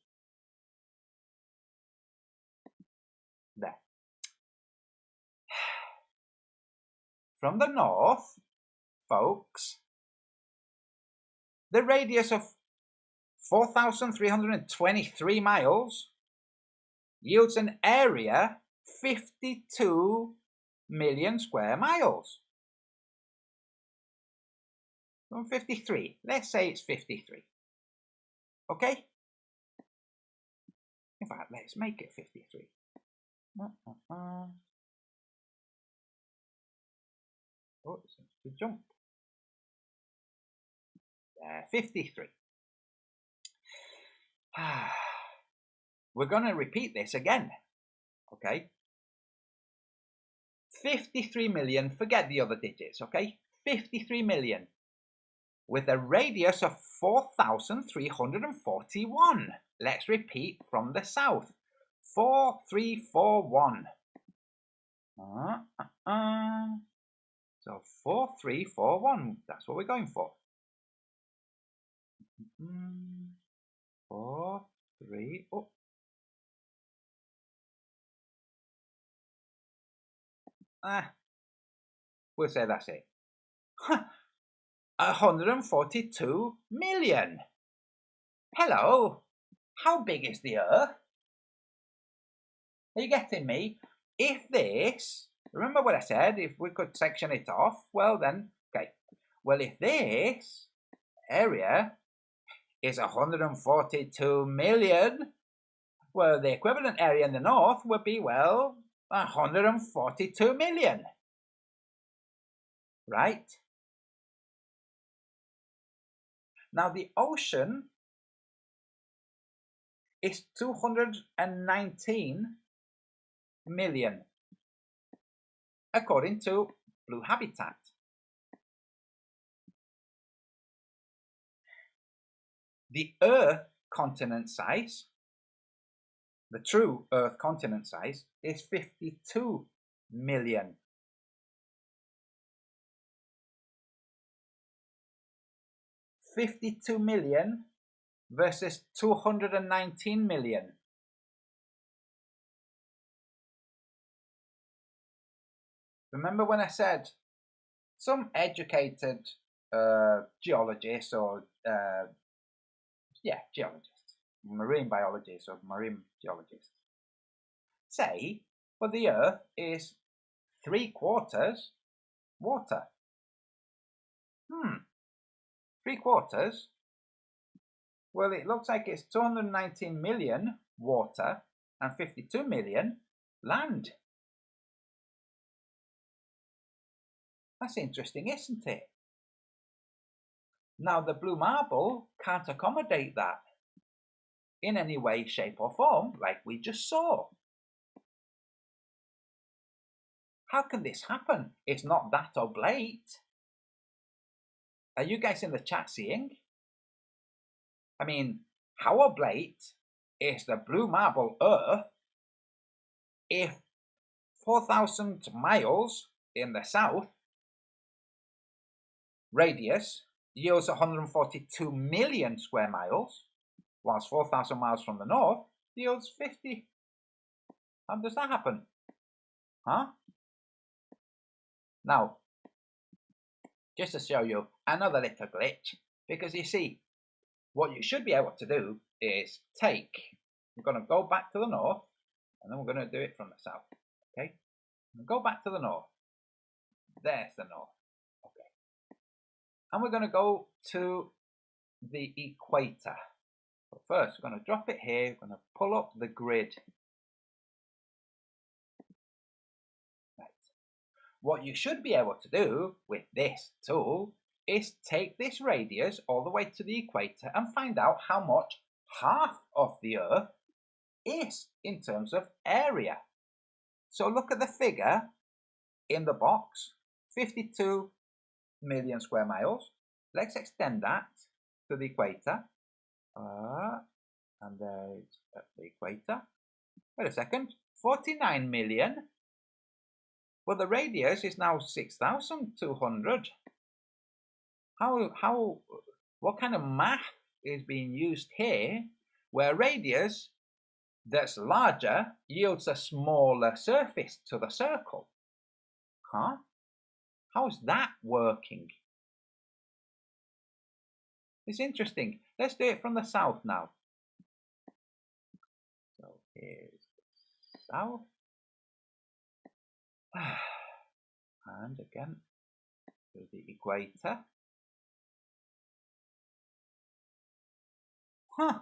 There. From the north, folks, the radius of 4,323 miles yields an area 52 million square miles. From 53, let's say it's 53. Okay? In fact, let's make it 53. Oh, it seems to jump. 53. We're going to repeat this again. Okay? 53 million, forget the other digits, okay? 53 million with a radius of 4,341. Let's repeat from the south. 4,341. So 4,341, that's what we're going for. 4, 3, oh. We'll say that's it. 142 million. Hello, how big is the Earth? Are you getting me? If this, remember what I said, if we could section it off, well then, okay. Well, if this area is 142 million, well, the equivalent area in the north would be, well, 142 million. Right? Now, the ocean is 219 million, according to Blue Habitat. The Earth continent size, the true Earth continent size, is 52 million. $52 million versus 219 million. Remember when I said some educated geologists or geologists, marine biologists or marine geologists say, well, the Earth is 3/4 water. 3/4? Well, it looks like it's 219 million water and 52 million land. That's interesting, isn't it? Now, the blue marble can't accommodate that in any way, shape or form, like we just saw. How can this happen? It's not that oblate. Are you guys in the chat seeing? I mean, how oblate is the blue marble Earth if 4,000 miles in the south radius yields 142 million square miles, whilst 4,000 miles from the north yields 50? How does that happen? Huh? Now, just to show you another little glitch, because you see, what you should be able to do is take, we're going to go back to the north, and then we're going to do it from the south. Okay? Go back to the north. There's the north. Okay. And we're going to go to the equator. But first, we're going to drop it here. We're going to pull up the grid. Right. What you should be able to do with this tool is take this radius all the way to the equator and find out how much half of the Earth is in terms of area. So look at the figure in the box, 52 million square miles. Let's extend that to the equator. And there's the equator. Wait a second, 49 million. Well, the radius is now 6,200. What kind of math is being used here where radius that's larger yields a smaller surface to the circle? Huh? How's that working? It's interesting. Let's do it from the south now. So here's the south. And again to the equator. Huh.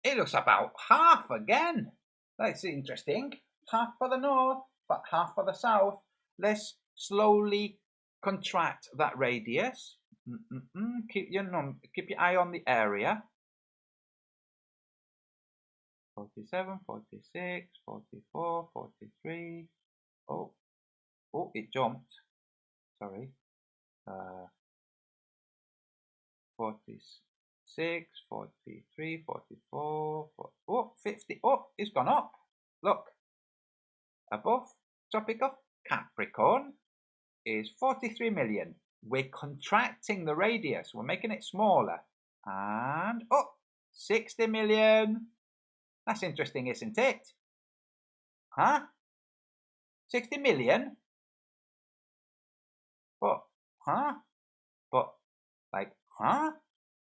It looks about half again. That's interesting. Half for the north, but half for the south. Let's slowly contract that radius. Keep your eye on the area. 47, 46, 44, 43. Oh, it jumped. Sorry. 46, 43, 44, 50. Oh, it's gone up. Look. Above Tropic of Capricorn is 43 million. We're contracting the radius. We're making it smaller. And, 60 million. That's interesting, isn't it? Huh? 60 million? But, huh? But, like, huh?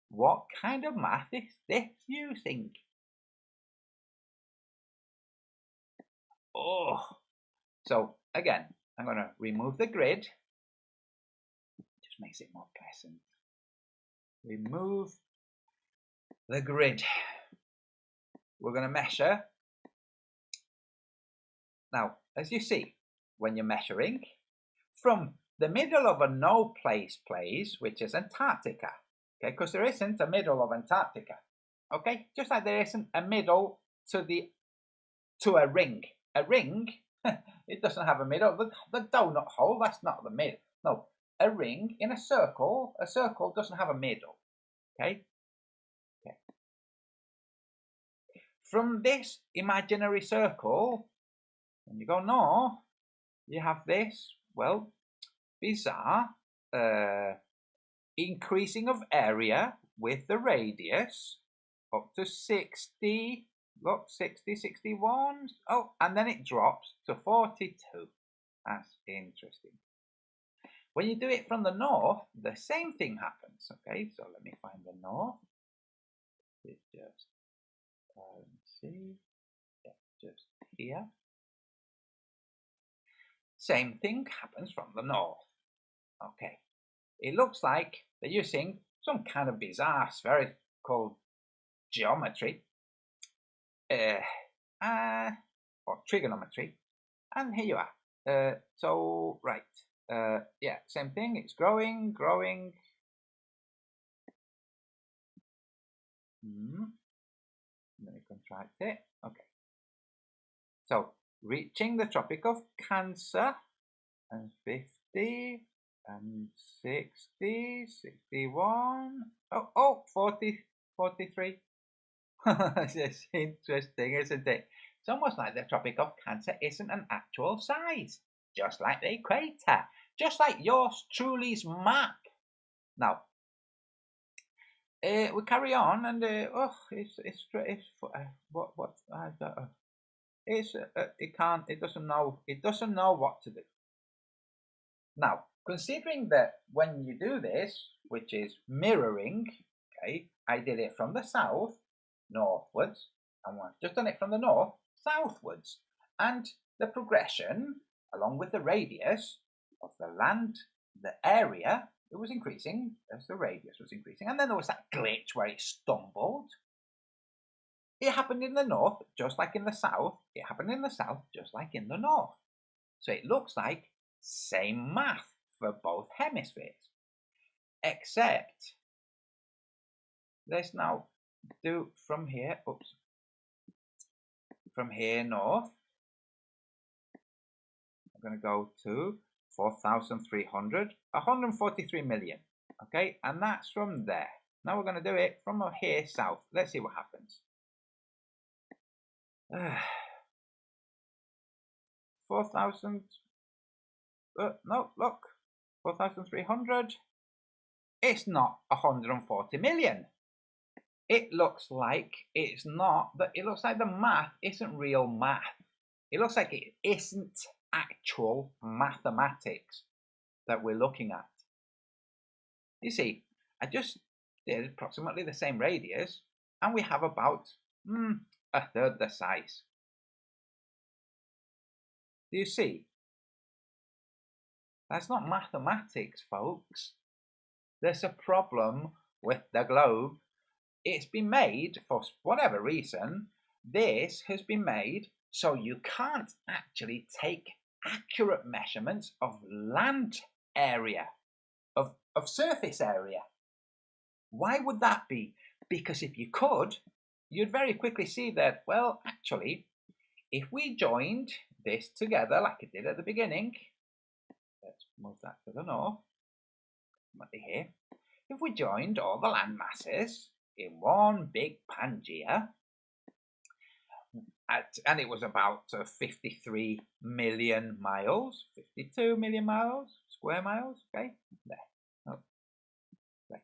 What kind of math is this using? Oh, so again, I'm going to remove the grid. Just makes it more pleasant. Remove the grid. We're going to measure. Now, as you see, when you're measuring, from the middle of a no place, which is Antarctica, okay, because there isn't a middle of Antarctica, okay, just like there isn't a middle to a ring. A ring, it doesn't have a middle. The donut hole, that's not the middle. No, a ring in a circle doesn't have a middle, okay? Okay. From this imaginary circle, when you go north, you have this, well, bizarre increasing of area with the radius up to 60, look, 60, 61. Oh, and then it drops to 42. That's interesting. When you do it from the north, the same thing happens. Okay, so let me find the north. It's just, see, yeah, just here. Same thing happens from the north. Okay, it looks like they're using some kind of bizarre spherical geometry or trigonometry, and here you are. So right, yeah, same thing. It's growing. Let me contract it. Okay. So reaching the Tropic of Cancer, and 50, and 60, 61, 40, 43. It's interesting, isn't it? It's almost like the Tropic of Cancer isn't an actual size, just like the equator, just like yours truly's map. Now, we carry on, and it doesn't know what to do. Now, considering that when you do this, which is mirroring, okay, I did it from the south northwards, and I've just done it from the north southwards, and the progression along with the radius of the land, the area, it was increasing as the radius was increasing, and then there was that glitch where it stumbled. It happened in the north just like in the south. It happened in the south just like in the north. So it looks like same math for both hemispheres, except let's now do from here, from here north. I'm going to go to 4,300, 143 million. Okay, and that's from there. Now we're going to do it from here south. Let's see what happens. 4,000. No, look, 4,300. It's not 140 million. It looks like it's not. It looks like the math isn't real math. It looks like it isn't actual mathematics that we're looking at. You see, I just did approximately the same radius, and we have about a third the size. Do you see? That's not mathematics, folks. There's a problem with the globe. It's been made, for whatever reason, this has been made so you can't actually take accurate measurements of land area, of surface area. Why would that be? Because if you could, you'd very quickly see that, well, actually, if we joined this together like it did at the beginning, let's move that to the north, here. If we joined all the land masses in one big Pangea, and it was about 53 million miles, 52 million miles, square miles, okay, there. Oh, right.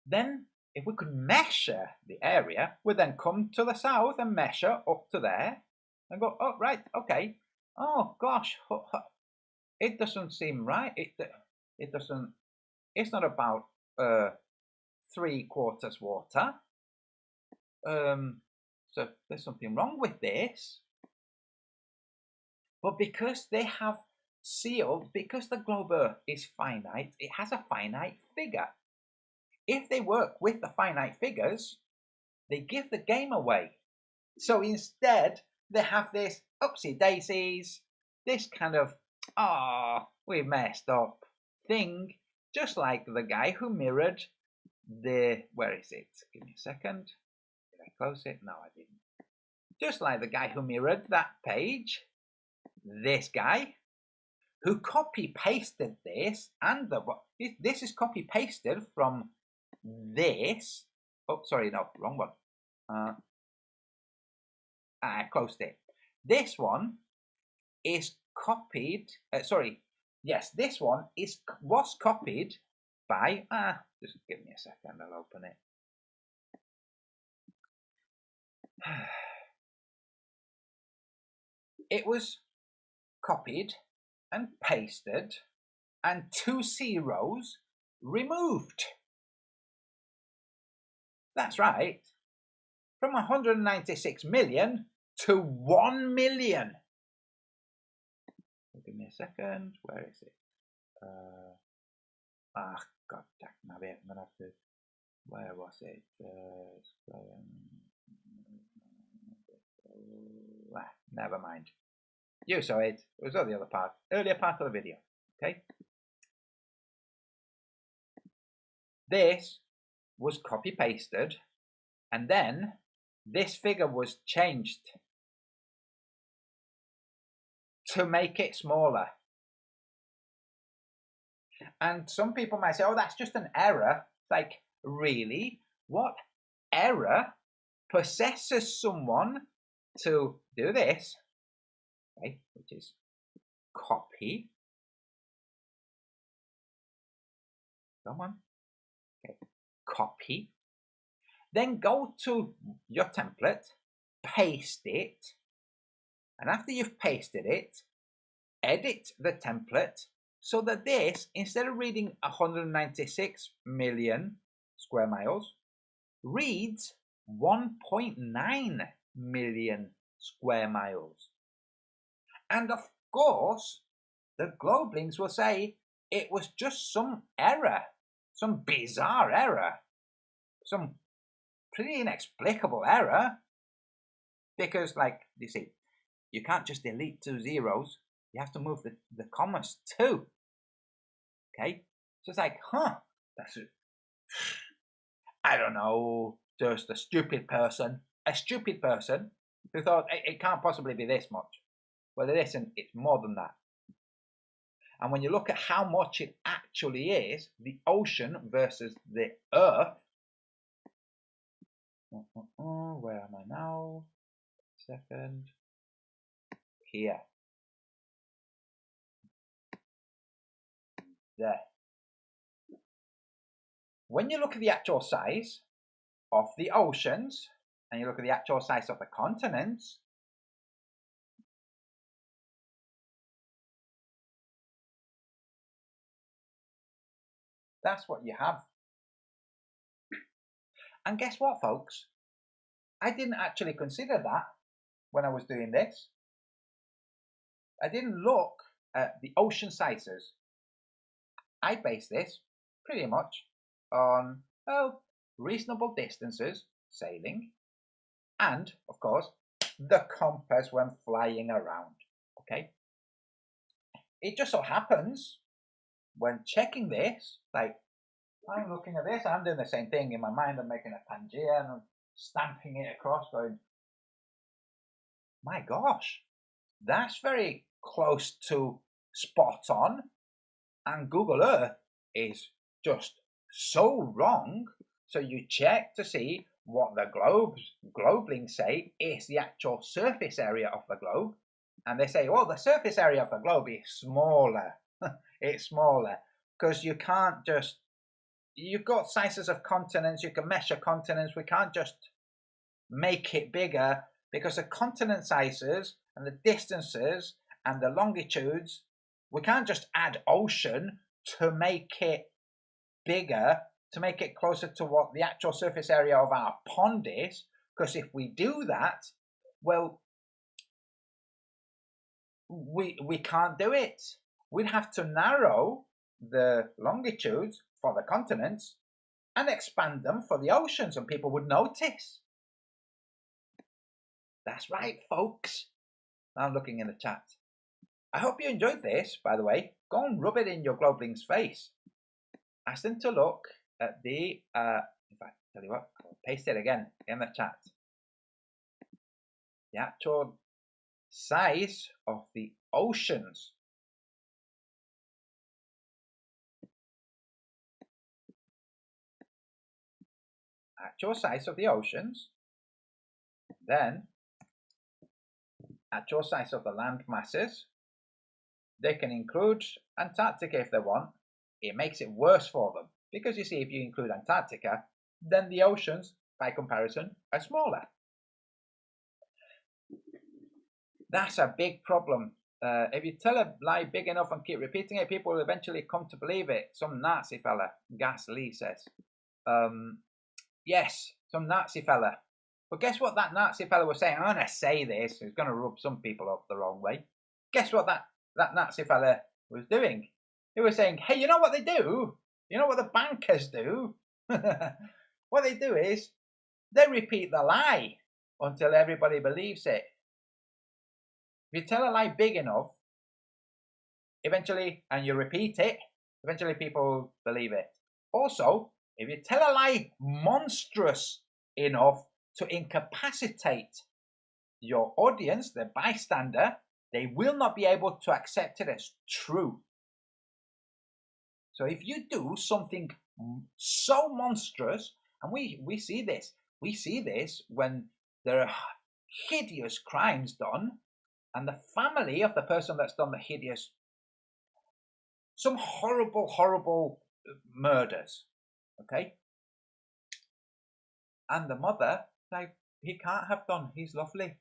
Then, if we could measure the area, we'd then come to the south and measure up to there, and go, oh, right, okay, oh, gosh, it doesn't seem right, it doesn't, it's not about 3/4 water, so there's something wrong with this. But because they have sealed, because the globe Earth is finite, it has a finite figure. If they work with the finite figures, they give the game away. So instead, they have this oopsie daisies, this kind of, we messed up thing, just like the guy who mirrored where is it? Give me a second. Did I close it? No, I didn't. Just like the guy who mirrored that page, this guy who copy pasted this, and this is copy pasted from this. Oh, sorry, no, wrong one. I closed it. This one is copied. Yes, this one was copied by. Just give me a second. I'll open it. It was copied and pasted, and 2 zeros removed. That's right. From 196 million to 1 million. Give me a second. Where is it? God damn it. I'm gonna have to. Where was it? Never mind. You saw it. It was on the earlier part of the video. Okay. This was copy pasted, and then this figure was changed to make it smaller. And some people might say, oh, that's just an error. Like, really? What error possesses someone to do this? Okay, which is copy. Come on. Okay, copy. Then go to your template, paste it. And after you've pasted it, edit the template so that this, instead of reading 196 million square miles, reads 1.9 million square miles. And of course, the Globelings will say it was just some error, some bizarre error, some pretty inexplicable error. Because, like, you see, you can't just delete 2 zeros. You have to move the commas too. Okay? So it's like, that's it. I don't know, just a stupid person who thought it can't possibly be this much. Well, it isn't. It's more than that. And when you look at how much it actually is, the ocean versus the Earth. Where am I now? Second. Here. There. When you look at the actual size of the oceans, and you look at the actual size of the continents, that's what you have. And guess what, folks? I didn't actually consider that when I was doing this. I didn't look at the ocean sizes. I based this pretty much on, reasonable distances sailing, and, of course, the compass when flying around. Okay? It just so happens, when checking this, like, I'm looking at this, I'm doing the same thing in my mind. I'm making a Pangea and I'm stamping it across, going, my gosh, that's very close to spot on. And Google Earth is just so wrong. So you check to see what the Globelings say is the actual surface area of the globe. And they say, well, the surface area of the globe is smaller. It's smaller because you can't just, you've got sizes of continents, you can measure continents. We can't just make it bigger because the continent sizes and the distances and the longitudes, we can't just add ocean to make it bigger, to make it closer to what the actual surface area of our pond is. Because if we do that, well, we can't do it. We'd have to narrow the longitudes for the continents and expand them for the oceans, and people would notice. That's right, folks. I'm looking in the chat. I hope you enjoyed this, by the way. Go and rub it in your Globeling's face. Ask them to look at the, in fact, tell you what, I'll paste it again in the chat. The actual size of the oceans. Actual size of the oceans. Then, actual size of the land masses. They can include Antarctica if they want. It makes it worse for them. Because you see, if you include Antarctica, then the oceans, by comparison, are smaller. That's a big problem. If you tell a lie big enough and keep repeating it, people will eventually come to believe it. Some Nazi fella, Gas Lee says. Yes, some Nazi fella. But guess what that Nazi fella was saying? I'm going to say this. It's going to rub some people up the wrong way. Guess what that Nazi fella was doing? He was saying, hey, you know what they do? You know what the bankers do? What they do is they repeat the lie until everybody believes it. If you tell a lie big enough, eventually, and you repeat it, eventually people believe it. Also, if you tell a lie monstrous enough to incapacitate your audience, the bystander, they will not be able to accept it as true. So if you do something so monstrous, and we see this when there are hideous crimes done, and the family of the person that's done the hideous, some horrible murders, okay? And the mother, like, he can't have done, he's lovely.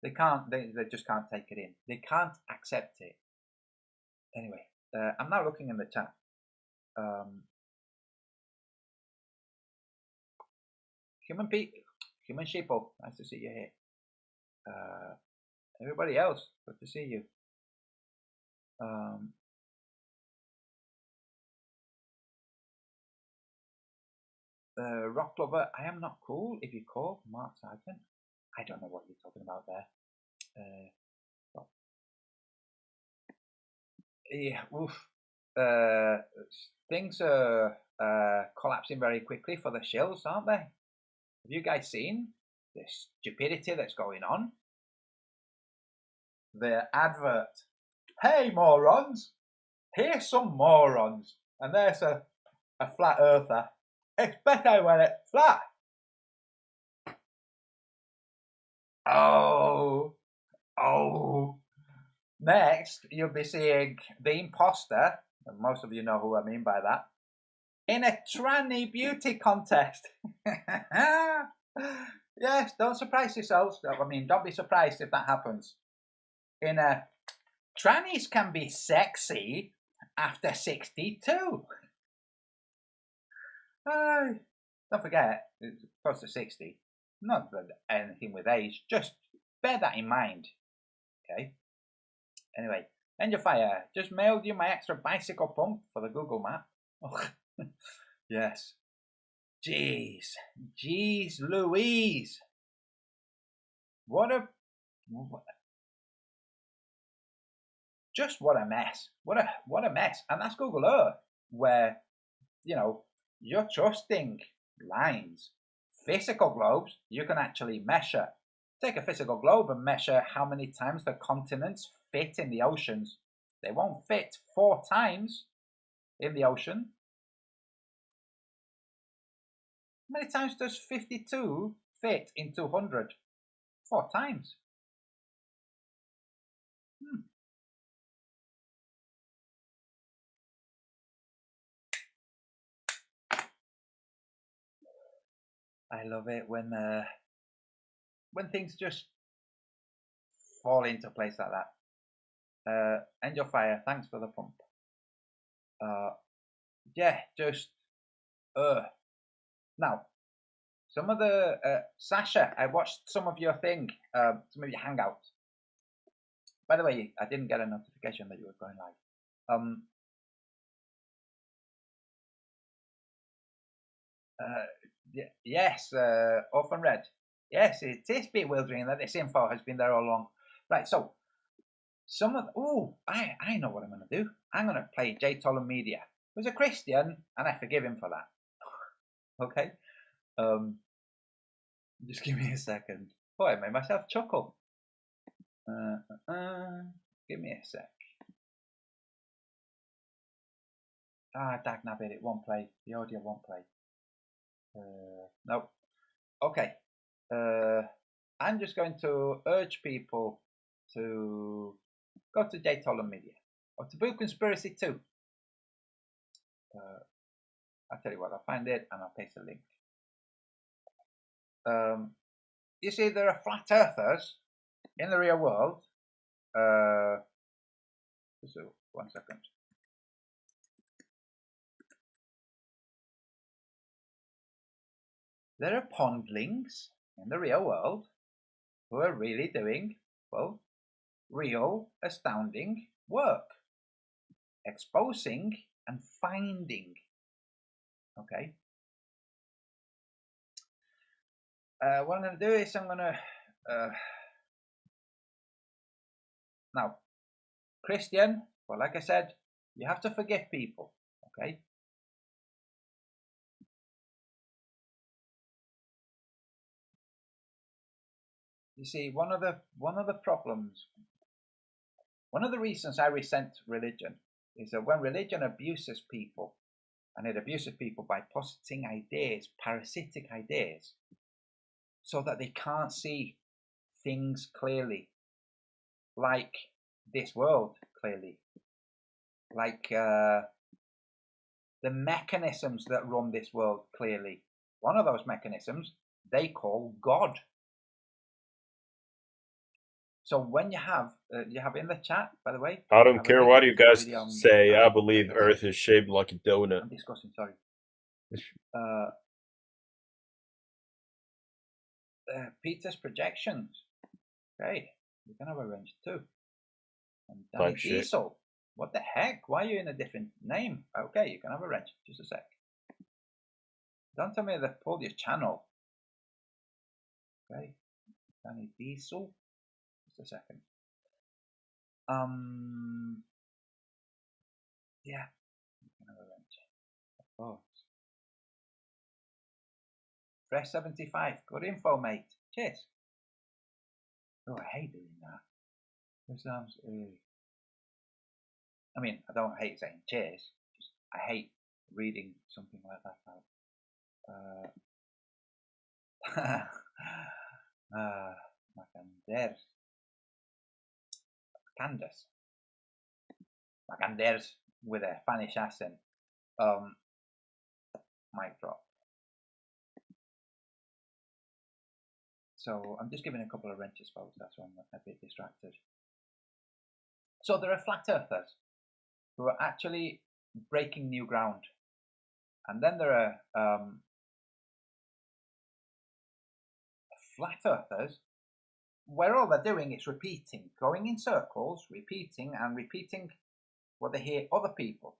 They can't, they just can't take it in. They can't accept it. Anyway, I'm now looking in the chat. Human sheeple, nice to see you here. Everybody else, good to see you. Rock Lover, I am not cool if you call Mark Sargent. I don't know what you're talking about there. Yeah, oof. Things are collapsing very quickly for the shills, aren't they? Have you guys seen the stupidity that's going on? The advert. Hey, morons! Here's some morons. And there's a flat earther. It's better when it's flat. Oh. Next, you'll be seeing the imposter, and most of you know who I mean by that, in a tranny beauty contest. Yes, don't surprise yourselves. I mean, don't be surprised if that happens. Trannies can be sexy after 62. Don't forget, it's close to 60. Not anything with age, just bear that in mind. Okay? Anyway, Angel Fire, just mailed you my extra bicycle pump for the Google map. Oh, yes. Jeez Louise. What a mess. What a mess. And that's Google Earth, where, you know, you're trusting lines. Physical globes, you can actually measure. Take a physical globe and measure how many times the continents fit in the oceans. They won't fit 4 times in the ocean. How many times does 52 fit in 200? 4 times. I love it when things just fall into place like that. Angel Fire, thanks for the pump. Yeah, just now. Some of the Sasha, I watched some of your thing, some of your hangouts. By the way, I didn't get a notification that you were going live. Yes, Orphan Red. Yes, it is bewildering that this info has been there all along. Right, so some of I know what I'm going to do. I'm going to play J. Tolan Media, who's a Christian, and I forgive him for that. Okay, just give me a second. Oh, I made myself chuckle. Give me a sec. Dagnabbit, it won't play. The audio won't play. Nope. Okay. I'm just going to urge people to go to J. Tolan Media or to Boo Conspiracy 2. I'll tell you what, I'll find it and I'll paste a link. You see, there are flat earthers in the real world. So, 1 second. There are pondlings in the real world who are really doing, well, real, astounding work. Exposing and finding. Okay. What I'm going to do is I'm going to... now, Christian, well, like I said, you have to forgive people. Okay. You see, one of the problems One of the reasons I resent religion is that when religion abuses people, and it abuses people by positing ideas, parasitic ideas, so that they can't see things clearly, like this world clearly, like the mechanisms that run this world clearly. One of those mechanisms they call God. So when you have in the chat, by the way, I don't care what you guys video say. I believe Earth is shaped like a donut. I'm discussing. Sorry. Peter's projections. Okay, we can have a range too. And Danny Type shit. Diesel. What the heck? Why are you in a different name? Okay, you can have a wrench. Just a sec. Don't tell me they pulled your channel. Okay. Danny Diesel. Just a second. Yeah. You can have a wrench. Of course. Fresh 75. Good info, mate. Cheers. Oh, I hate doing that. I mean, I don't hate saying cheers. Just, I hate reading something like that out. Macanders with a Spanish accent. Mic drop. So I'm just giving a couple of wrenches, folks. That's why I'm a bit distracted. So there are flat earthers who are actually breaking new ground, and then there are flat earthers where all they're doing is repeating, going in circles, repeating and repeating what they hear other people.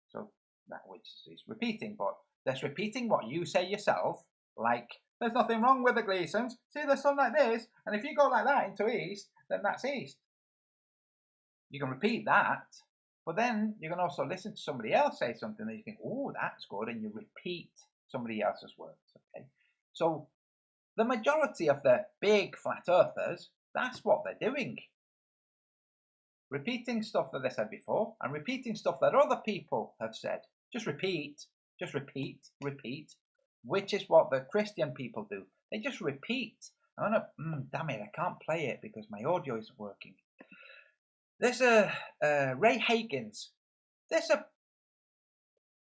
So that which is repeating, but that's repeating what you say yourself, like there's nothing wrong with the Gleasons. See the sun like this, and if you go like that into east, then that's east. You can repeat that, but then you can also listen to somebody else say something that you think, oh, that's good, and you repeat somebody else's words. Okay, so the majority of the big flat earthers, that's what they're doing. Repeating stuff that they said before and repeating stuff that other people have said. Just repeat, repeat, which is what the Christian people do. They just repeat. I'm gonna, damn it, I can't play it because my audio isn't working. There's a Ray Hagins. There's a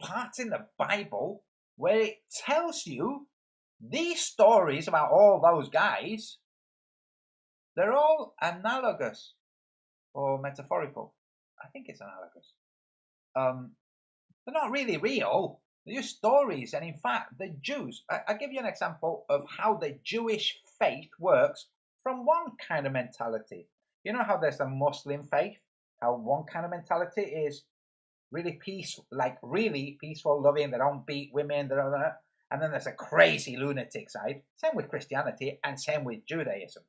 part in the Bible where it tells you these stories about all those guys, they're all analogous or metaphorical. I think it's analogous. They're not really real. They're just stories. And in fact, the Jews, I'll give you an example of how the Jewish faith works from one kind of mentality. You know how there's the Muslim faith, how one kind of mentality is really peaceful, like really peaceful, loving, they don't beat women, and then there's a crazy lunatic side. Same with Christianity and same with Judaism.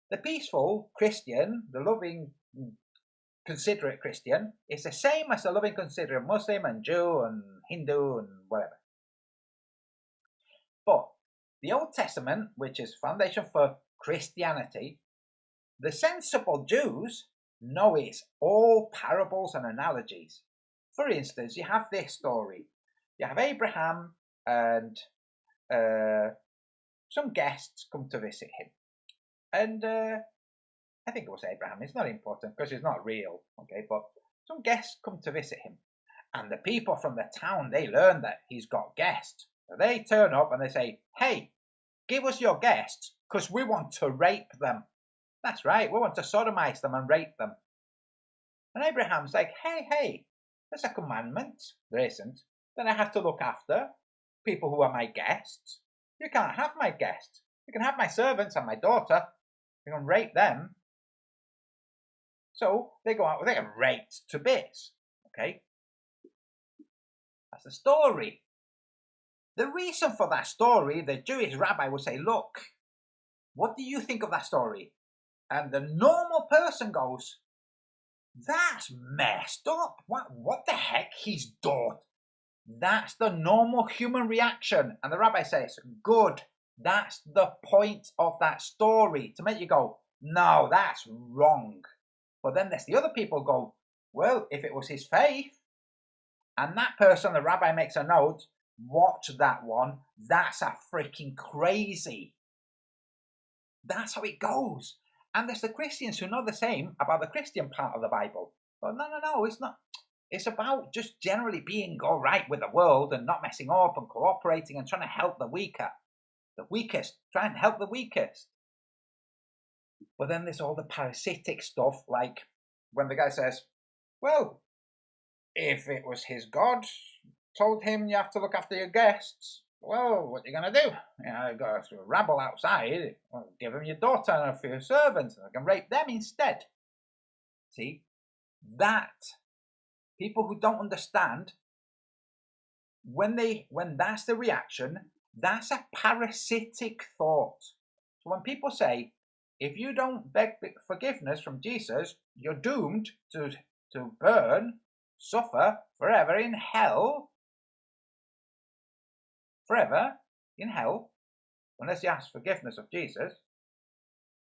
The peaceful Christian, the loving, considerate Christian, is the same as the loving, considerate Muslim and Jew and Hindu and whatever. But the Old Testament, which is foundation for Christianity, the sensible Jews know it's all parables and analogies. For instance, you have this story. You have Abraham and some guests come to visit him. And I think it was Abraham. It's not important because it's not real. Okay, but some guests come to visit him. And the people from the town, they learn that he's got guests. So they turn up and they say, hey, give us your guests because we want to rape them. That's right, we want to sodomize them and rape them. And Abraham's like, hey, there's a commandment. There isn't. Then I have to look after people who are my guests. You can't have my guests. You can have my servants and my daughter. You can rape them. So they go out, they get raped to bits. Okay? That's the story. The reason for that story, the Jewish rabbi would say, look, what do you think of that story? And the normal person goes, that's messed up. What the heck? He's daughter. That's the normal human reaction. And the rabbi says, good. That's the point of that story. To make you go, no, that's wrong. But then there's the other people go, well, if it was his faith, and that person, the rabbi makes a note, watch that one. That's a freaking crazy. That's how it goes. And there's the Christians who know the same about the Christian part of the Bible. But no, it's not. It's about just generally being all right with the world and not messing up and cooperating and trying to help the weakest. Try and help the weakest. But then there's all the parasitic stuff, like when the guy says, well, if it was his God told him you have to look after your guests, well, what are you going to do? You got a rabble outside. Well, give him your daughter and a few servants, and I can rape them instead. See, that people who don't understand, when that's the reaction, that's a parasitic thought. So when people say, if you don't beg forgiveness from Jesus, you're doomed to burn, suffer forever in hell. Forever in hell, unless you ask forgiveness of Jesus.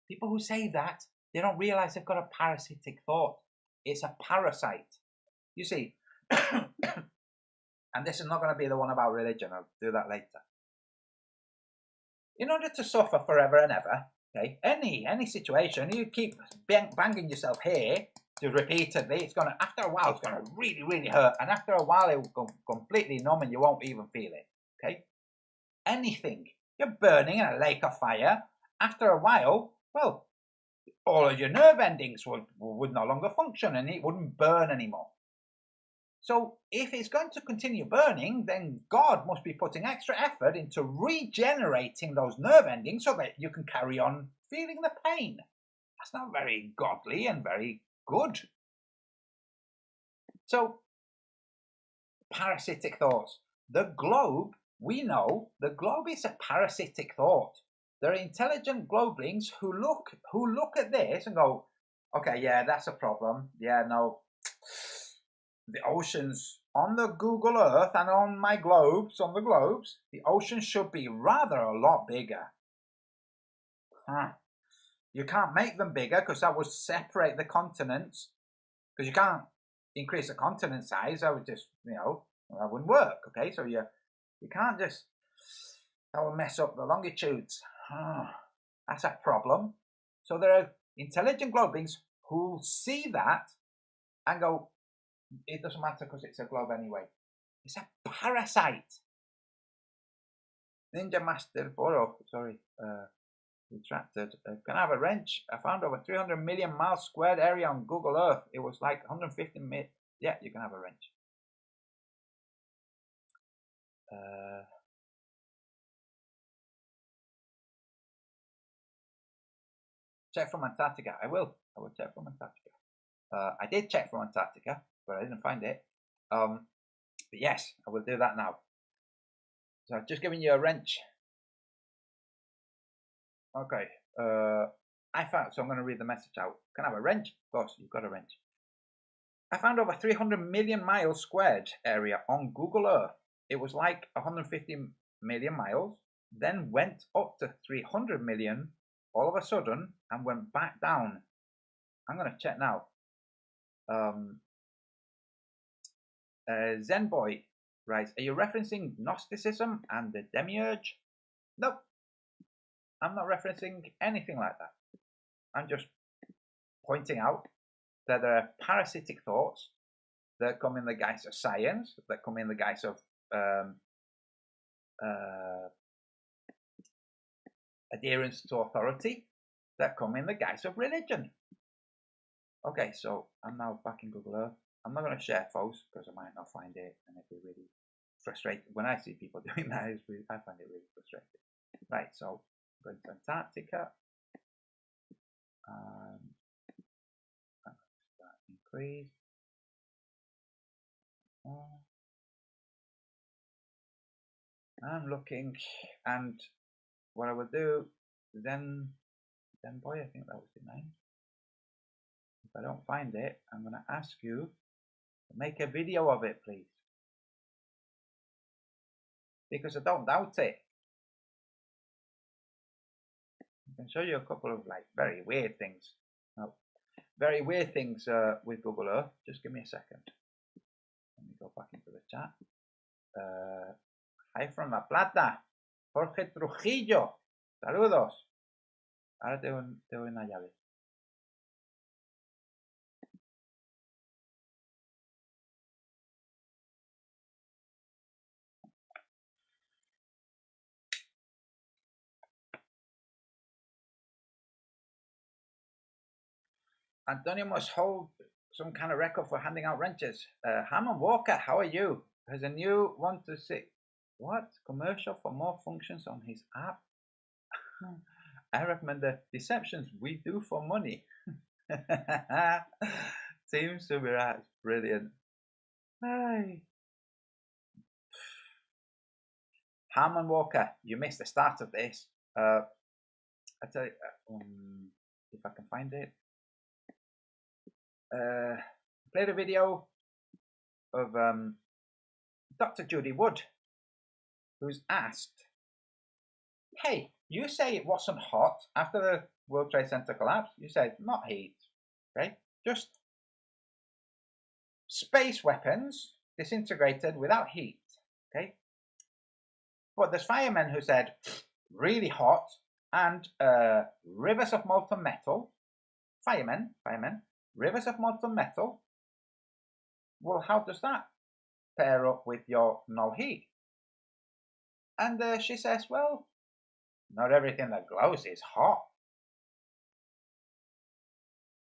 People who say that, they don't realize they've got a parasitic thought. It's a parasite. You see, and this is not going to be the one about religion. I'll do that later. In order to suffer forever and ever, okay, any situation, you keep banging yourself here repeatedly, it's going to, after a while, it's going to really, really hurt. And after a while, it will go completely numb and you won't even feel it, okay? Anything. You're burning in a lake of fire. After a while, well, all of your nerve endings would no longer function and it wouldn't burn anymore. So if it's going to continue burning, then God must be putting extra effort into regenerating those nerve endings so that you can carry on feeling the pain. That's not very godly and very good. So, parasitic thoughts. The globe, we know, the globe is a parasitic thought. There are intelligent globelings who look at this and go, okay, yeah, that's a problem. Yeah, no. The oceans on the Google Earth and on my globes, the oceans should be rather a lot bigger. You can't make them bigger because that would separate the continents. Because you can't increase the continent size. That would just, that wouldn't work. Okay, so you can't just, that will mess up the longitudes. That's a problem. So there are intelligent globelings who see that and go, it doesn't matter because it's a globe anyway. It's a parasite. Ninja Master Boro, retracted. Can I have a wrench? I found over 300 million miles squared area on Google Earth. It was like 150 million. Yeah, you can have a wrench. Check from Antarctica. I will check from Antarctica. I did check from Antarctica, but I didn't find it. But yes, I will do that now. So I've just given you a wrench. Okay. I found, so I'm going to read the message out. Can I have a wrench? Of course, you've got a wrench. I found over 300 million miles squared area on Google Earth. It was like 150 million miles, then went up to 300 million all of a sudden and went back down. I'm going to check now. Zenboy writes, are you referencing Gnosticism and the Demiurge? Nope. I'm not referencing anything like that. I'm just pointing out that there are parasitic thoughts that come in the guise of science, that come in the guise of adherence to authority, that come in the guise of religion. Okay, so I'm now back in Google Earth. I'm not going to share photos because I might not find it and it'd be really frustrating. When I see people doing that, I find it really frustrating. Right, so I'm going to Antarctica. Increase. I'm looking, and what I will do, then boy, I think that was the name. If I don't find it, I'm going to ask you to make a video of it, please. Because I don't doubt it. I can show you a couple of like very weird things. No. very weird things with Google Earth. Just give me a second. Let me go back into the chat. Hi from La Plata, Jorge Trujillo. Saludos. Ahora te doy una llave. Antonio must hold some kind of record for handing out wrenches. Hammond Walker, how are you? Has a new 1 to 6 commercial for more functions on his app? I recommend the deceptions we do for money. Seems to be right. Brilliant. Hi. Hammond Walker, you missed the start of this. I tell you, if I can find it. Played a video of Dr. Judy Wood, who's asked, hey, you say it wasn't hot after the World Trade Center collapse. You said not heat, okay? Just space weapons disintegrated without heat, okay? But there's firemen who said really hot and rivers of molten metal. Firemen, rivers of molten metal. Well, how does that pair up with your no heat? And she says, well, not everything that glows is hot.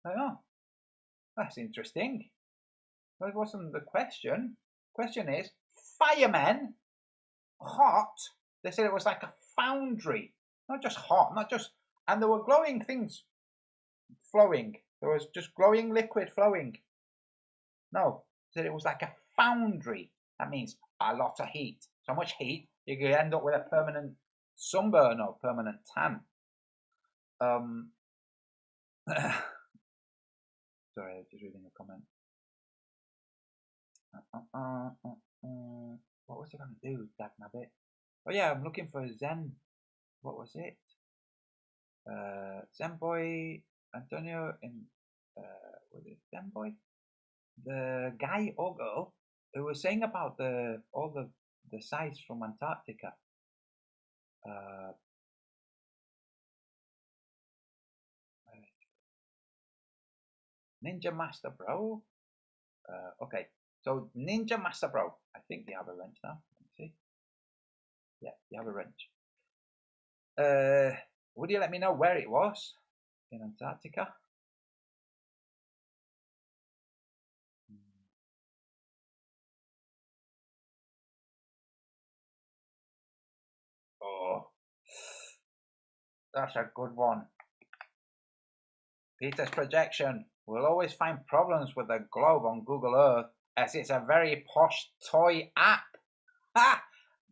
Oh, that's interesting. That wasn't the question. Question is, firemen, hot. They said it was like a foundry, not just hot, not just, and there were glowing things flowing. There was just glowing liquid flowing. No, they said it was like a foundry. That means a lot of heat. So much heat, you could end up with a permanent sunburn or permanent tan. Sorry, I was just reading a comment. What was I going to do, Dagnabbit? Oh yeah, I'm looking for Zen. What was it? Zen Boy Antonio and was it Zen Boy? The guy or girl who was saying about all the sites from Antarctica. Ninja Master Bro. Okay, so Ninja Master Bro. I think they have a wrench now. Let me see. Yeah, they have a wrench. Would you let me know where it was in Antarctica? Oh, that's a good one. Peter's projection will always find problems with the globe on Google Earth as it's a very posh toy app. Ha!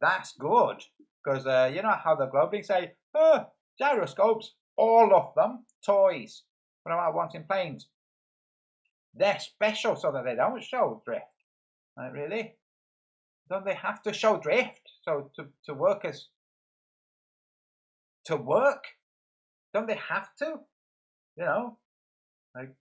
That's good. Because you know how the globing say, oh, gyroscopes, all of them, toys. What about ones in planes? They're special so that they don't show drift. Like, really? Don't they have to show drift? So to work as... To work? Don't they have to? You know? Like...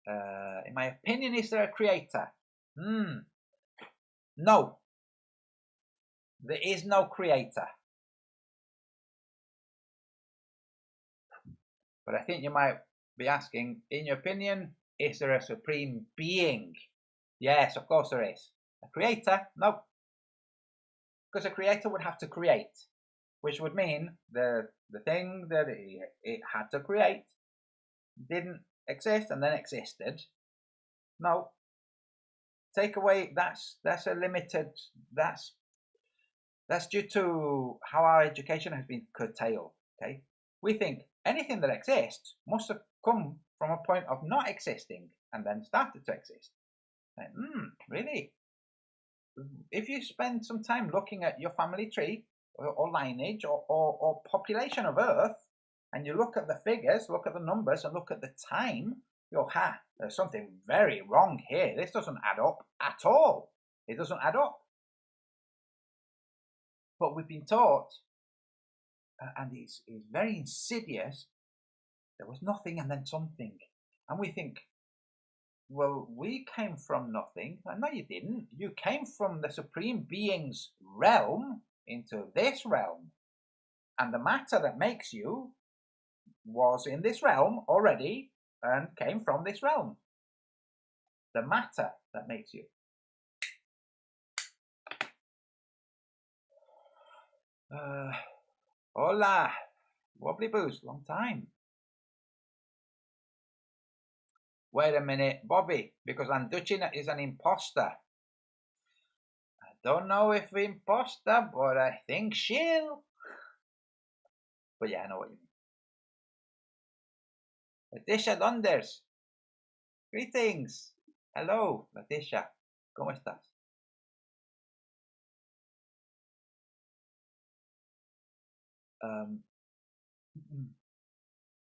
Anyway. In my opinion, is there a creator? No. There is no creator. But I think you might be asking, in your opinion, is there a supreme being? Yes, of course there is. A creator? No. Because a creator would have to create, which would mean the thing that it had to create didn't exist and then existed. No. Take away, that's a limited, that's due to how our education has been curtailed, okay? We think anything that exists must have come from a point of not existing and then started to exist. Like, really? If you spend some time looking at your family tree or lineage or population of Earth, and you look at the figures, look at the numbers, and look at the time, you'll there's something very wrong here. This doesn't add up at all. It doesn't add up. But we've been taught and it's very insidious. There was nothing and then something. And we think, well, we came from nothing. And no, you didn't. You came from the Supreme Being's realm into this realm. And the matter that makes you was in this realm already and came from this realm. The matter that makes you. Hola, Wobbly Boost, long time. Wait a minute, Bobby, because Anducina is an imposter. I don't know if imposter, but I think she'll. But yeah, I know what you mean. Leticia Donders. Greetings. Hello, Leticia. ¿Cómo estás?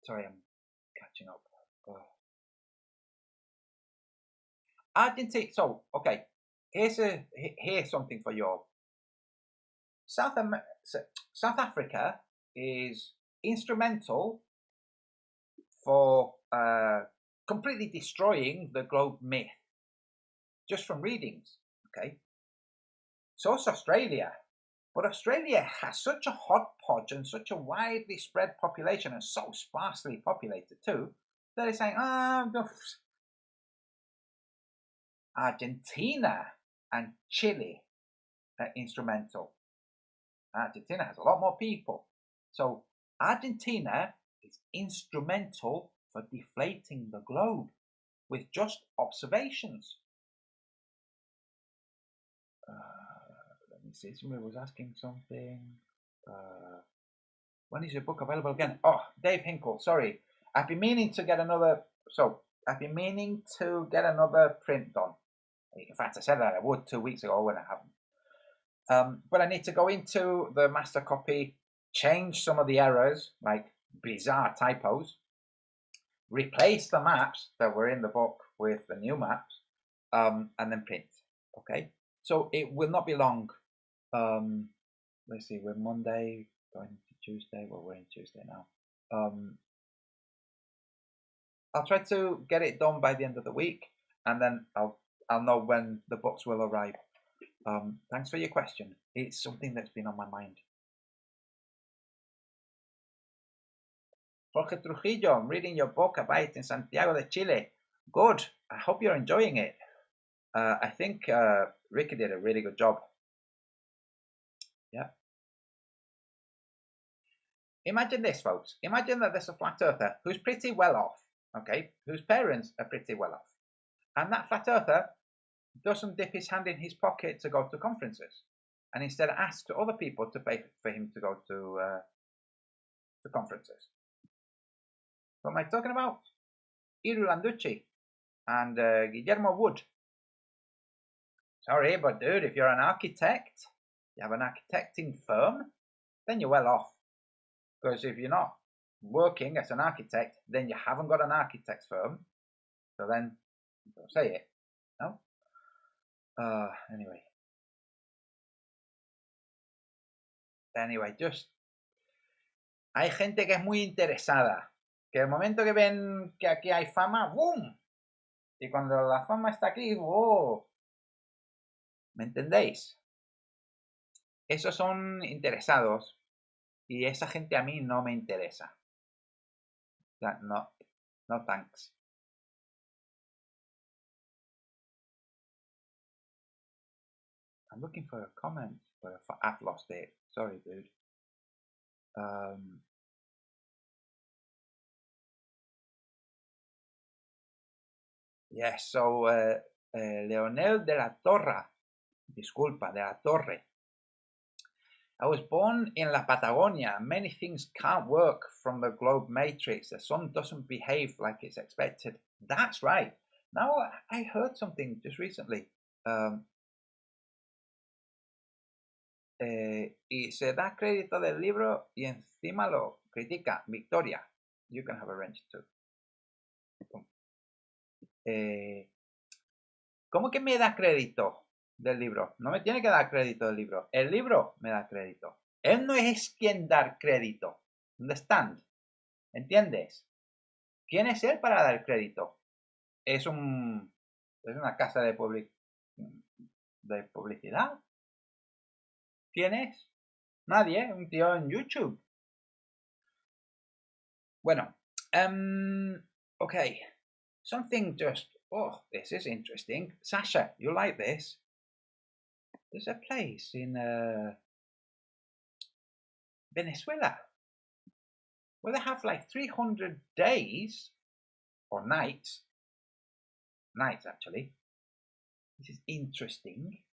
Sorry, I'm catching up. Argentina. So, okay, here's something for you. South Africa is instrumental for completely destroying the globe myth, just from readings. Okay, so is Australia. But Australia has such a hodgepodge and such a widely spread population and so sparsely populated too, that it's saying, Argentina and Chile are instrumental. Argentina has a lot more people. So Argentina is instrumental for deflating the globe with just observations. Let me see, somebody was asking something. When is your book available again? Oh, Dave Hinkle, sorry. I've been meaning to get another print done. In fact, I said that I would 2 weeks ago when I haven't. But I need to go into the master copy, change some of the errors, like bizarre typos, replace the maps that were in the book with the new maps, and then print. Okay, so it will not be long. Let's see, we're Monday going into Tuesday. Well, we're in Tuesday now. I'll try to get it done by the end of the week, and then I'll know when the books will arrive. Thanks for your question. It's something that's been on my mind. Jorge Trujillo, I'm reading your book about in Santiago de Chile. Good. I hope you're enjoying it. I think Ricky did a really good job. Yeah. Imagine this, folks. Imagine that there's a flat earther who's pretty well off, okay, whose parents are pretty well off. And that flat earther doesn't dip his hand in his pocket to go to conferences, and instead asks other people to pay for him to go to conferences. What am I talking about? Iru Landucci and Guillermo Wood. Sorry, but dude, if you're an architect, you have an architecting firm, then you're well off. Because if you're not working as an architect, then you haven't got an architect's firm. So then, don't say it. No? Anyway, just hay gente que es muy interesada, que el momento que ven que aquí hay fama, ¡boom! Y cuando la fama está aquí, ¡oh! ¿Me entendéis? Esos son interesados y esa gente a mí no me interesa. O sea, no thanks. I'm looking for a comment, but I've lost it. Sorry, dude. Yes, so Leonel de la Torre, disculpa, de la Torre. I was born in La Patagonia. Many things can't work from the globe matrix. The sun doesn't behave like it's expected. That's right. Now, I heard something just recently. Y se da crédito del libro y encima lo critica. Victoria, you can have a wrench too. ¿Cómo que me da crédito del libro? No me tiene que dar crédito del libro. El libro me da crédito. Él no es quien dar crédito. Understand? ¿Entiendes? ¿Quién es él para dar crédito? Es una casa de publicidad. ¿Quién es? Nadie, un tío en YouTube. Bueno, okay. Something just, oh, this is interesting. Sasha, you like this? There's a place in Venezuela where they have like 300 days or nights actually. This is interesting.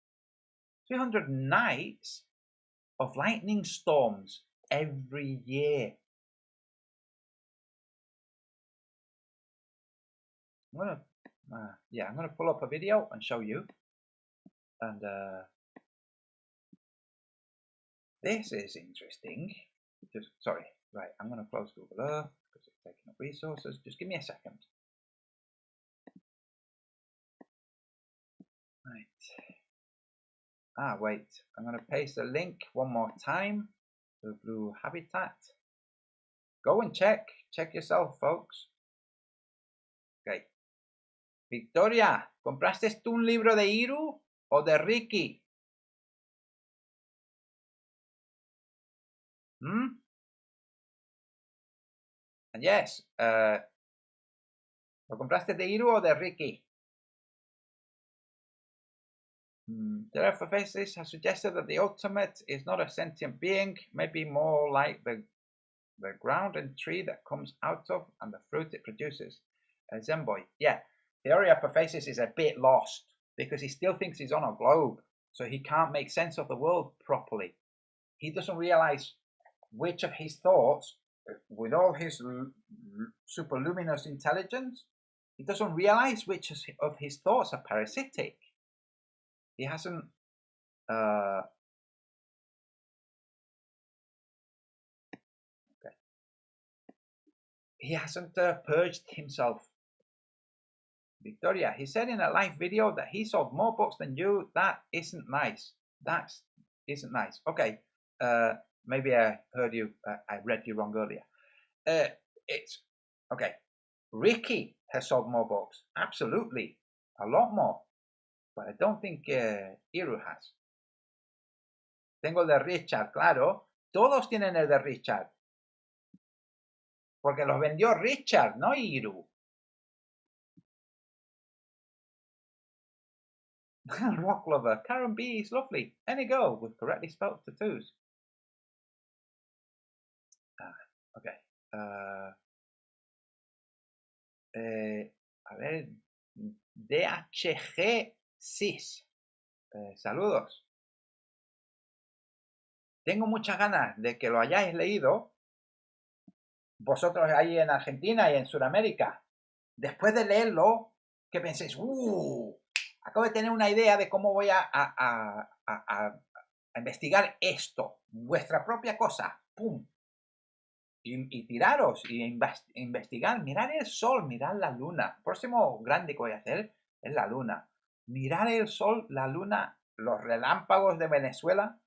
300 nights of lightning storms every year. I'm gonna pull up a video and show you. And this is interesting. Sorry, right, I'm gonna close Google Earth because it's taking up resources. Just give me a second. Right. Wait, I'm gonna paste the link one more time to Blue Habitat. Go and check yourself, folks. Okay. Victoria, ¿compraste tú un libro de Iru o de Ricky? And yes, ¿lo compraste de Iru o de Ricky? Therefore, Faces has suggested that the ultimate is not a sentient being, maybe more like the ground and tree that comes out of and the fruit it produces. Zemboy, yeah. Theory of Faces is a bit lost because he still thinks he's on a globe, so he can't make sense of the world properly. He doesn't realize which of his thoughts, with all his superluminous intelligence, he doesn't realize which of his thoughts are parasitic. He hasn't purged himself. Victoria, he said in a live video that he sold more books than you. That isn't nice. That isn't nice. Okay, maybe I heard you. I read you wrong earlier. It's okay. Ricky has sold more books. Absolutely, a lot more. But I don't think Iru has. Tengo el de Richard, claro. Todos tienen el de Richard. Porque los vendió Richard, no Iru. Rock lover. Karen B is lovely. Any go with correctly spelled tattoos. Okay. A ver. DHG Cis. Saludos. Tengo muchas ganas de que lo hayáis leído. Vosotros ahí en Argentina y en Sudamérica. Después de leerlo, que penséis, acabo de tener una idea de cómo voy a investigar esto, vuestra propia cosa, ¡pum! Y tiraros y investigar, mirar el sol, mirar la luna. El próximo grande que voy a hacer es la luna. Mirar el sol, la luna, los relámpagos de Venezuela.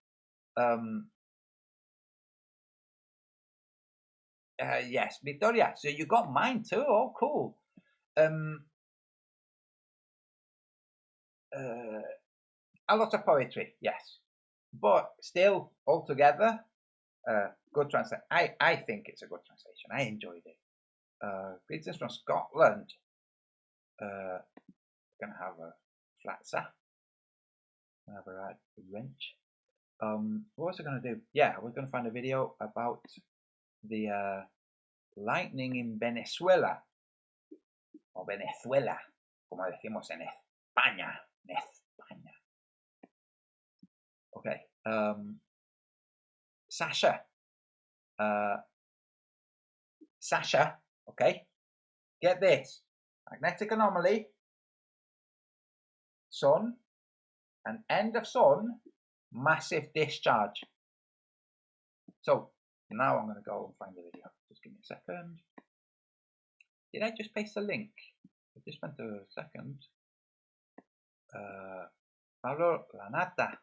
Yes, Victoria, so you got mine too. Oh, cool. A lot of poetry, yes, but still, altogether, good translation. I think it's a good translation. I enjoyed it. Greetings from Scotland. Gonna have a flat sack. Gonna have a right wrench. What was I gonna do? Yeah, we're gonna find a video about the lightning in Venezuela, o Venezuela, como decimos en España. Okay. Sasha. Sasha, okay. Get this. Magnetic anomaly. Sun. An end of sun. Massive discharge. So now I'm going to go and find the video. Just give me a second. Did I just paste the link? I just went to a second. Pablo Lanata.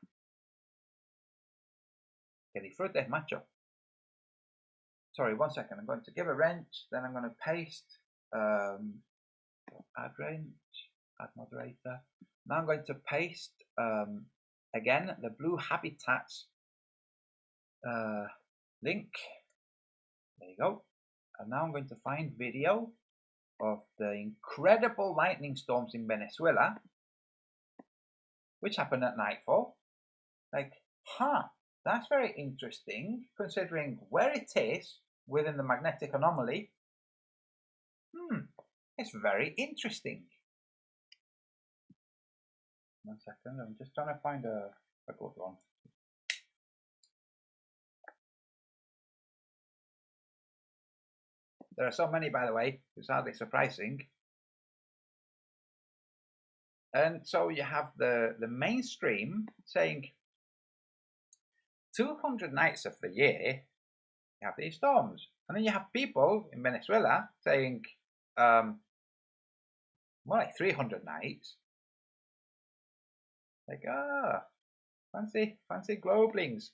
Que disfrutes, macho. Sorry, 1 second. I'm going to give a wrench, then I'm going to paste, add wrench, add moderator. Now I'm going to paste, again, the Blue Habitats link. There you go. And now I'm going to find video of the incredible lightning storms in Venezuela, which happened at nightfall. Like, that's very interesting, considering where it is within the magnetic anomaly. It's very interesting. 1 second, I'm just trying to find a good one. There are so many, by the way, it's hardly surprising. And so you have the mainstream saying 200 nights of the year you have these storms. And then you have people in Venezuela saying more like 300 nights. Like, fancy globelings.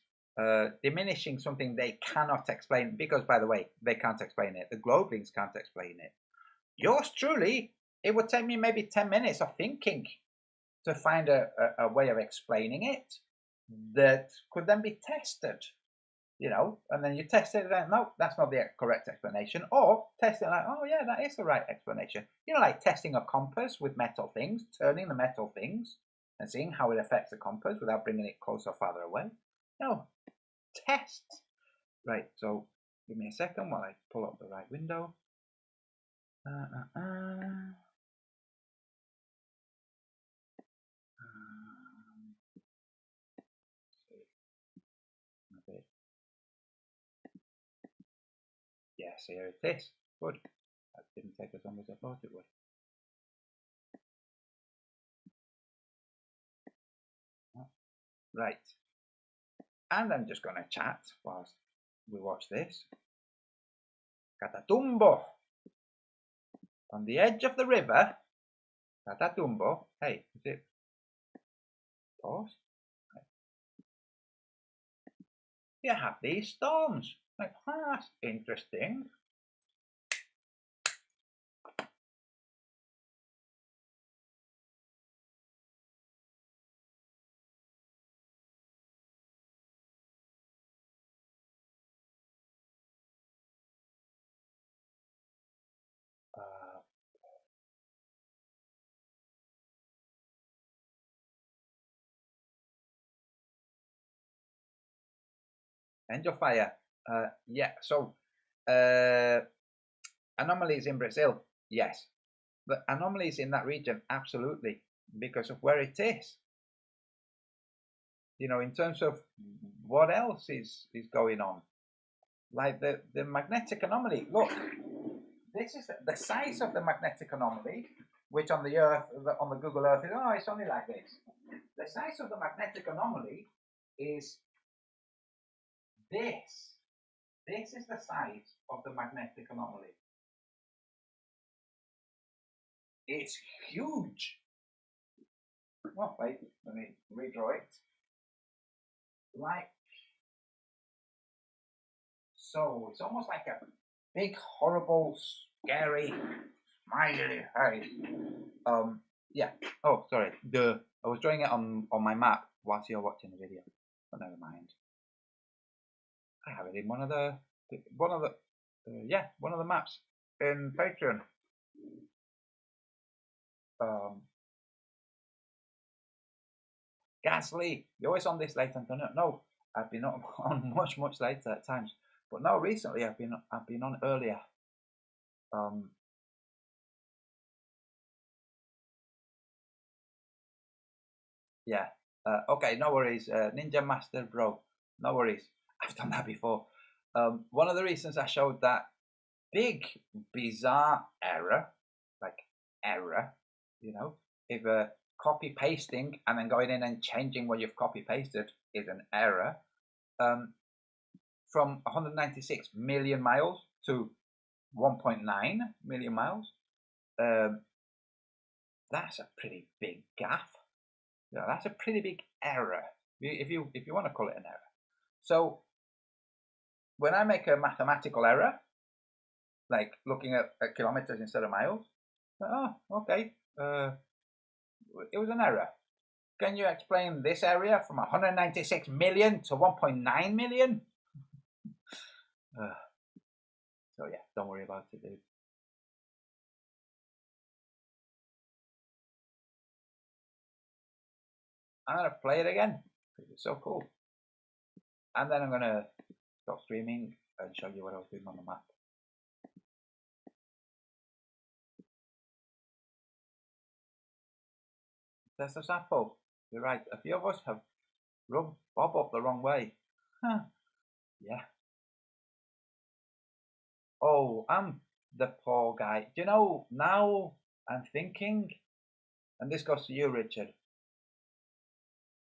Diminishing something they cannot explain, because, by the way, they can't explain it. The globelings can't explain it. Yours truly, it would take me maybe 10 minutes of thinking to find a way of explaining it that could then be tested, you know, and then you test it and no, that's not the correct explanation, or test it like, oh yeah, that is the right explanation. You know, like testing a compass with metal things, turning the metal things and seeing how it affects the compass without bringing it closer or farther away. No, test. Right, so give me a second while I pull up the right window. Yes, here it is. Good. That didn't take as long as I thought it would. Right. And I'm just going to chat whilst we watch this. Catatumbo. On the edge of the river. Catatumbo. Hey, is it? Pause. Right. You have these storms. Like, that's interesting. Angel Fire. Yeah, so anomalies in Brazil, yes. But anomalies in that region, absolutely, because of where it is. You know, in terms of what else is going on. Like the magnetic anomaly. Look, this is the size of the magnetic anomaly, which on the Earth, on the Google Earth, is, oh, it's only like this. The size of the magnetic anomaly is this. This is the size of the magnetic anomaly. It's huge. Well, wait, let me redraw it. Like so. It's almost like a big, horrible, scary, smiley face. Yeah. Oh, sorry. I was drawing it on my map whilst you're watching the video, but never mind. I have it in one of the maps in Patreon. Gasly, you're always on this late, Antonio. No, I've been on much later at times, but no, recently I've been on earlier. Yeah. Okay, no worries, Ninja Master Bro. No worries. I've done that before. One of the reasons I showed that big bizarre error, you know, if copy pasting and then going in and changing what you've copy pasted is an error, from 196 million miles to 1.9 million miles, that's a pretty big gaffe. You know, that's a pretty big error, if you want to call it an error. So when I make a mathematical error, like looking at kilometers instead of miles, oh, okay, it was an error. Can you explain this area from 196 million to 1.9 million? So yeah, don't worry about it, dude. I'm gonna play it again because it's so cool, and then I'm gonna stop streaming and show you what I was doing on the map. That's a sample. You're right. A few of us have rubbed Bob up the wrong way. Huh. Yeah. Oh, I'm the poor guy. Do you know, now I'm thinking, and this goes to you, Richard.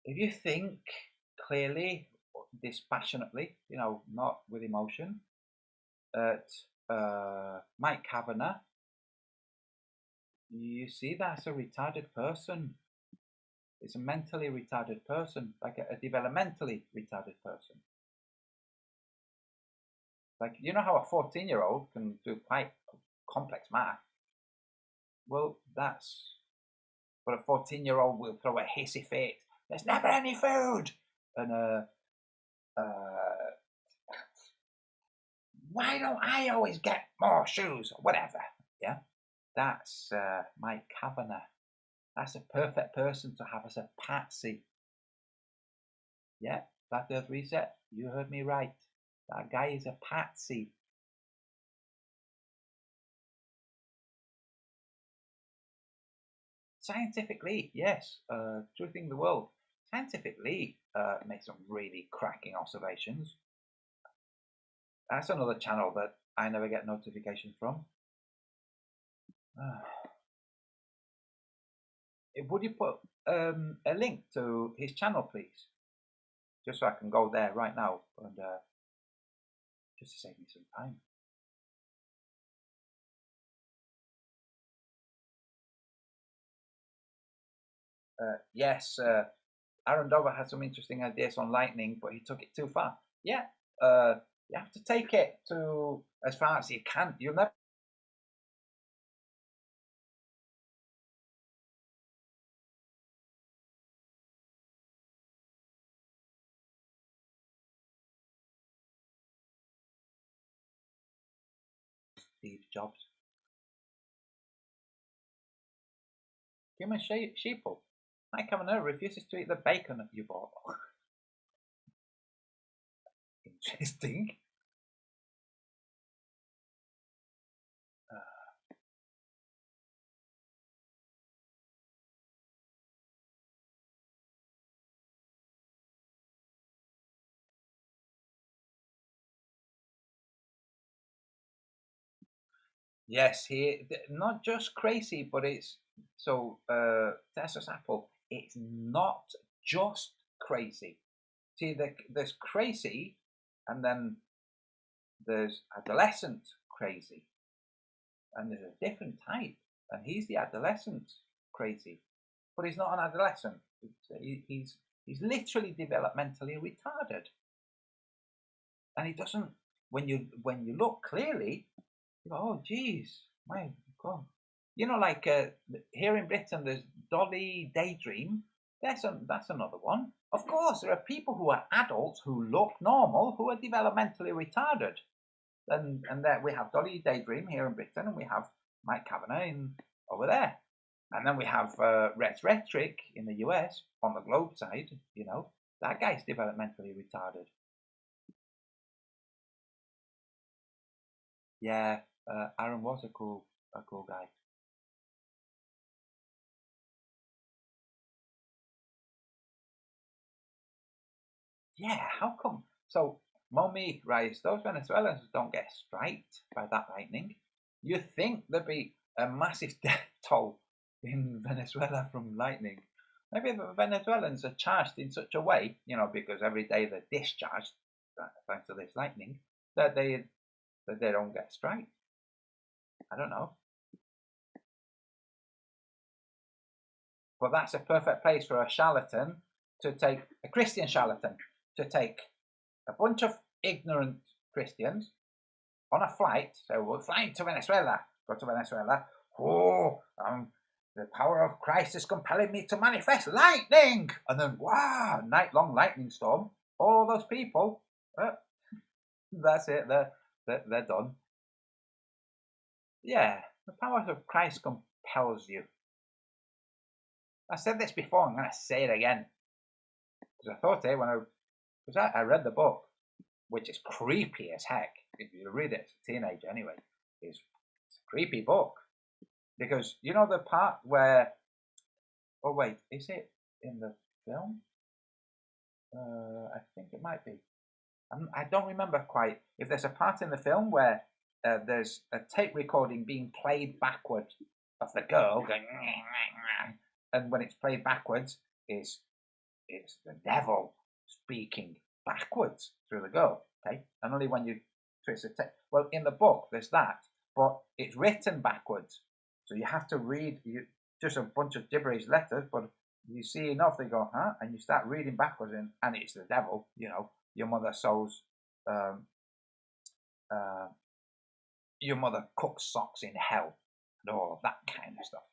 If you think clearly, dispassionately, you know, not with emotion, at Mike Kavanagh, you see that's a retarded person. It's a mentally retarded person, like a developmentally retarded person. Like, you know how a 14-year-old can do quite complex math? Well, that's what a 14-year-old will throw a hissy fit. There's never any food! And why don't I always get more shoes? Or whatever. Yeah? That's Mike Kavanagh. That's a perfect person to have as a patsy. Yeah, Flat Earth Reset, you heard me right. That guy is a patsy. Scientifically, yes, Truthing the World. Scientifically, makes some really cracking observations. That's another channel that I never get notifications from. Would you put a link to his channel, please? Just so I can go there right now and just to save me some time. Yes, Aaron Dover had some interesting ideas on lightning, but he took it too far. Yeah, you have to take it to as far as you can. You'll never. Steve Jobs. Human sheeple. Mike Kavanagh refuses to eat the bacon that you bought. Interesting. Yes, he not just crazy, but it's so Tesla's Apple. It's not just crazy. See, there's crazy, and then there's adolescent crazy, and there's a different type, and he's the adolescent crazy, but he's not an adolescent. He's literally developmentally retarded, and he doesn't. When you look clearly, you go, oh, geez, my God. You know, like here in Britain, there's Dolly Daydream. That's another one. Of course, there are people who are adults who look normal who are developmentally retarded. And there we have Dolly Daydream here in Britain, and we have Mike Kavanagh over there. And then we have Rex Rhetoric in the US on the Globe side. You know, that guy's developmentally retarded. Yeah, Aaron was a cool guy. Yeah, how come? So, Mommy, right, those Venezuelans don't get striked by that lightning. You think there'd be a massive death toll in Venezuela from lightning. Maybe the Venezuelans are charged in such a way, you know, because every day they're discharged, thanks to this lightning, that they don't get striked. I don't know. But that's a perfect place for a charlatan to take, a Christian charlatan, to take a bunch of ignorant Christians on a flight. So we're flying to Venezuela. Go to Venezuela. Oh, the power of Christ is compelling me to manifest lightning. And then, wow, night-long lightning storm. All those people, that's it. They're done. Yeah, the power of Christ compels you. I said this before. I'm going to say it again because I thought it when I read the book, which is creepy as heck. If you read it as a teenager, anyway, it's a creepy book because you know the part where. Oh wait, is it in the film? I think it might be. I don't remember quite. If there's a part in the film where there's a tape recording being played backwards of the girl going, and when it's played backwards, it's the devil speaking backwards through the girl. Okay, and only when you twist the tape. Well, in the book, there's that, but it's written backwards, so you have to read just a bunch of gibberish letters, but you see enough, they go, huh? And you start reading backwards, and it's the devil, you know, your mother sews, your mother cooks socks in hell, and all of that kind of stuff.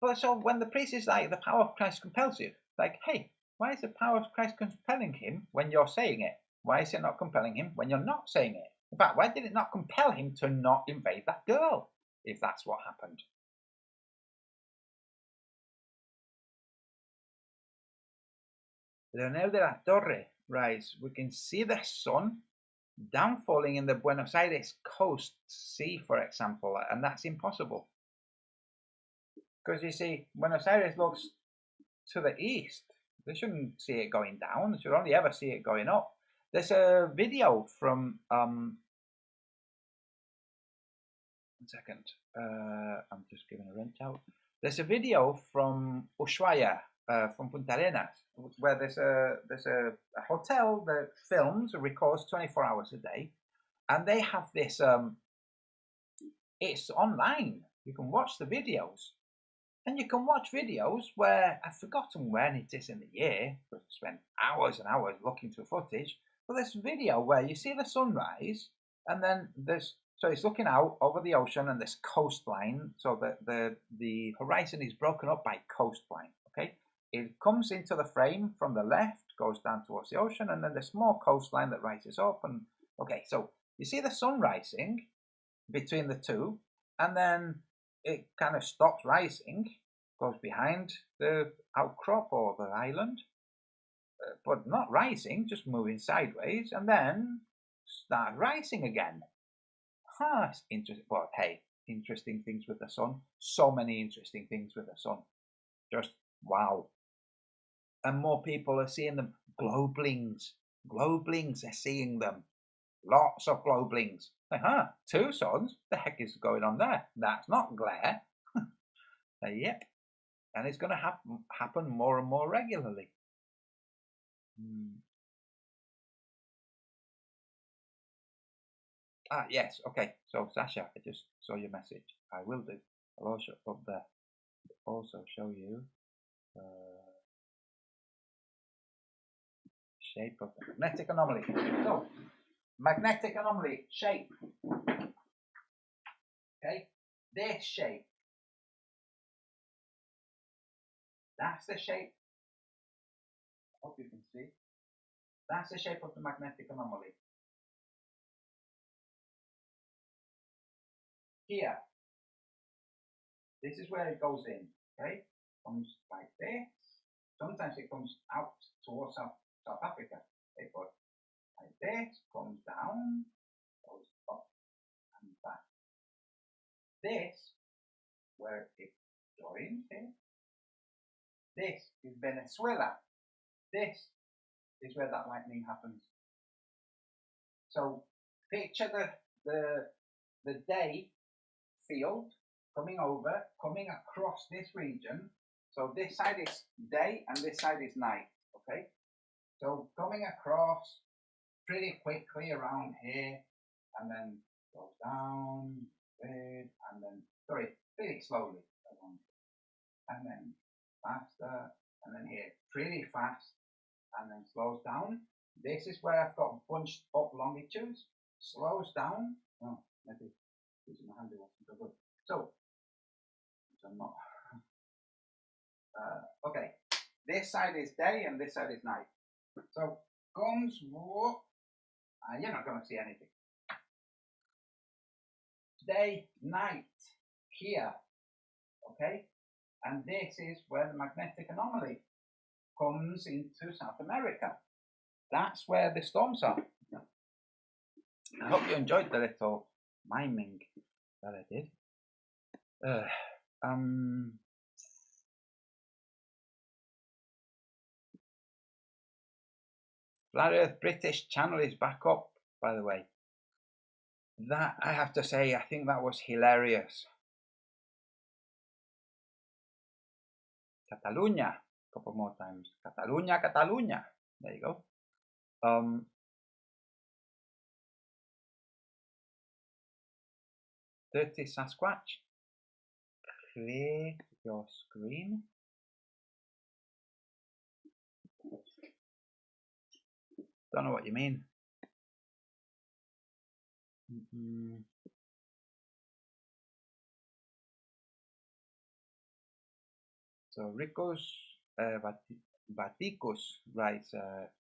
But so when the priest is like, the power of Christ compels you, like, hey, why is the power of Christ compelling him when you're saying it? Why is it not compelling him when you're not saying it? In fact, why did it not compel him to not invade that girl, if that's what happened? Leonel de la Torre writes, we can see the sun downfalling in the Buenos Aires coast sea, for example, and that's impossible. Because you see, Buenos Aires looks to the east. They shouldn't see it going down. They should only ever see it going up. There's a video from, 1 second, I'm just giving a wrench out. There's a video from Ushuaia, from Punta Arenas, where there's a hotel that films and records 24 hours a day, and they have this. It's online. You can watch the videos, and you can watch videos where I've forgotten when it is in the year. We've spent hours and hours looking through footage, but there's a video where you see the sunrise, and then so it's looking out over the ocean and this coastline. So the horizon is broken up by coastline. Okay. It comes into the frame from the left, goes down towards the ocean, and then there's more coastline that rises up. And okay, so you see the sun rising between the two, and then it kind of stops rising, goes behind the outcrop or the island, but not rising, just moving sideways, and then start rising again. It's interesting. But hey, interesting things with the sun. So many interesting things with the sun. Just wow. And more people are seeing them. Globlings are seeing them. Lots of globlings. Like, 2 suns? The heck is going on there? That's not glare. Yep. And it's going to happen more and more regularly. Yes. Okay. So, Sasha, I just saw your message. I will do. I'll also show you shape of the magnetic anomaly. So, magnetic anomaly shape. Okay, this shape. That's the shape. I hope you can see. That's the shape of the magnetic anomaly. Here. This is where it goes in. Okay, comes like this. Sometimes it comes out towards South Africa. Okay, but like this, comes down, goes up and back. This, where it joins in. This is Venezuela. This is where that lightning happens. So picture the day field coming across this region. So this side is day and this side is night. Okay. So coming across pretty quickly around here, and then goes down, and then pretty slowly around, and then faster, and then here pretty fast, and then slows down, This is where I've got bunched up longitudes. Slows down. Oh, maybe using my hand wasn't so good. So I'm not. Okay, this side is day and this side is night. So comes whoop, and you're not going to see anything. Day, night, here. Okay, and this is where the magnetic anomaly comes into South America. That's where the storms are. I hope you enjoyed the little miming that I did. Flat Earth British channel is back up, by the way. That, I have to say, I think that was hilarious. Catalunya, a couple more times. Catalunya, Catalunya. There you go. Dirty Sasquatch. Clear your screen. Don't know what you mean. So Ricos Vaticus writes,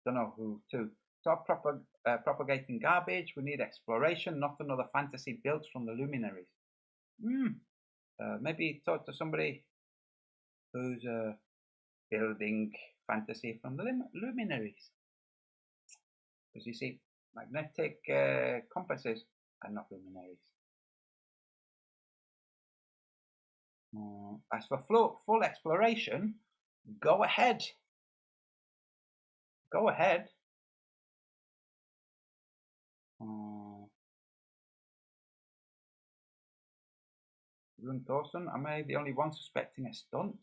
don't know who to. Stop propagating garbage. We need exploration, not another fantasy built from the luminaries. Maybe talk to somebody who's building fantasy from the luminaries. Because you see, magnetic compasses are not luminaries. As for full exploration, go ahead. Go ahead. Rune Thorson, am I the only one suspecting a stunt?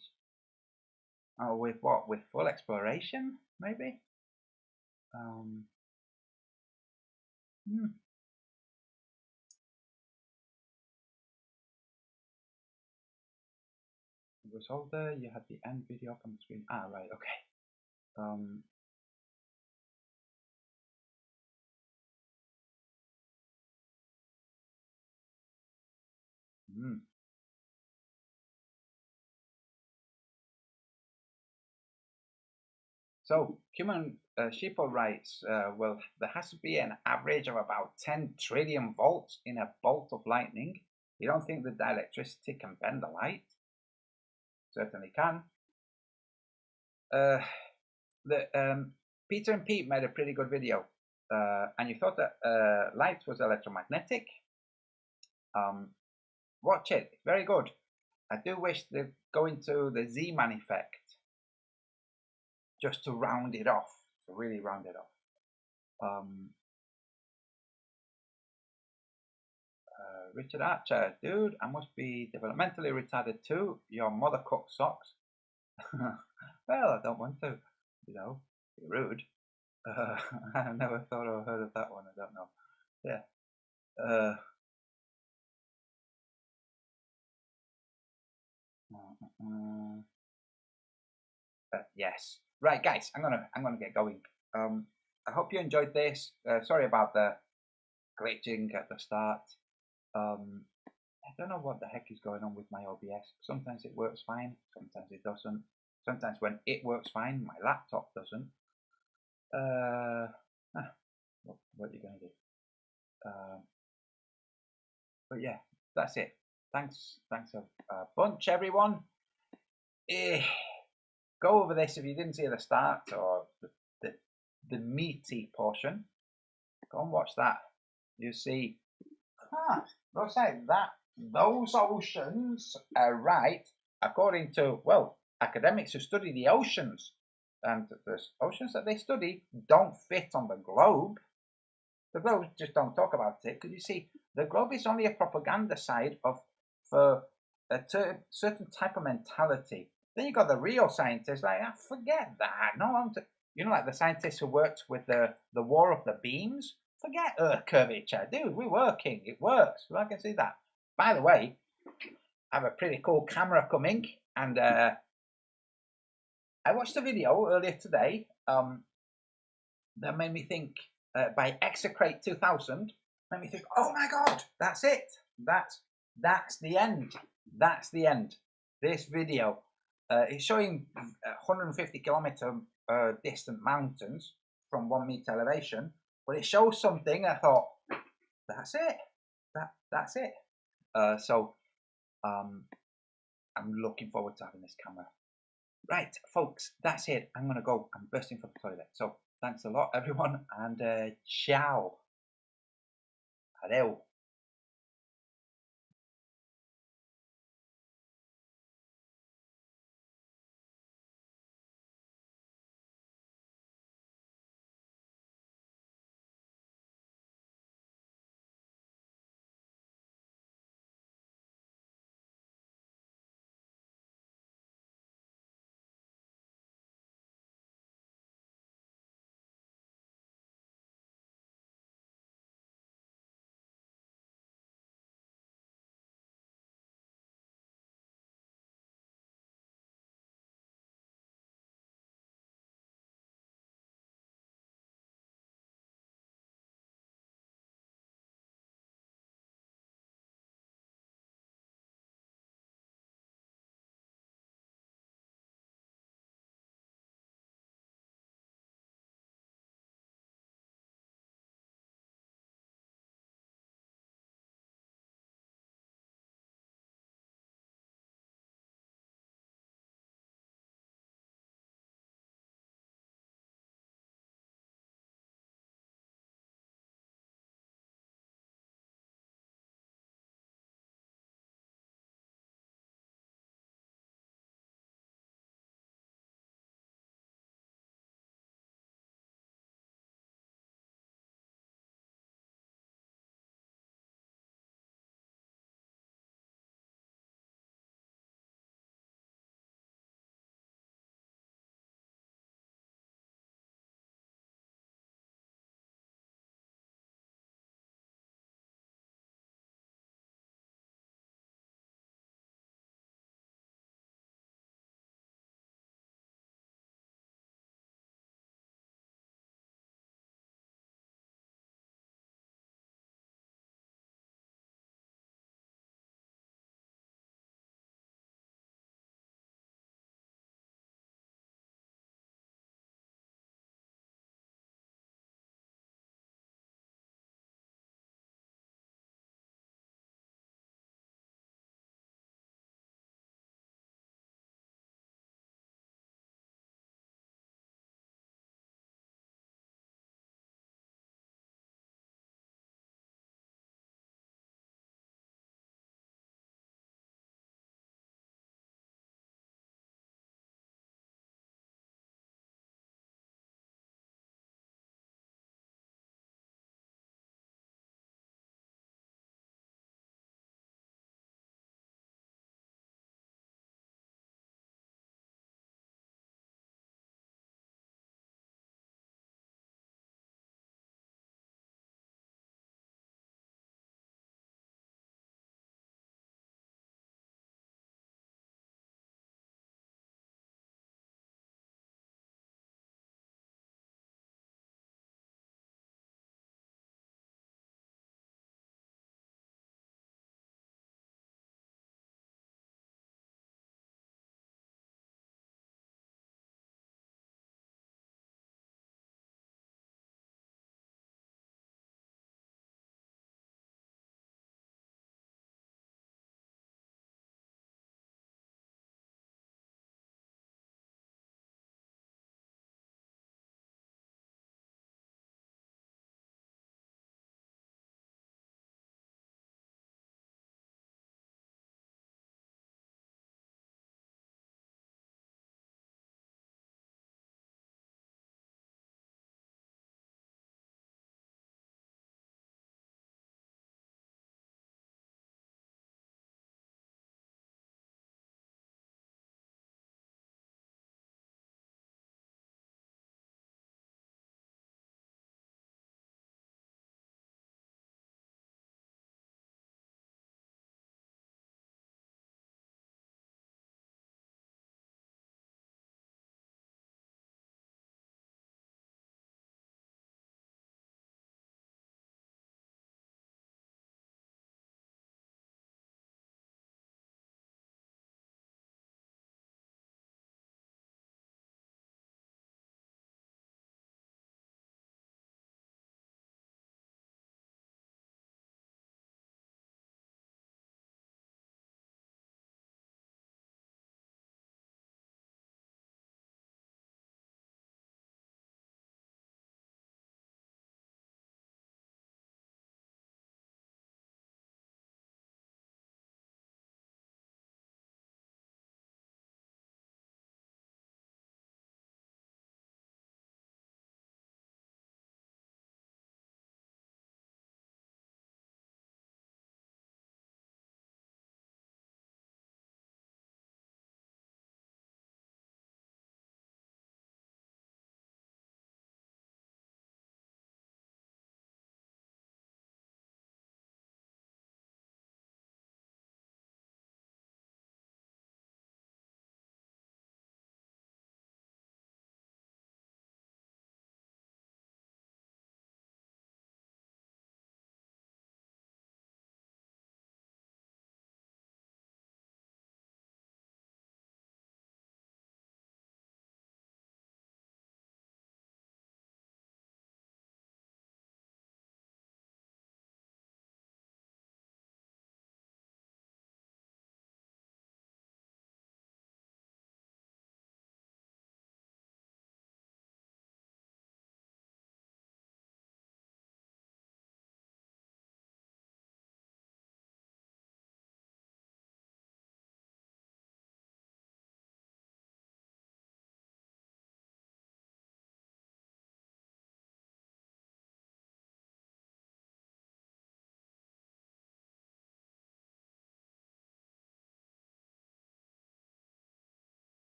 Oh, with what? With full exploration, maybe? It was all there, you had the end video up on the screen. Ah, right, okay. So, Cuman Sheeple writes, well, there has to be an average of about 10 trillion volts in a bolt of lightning. You don't think the dielectricity can bend the light? Certainly can. Peter and Pete made a pretty good video, and you thought that light was electromagnetic. Watch it, it's very good. I do wish they'd go into the Z-Man effect, just to round it off, to really round it off. Richard Archer, dude, I must be developmentally retarded too. Your mother cooks socks. Well, I don't want to, you know, be rude. I never thought or heard of that one. I don't know. Yeah. Yes. Right, guys. I'm gonna get going. I hope you enjoyed this. Sorry about the glitching at the start. I don't know what the heck is going on with my OBS. Sometimes it works fine, sometimes it doesn't. Sometimes when it works fine, my laptop doesn't. What are you going to do? But yeah, that's it. Thanks a bunch, everyone. Go over this if you didn't see the start or the meaty portion. Go and watch that. You see, looks like that those oceans are right according to, well, academics who study the oceans, and the oceans that they study don't fit on the globe. The globe just don't talk about it, because you see, the globe is only a propaganda side for a certain type of mentality. Then you got the real scientists, like, forget that. No, you know, like the scientists who worked with the war of the beams. Forget Earth curvature, dude. We're working. It works. Well, I can see that. By the way, I have a pretty cool camera coming, and I watched a video earlier today. that made me think, by Execrate 2000, made me think, oh my God, that's it. That's the end. That's the end. This video, it's showing 150 kilometer distant mountains from 1 meter elevation, but it shows something. I thought, that's it. That's it. So I'm looking forward to having this camera. Right, folks, that's it. I'm gonna go. I'm bursting for the toilet. So thanks a lot, everyone, and ciao. Adeu.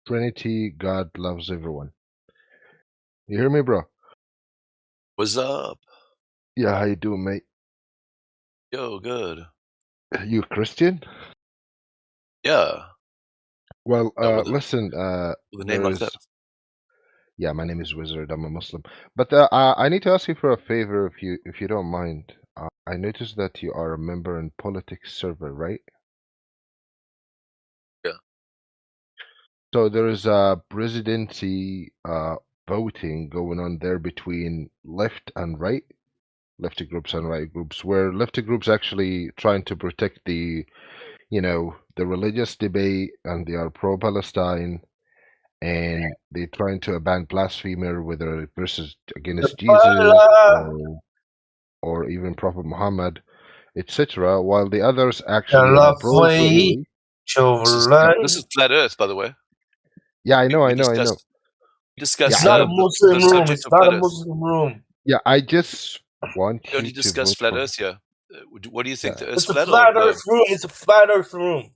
Trinity, God loves everyone. You hear me, bro? What's up? Yeah, how you doing, mate? Yo, good. You Christian? Yeah. Well, With listen, a name there like is. that. Yeah, my name is Wizard. I'm a Muslim, but I need to ask you for a favor, if you don't mind. I noticed that you are a member in Politics server, right? Yeah. So there is a presidency voting going on there between left and right, lefty groups and right groups, where lefty groups actually trying to protect the, the religious debate, and they are pro-Palestine, and they're trying to ban blasphemer, whether versus against Jesus or even Prophet Muhammad, etc. While the others actually are pro-Israeli. This is flat Earth, by the way. Yeah, I know, We I know, I know. discussed Yeah, I know. the subject of flat Earth. Yeah, I just want We you only to discussed vote flat for. Earth here. What do you think? Yeah. The Earth's It's a flat or flat globe? Earth room. It's a flat Earth room.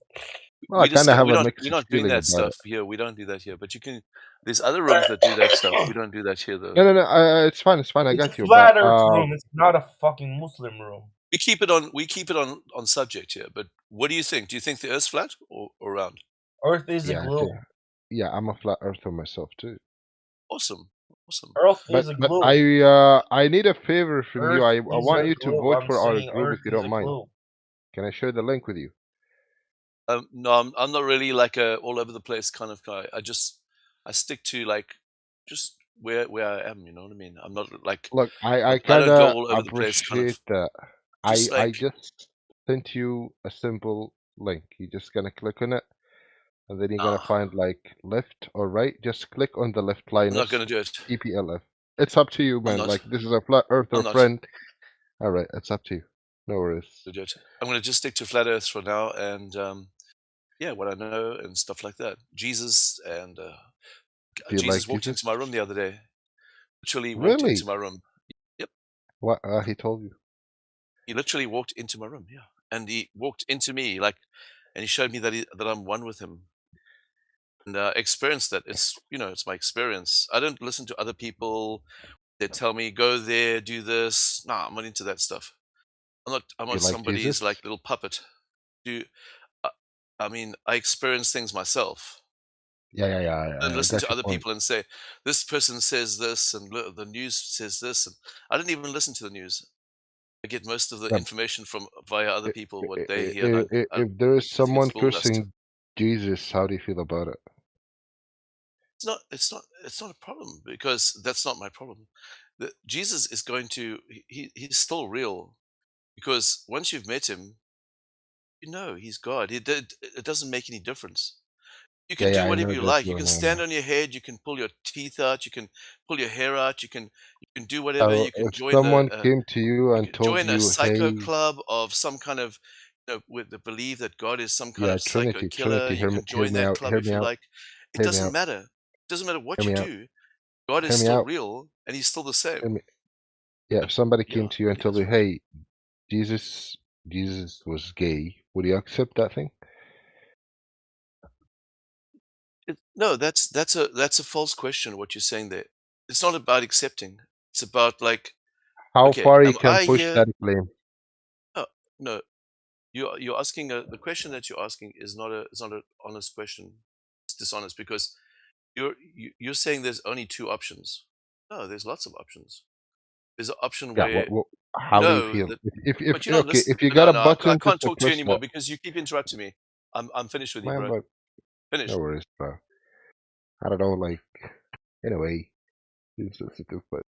Well, I kind of have We're a not mixed doing feeling that about stuff it. here. We don't do that here. But you can. There's other rooms that do that stuff. We don't do that here, though. No, it's fine, it's fine. I It's a got you. flat But Earth room. It's not a fucking Muslim room. We keep it on. We keep it on subject here. But what do you think? Do you think the Earth's flat or round? Earth is a yeah, globe. yeah, I'm a flat earther myself too. Awesome, awesome. Earth But is a but globe. I need a favor from you. Earth I is want a you to globe. vote I'm for our saying group Earth if you is don't a mind. globe. Can I share the link with you? No, I'm not really like a all over the place kind of guy. I stick to like just where I am. You know what I mean? I'm not like Look, I I kind don't go of all over the place. Kind of appreciate that. just I like just sent you a simple link. You're just gonna click on it, and then you're gonna find like left or right. Just click on the left, I'm not Linus. gonna do it. TPLF. It's up to you, I'm man. not. Like, this is a flat earther I'm not. friend. All right, it's up to you. No worries. To do it. I'm gonna just stick to flat Earth for now, and yeah, what I know and stuff like that. Jesus and Do you Jesus like walked Jesus? into my room the other day. Literally walked Really? into my room. Yep. What he told you? He literally walked into my room. Yeah, and he walked into me like, and he showed me that I'm one with him. And experienced that. It's it's my experience. I don't listen to other people. They tell me go there, do this. Nah, I'm not into that stuff. I'm Do you not like somebody's Jesus? like little puppet. Do uh, I mean I experience things myself. Yeah. And I listen got to your other point. people and say this person says this and the news says this, and I don't even listen to the news. I get most of the Yeah. information from via other people what they hear, and If there is I think it's someone bull dust. cursing Jesus, how do you feel about it? It's not a problem because that's not my problem. Jesus is going to he's still real because once you've met him, you know he's God. It doesn't make any difference. You can Yeah, do I whatever know you that like. You going can on. stand on your head. You can pull your teeth out. You can pull your hair out. You can do whatever. So You can if join someone came to you you and can told join a you, psycho "Hey, club of some kind of with the belief that God is some kind yeah, of psycho killer. Trinity, You can hear join me that out, club if you like. It hear me doesn't out, matter. It doesn't matter hear what you me out, do. God is hear me still out, real, and He's still the same. hear me. Yeah, if somebody Yeah, came to you and He told is you, real. "Hey, Jesus was gay," would you accept that thing? No, that's a false question. What you're saying there. It's not about accepting. It's about like, How okay, far you am can I push here? that claim? No, no. You're asking the question that you're asking is not a honest question. It's dishonest because you're saying there's only two options. No, there's lots of options. There's an option Yeah, where you how do you know feel? that, If but you're not okay, listening. if you got No, a no, I button can't to talk to you press anymore that, because you keep interrupting me. I'm finished with you, man, bro. but no Finished. worries, bro. I don't know, like, anyway, it's sensitive, but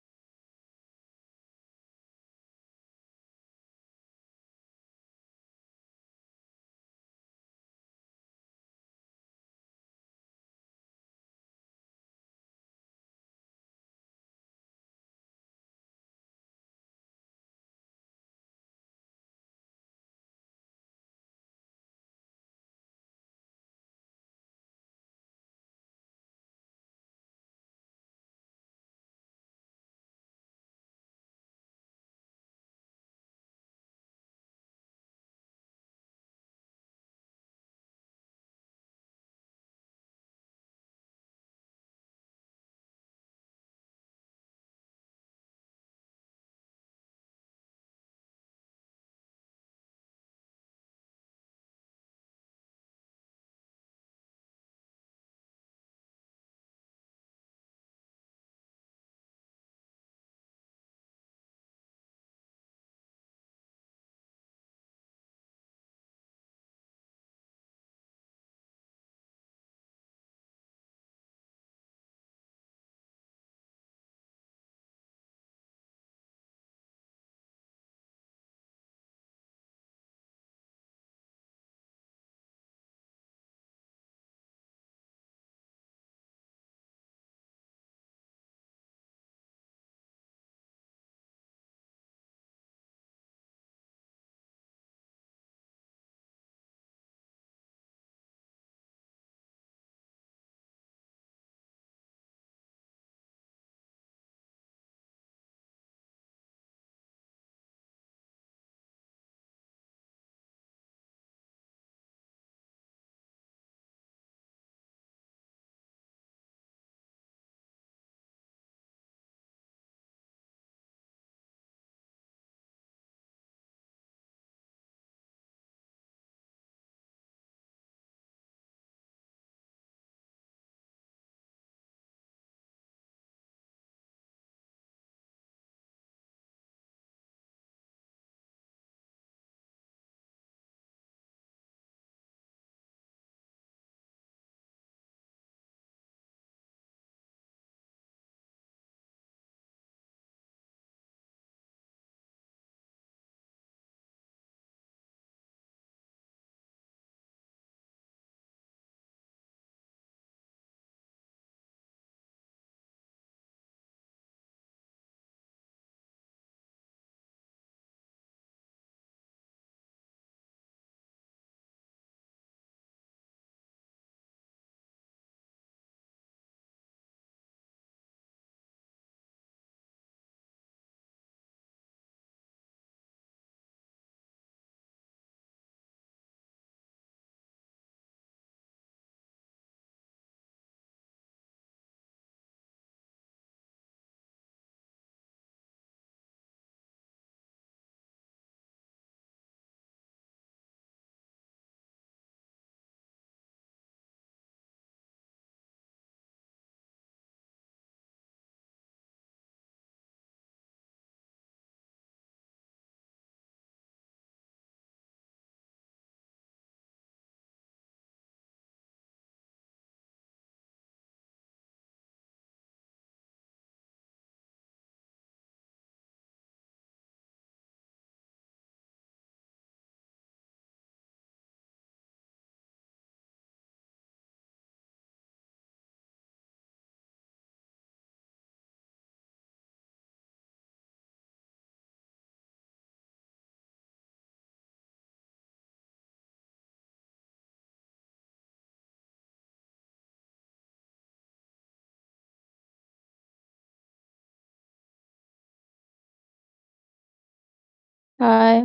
Hi.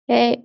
Hey.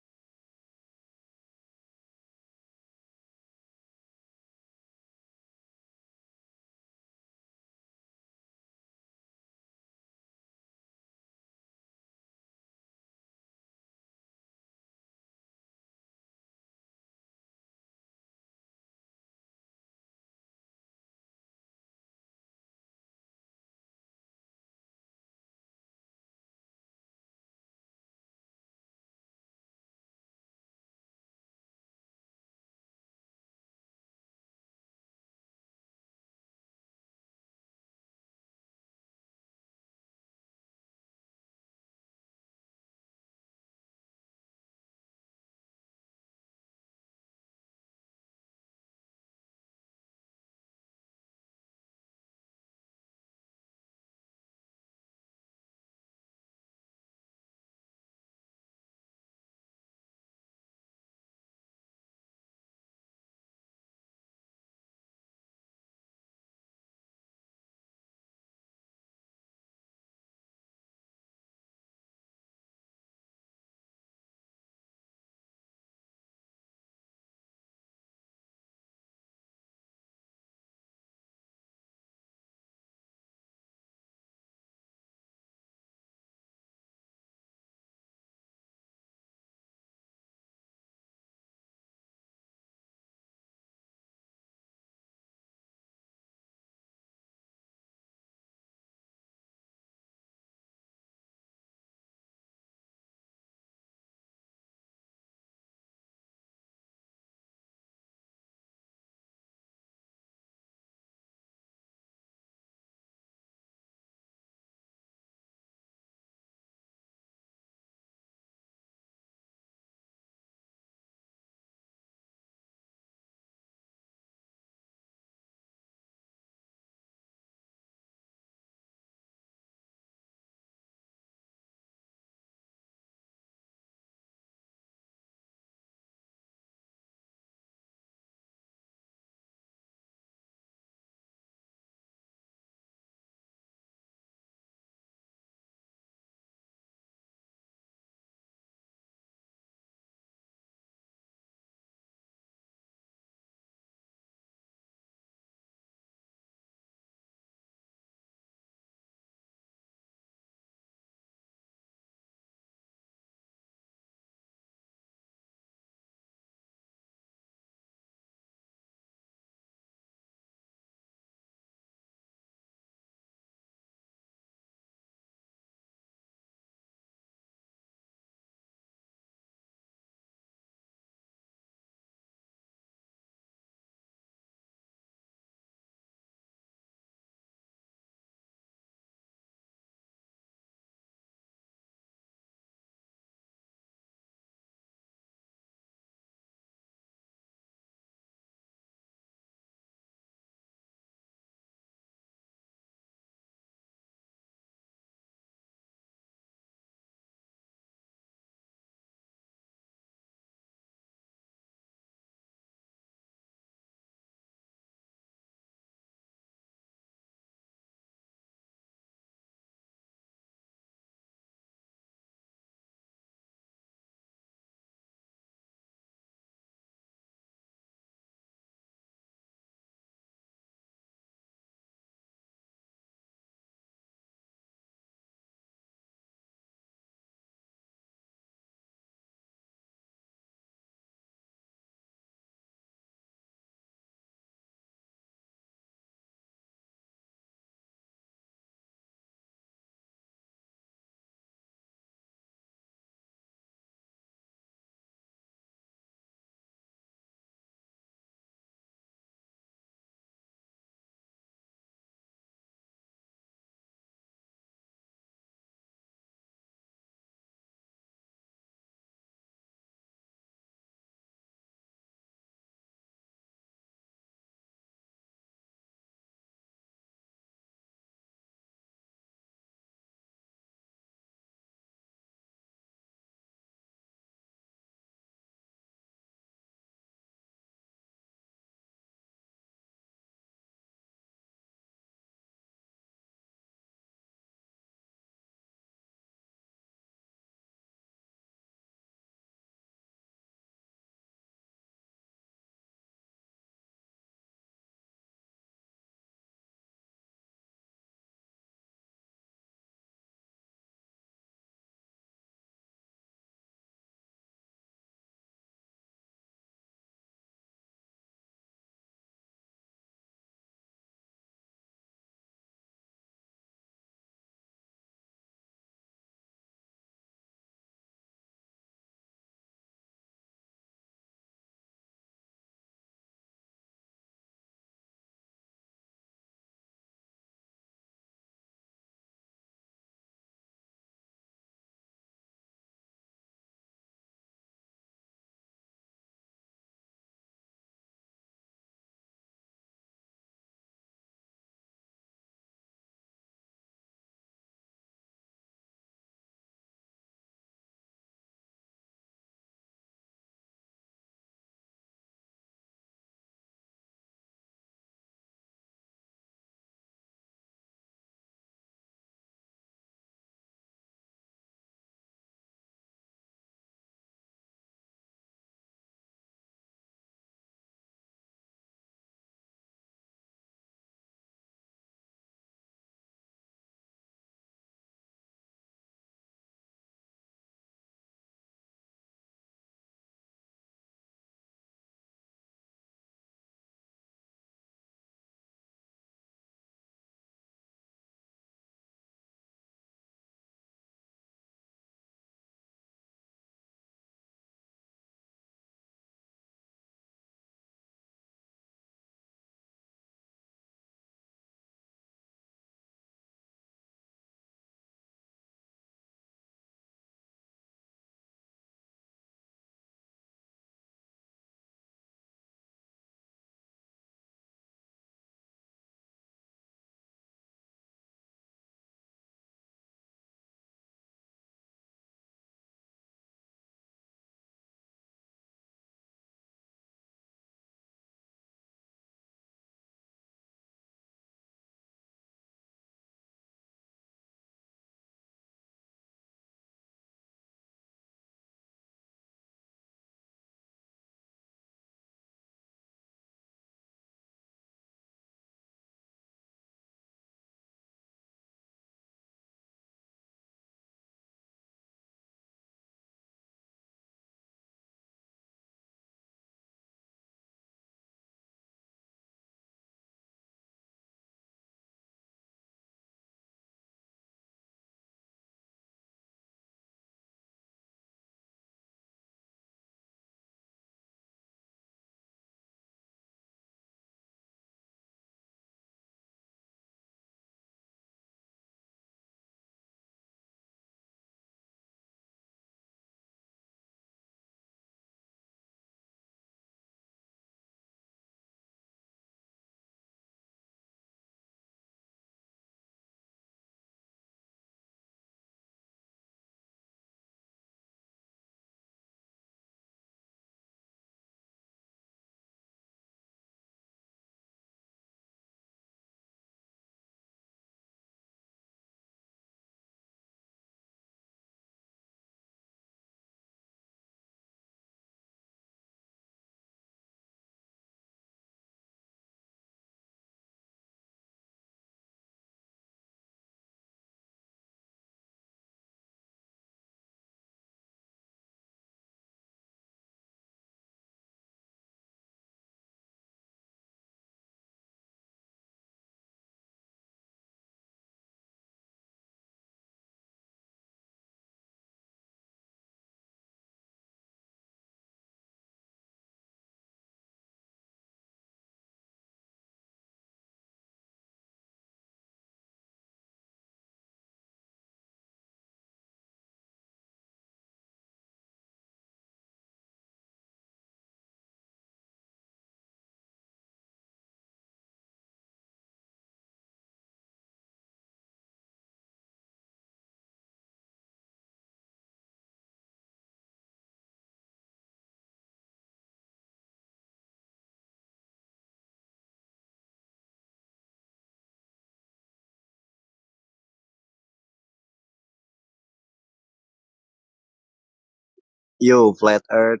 You flat Earth.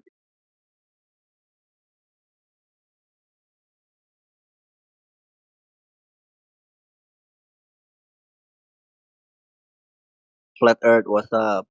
Flat Earth, what's up?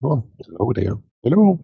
Oh, hello there. Hello.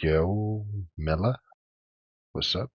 Yo, Mela, what's up?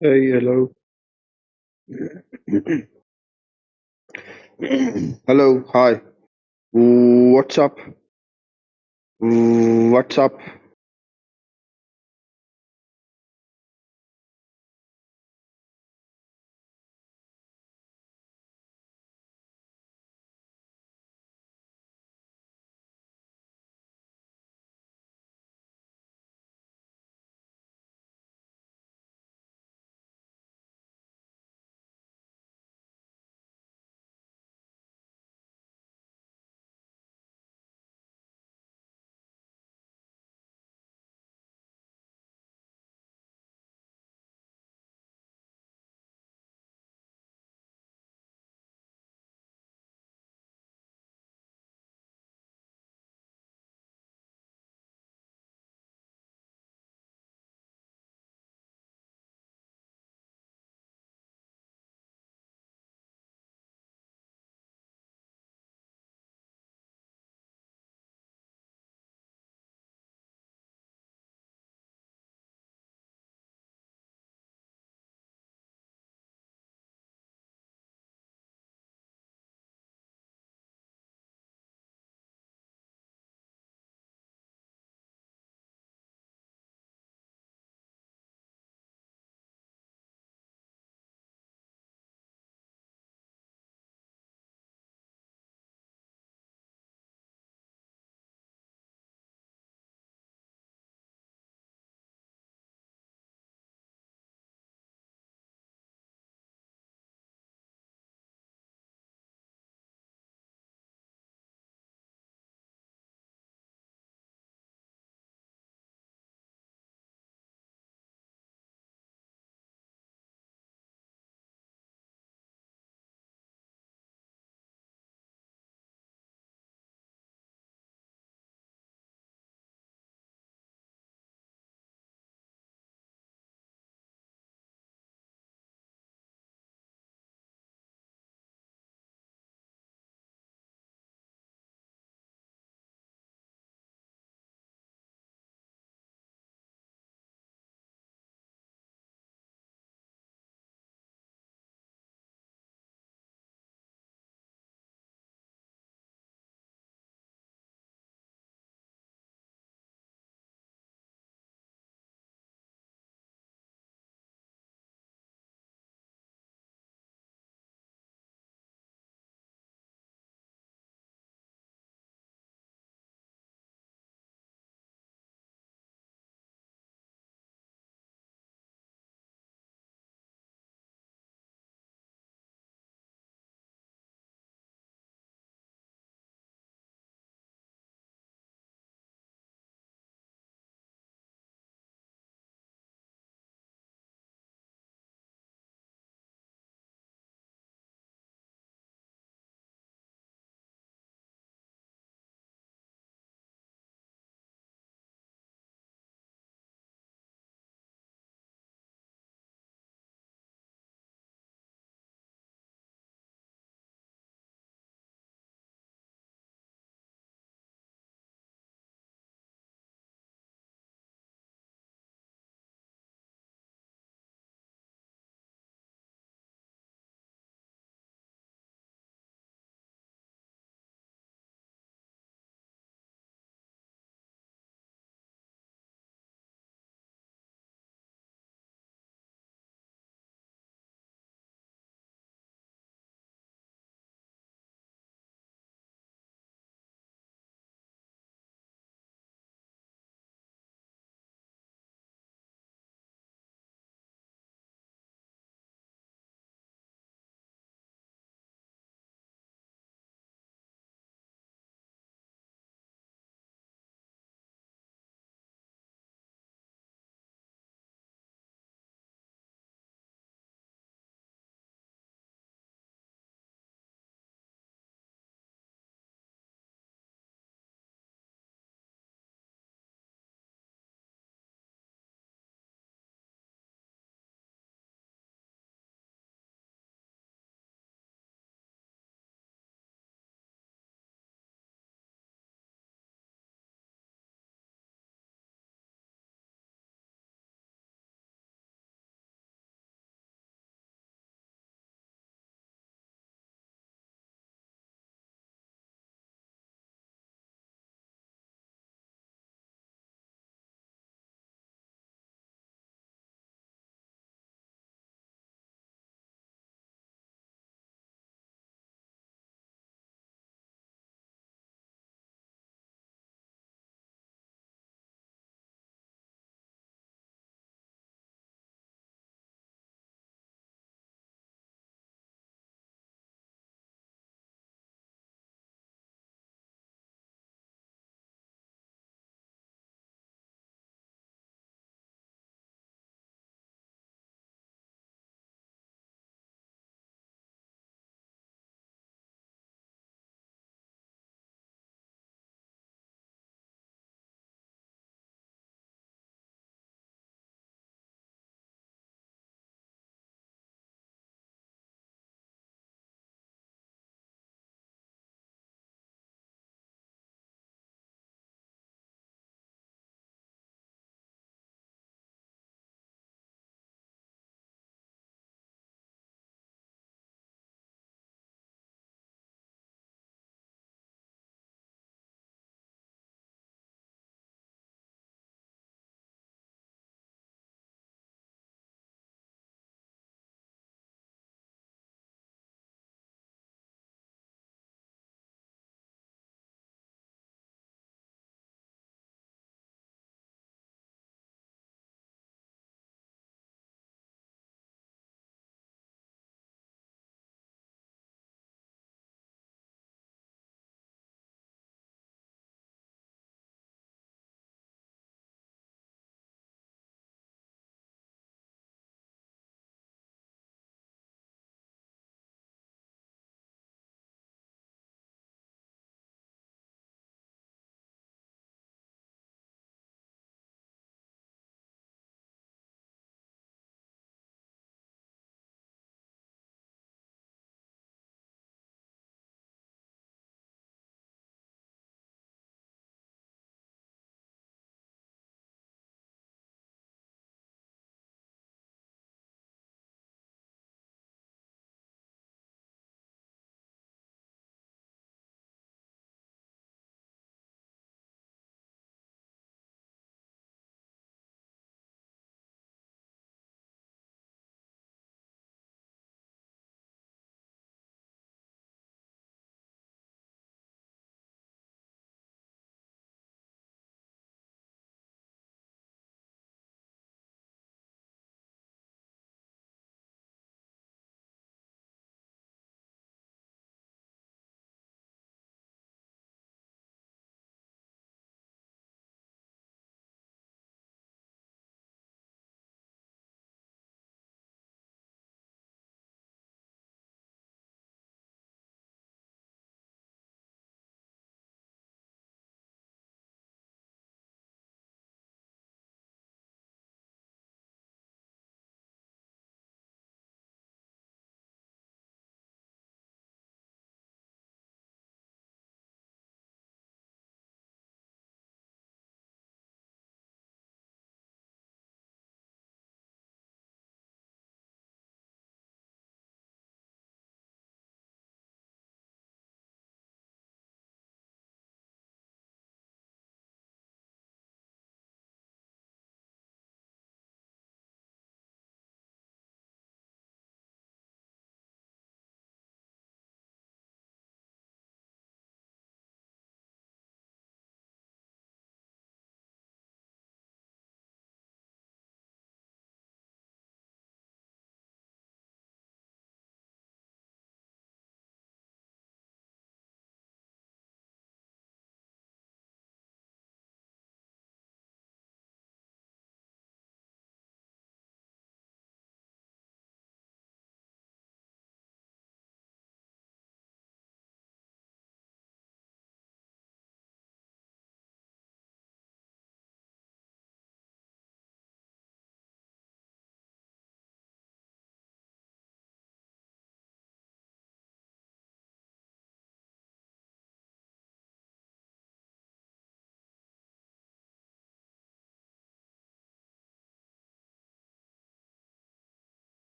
Hey, hello. Hello, hi. What's up? What's up?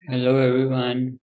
Hello, everyone.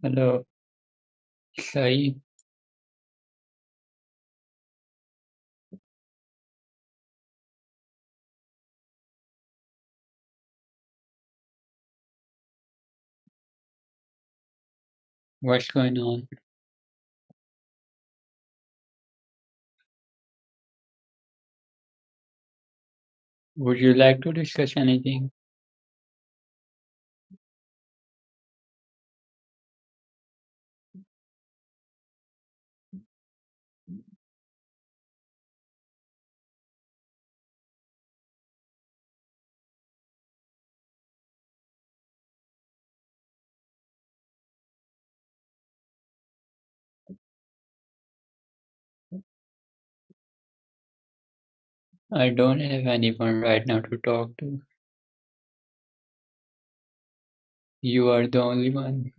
Hello, Sai. What's going on? Would you like to discuss anything? I don't have anyone right now to talk to. You are the only one.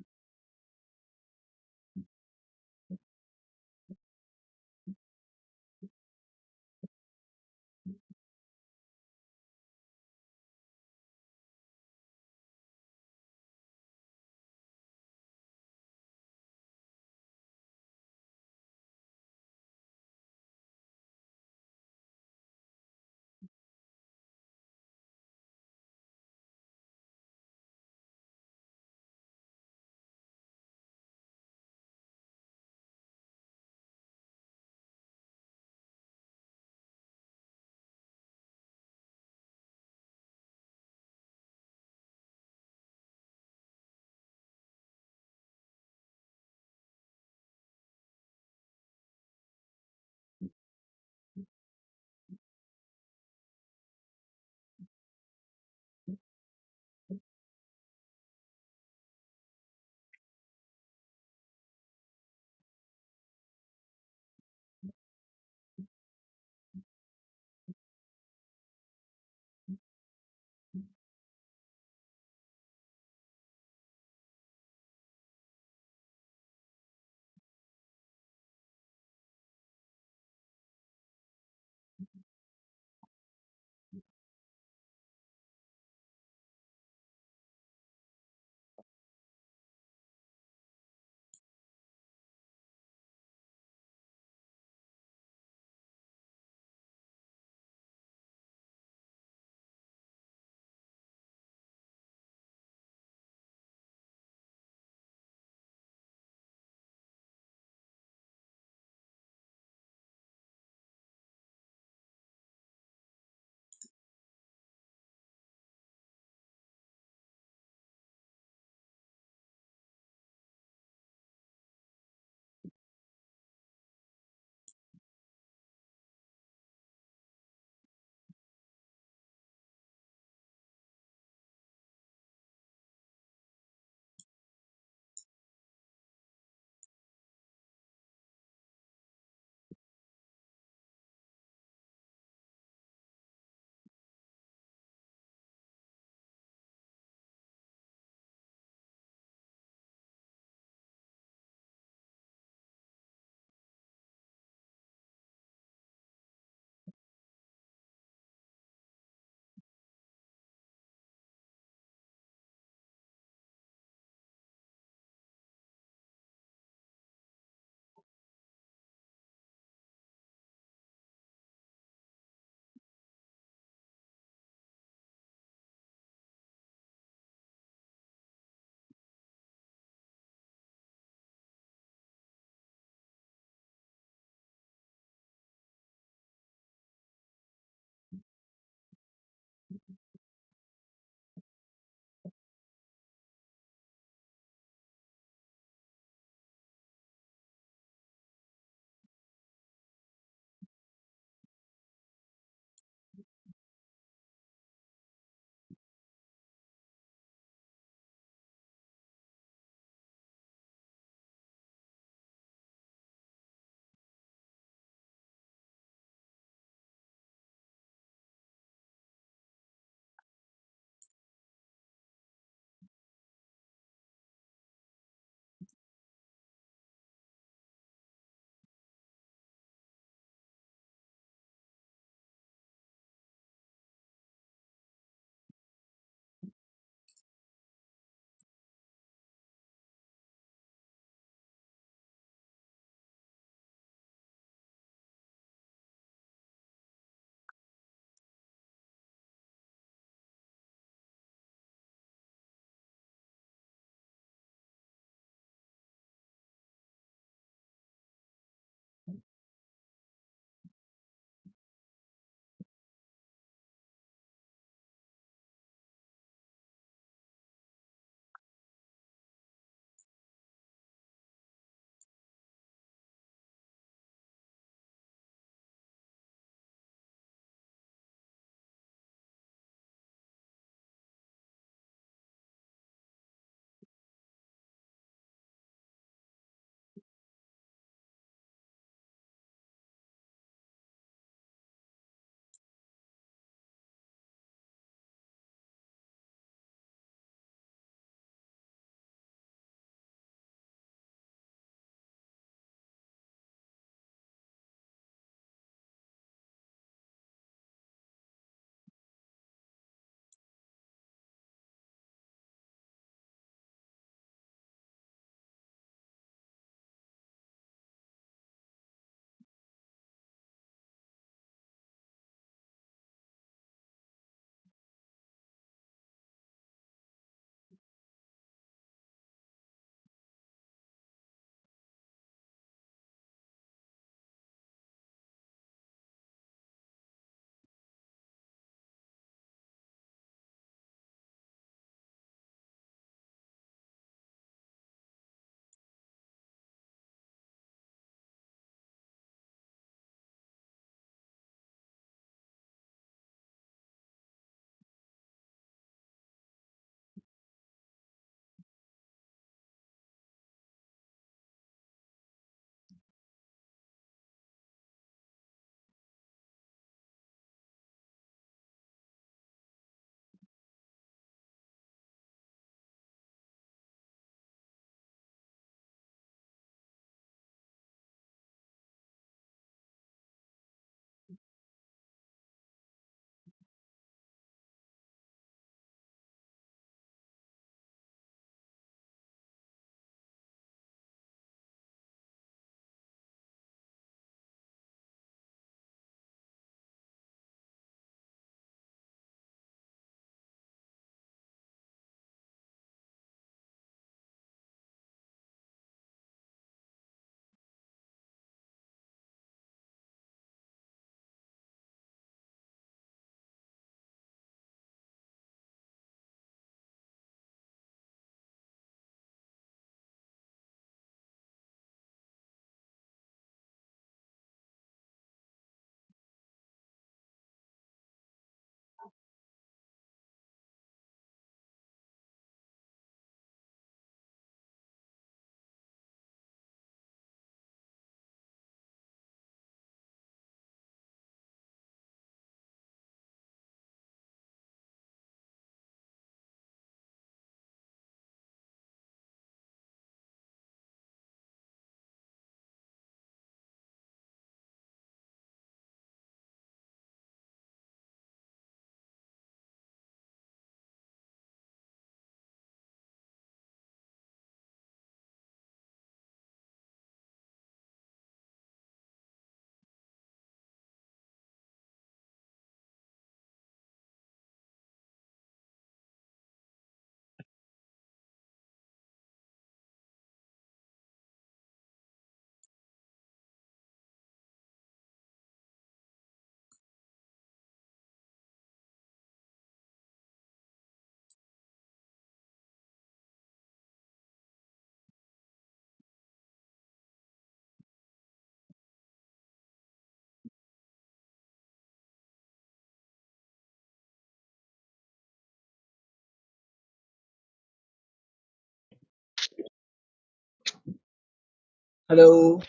Hello.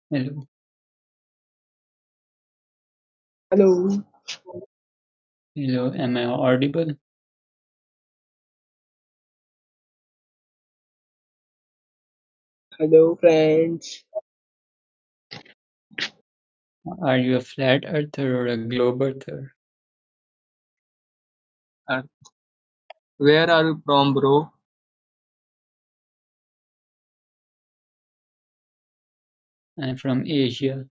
Hello. Hello. Hello. Am I audible? Hello, friends. Are you a flat earther or a globe earther? Where are you from, bro? I'm from Asia.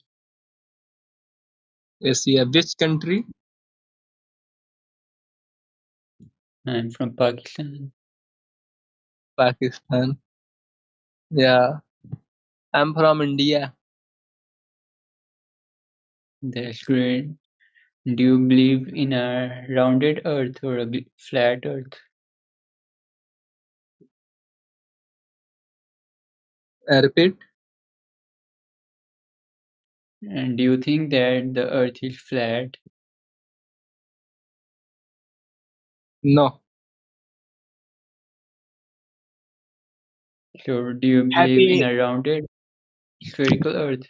Asia. Which country? I'm from Pakistan. Pakistan. Yeah. I'm from India. That's great. Do you believe in a rounded earth or a flat earth? Repeat. And do you think that the earth is flat? No. So do you believe in Happy. a rounded spherical earth?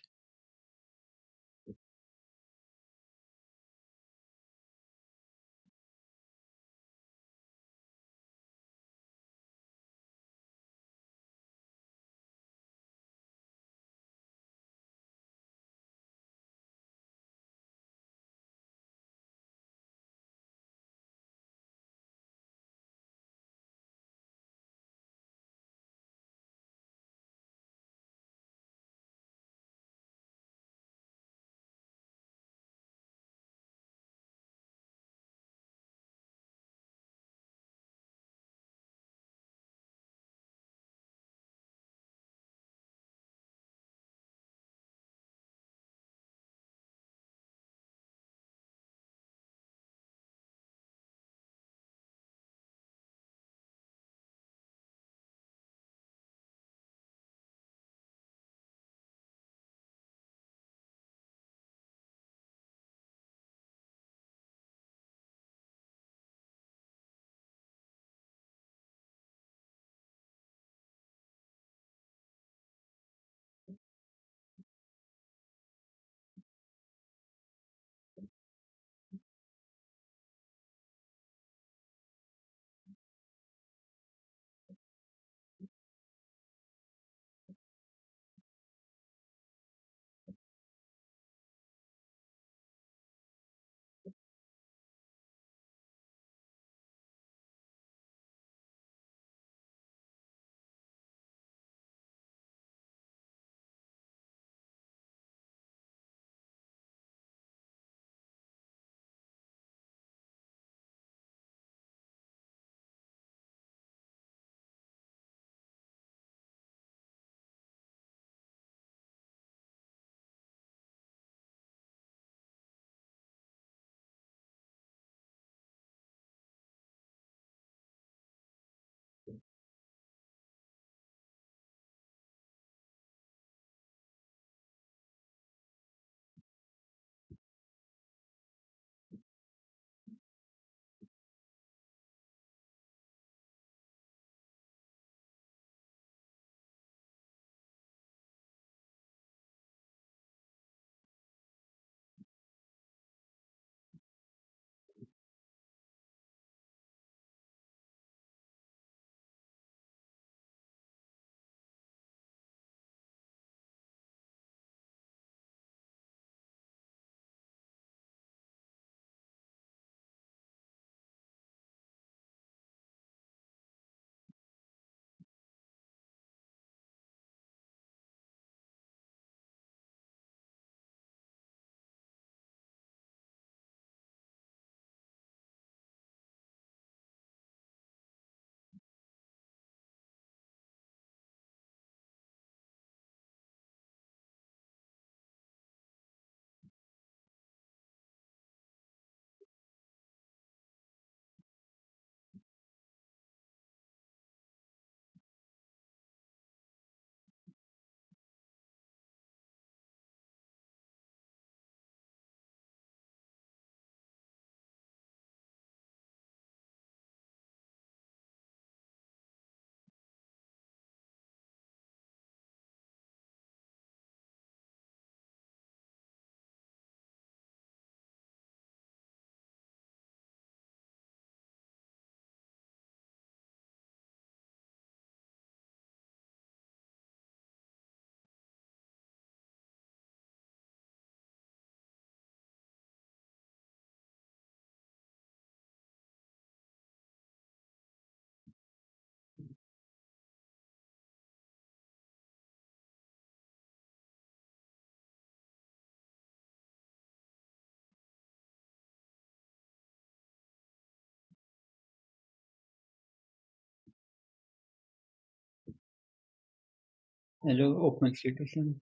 Hello, open citizen.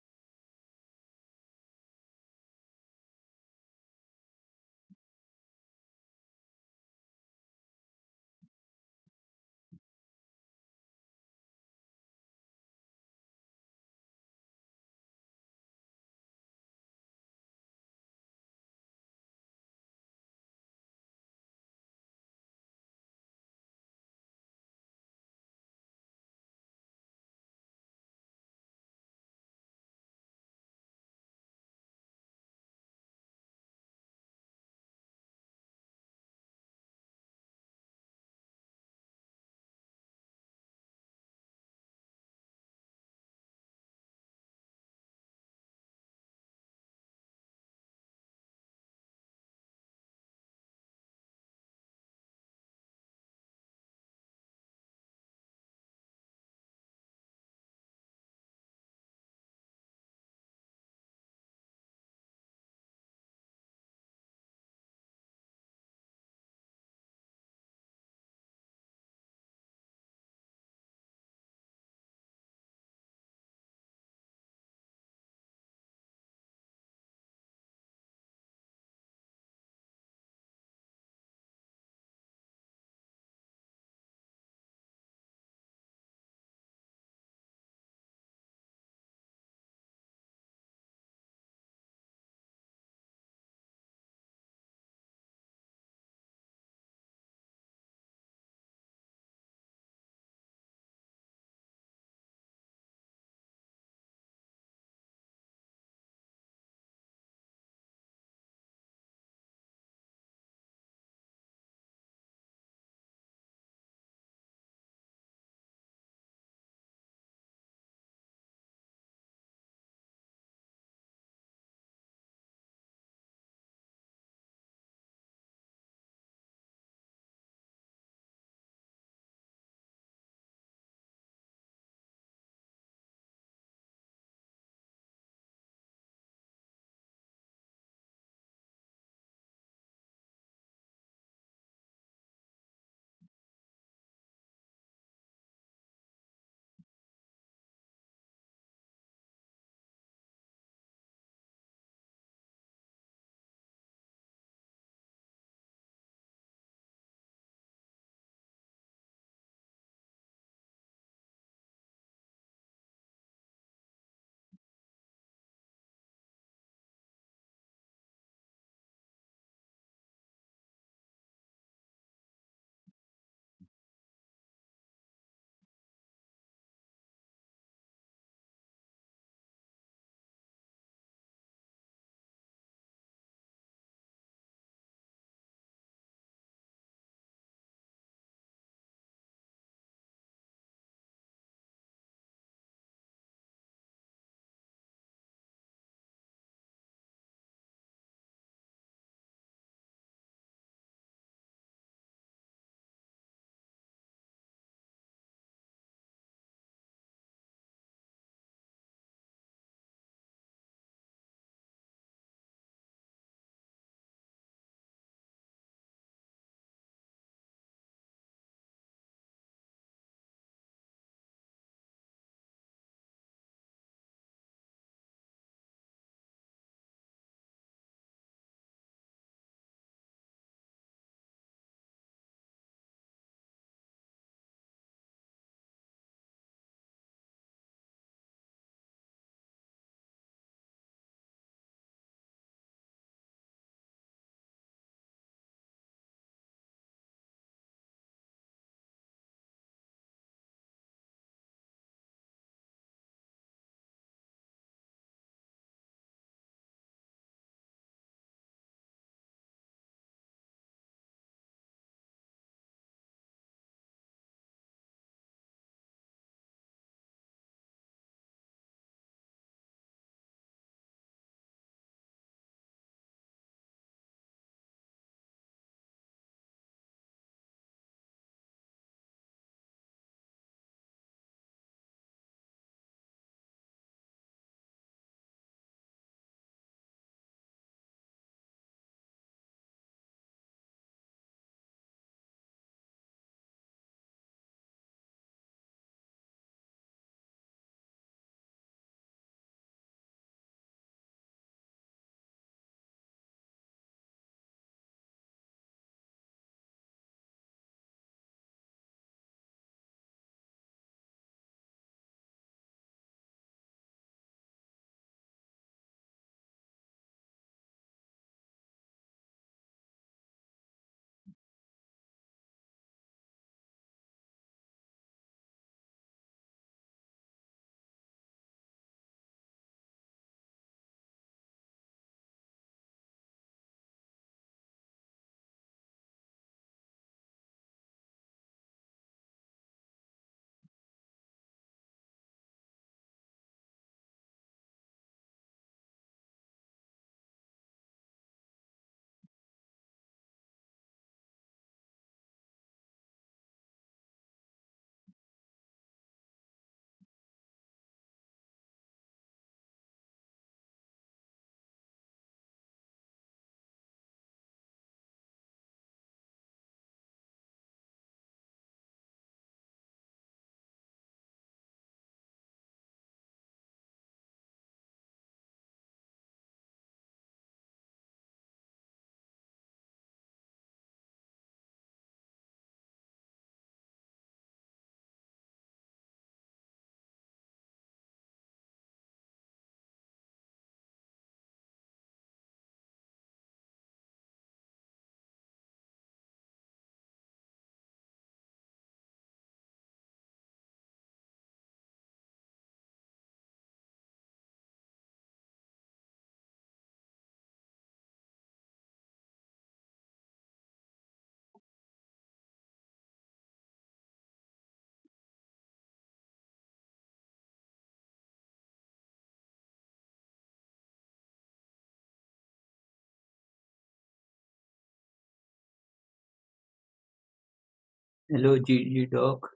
Hello, GG Doc.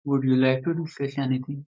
Would you like to discuss anything?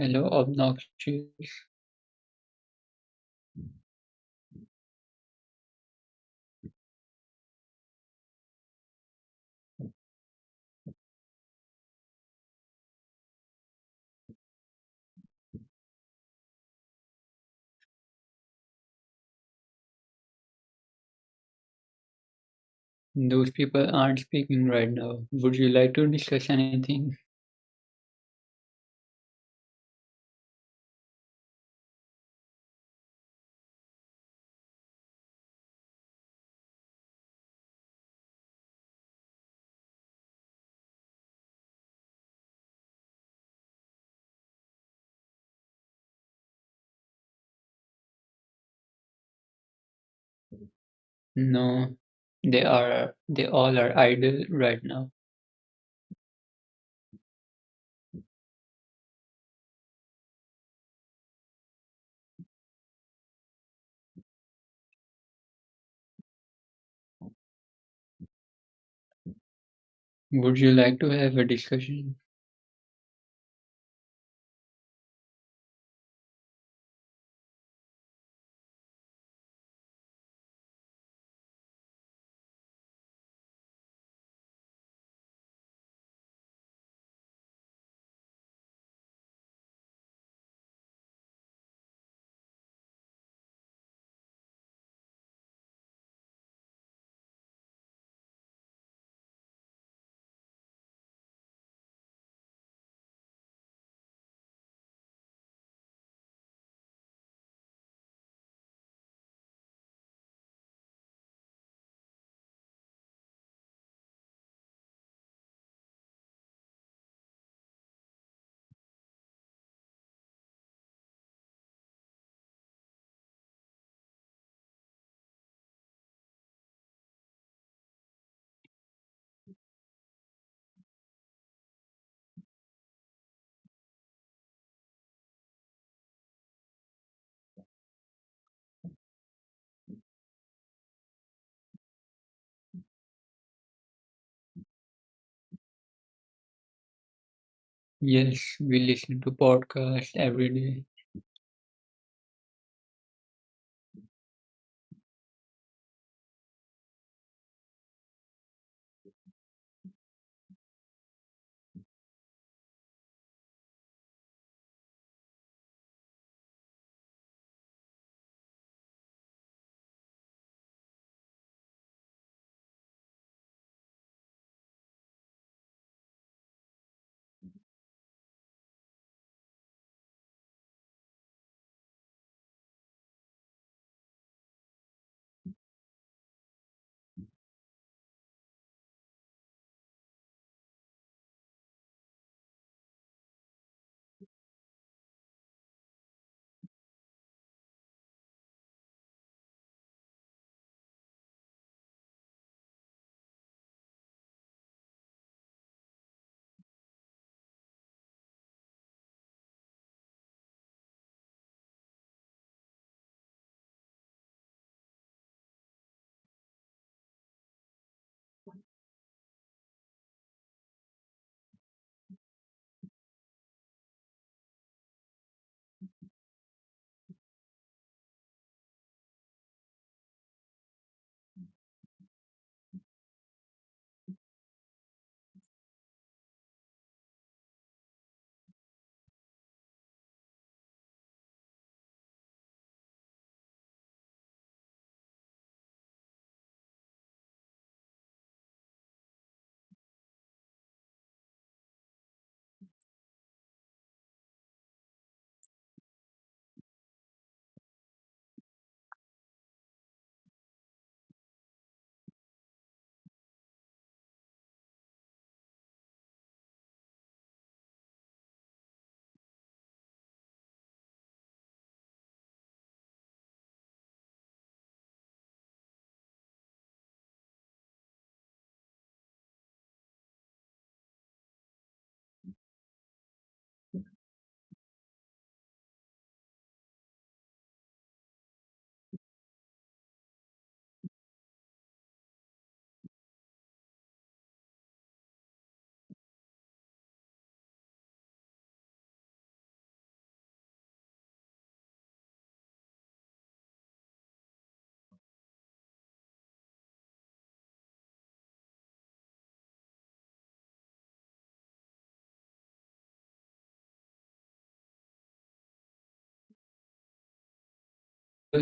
Hello, obnoxious. Those people aren't speaking right now. Would you like to discuss anything? No, they all are idle right now. Would you like to have a discussion? Yes, we listen to podcasts every day.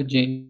James.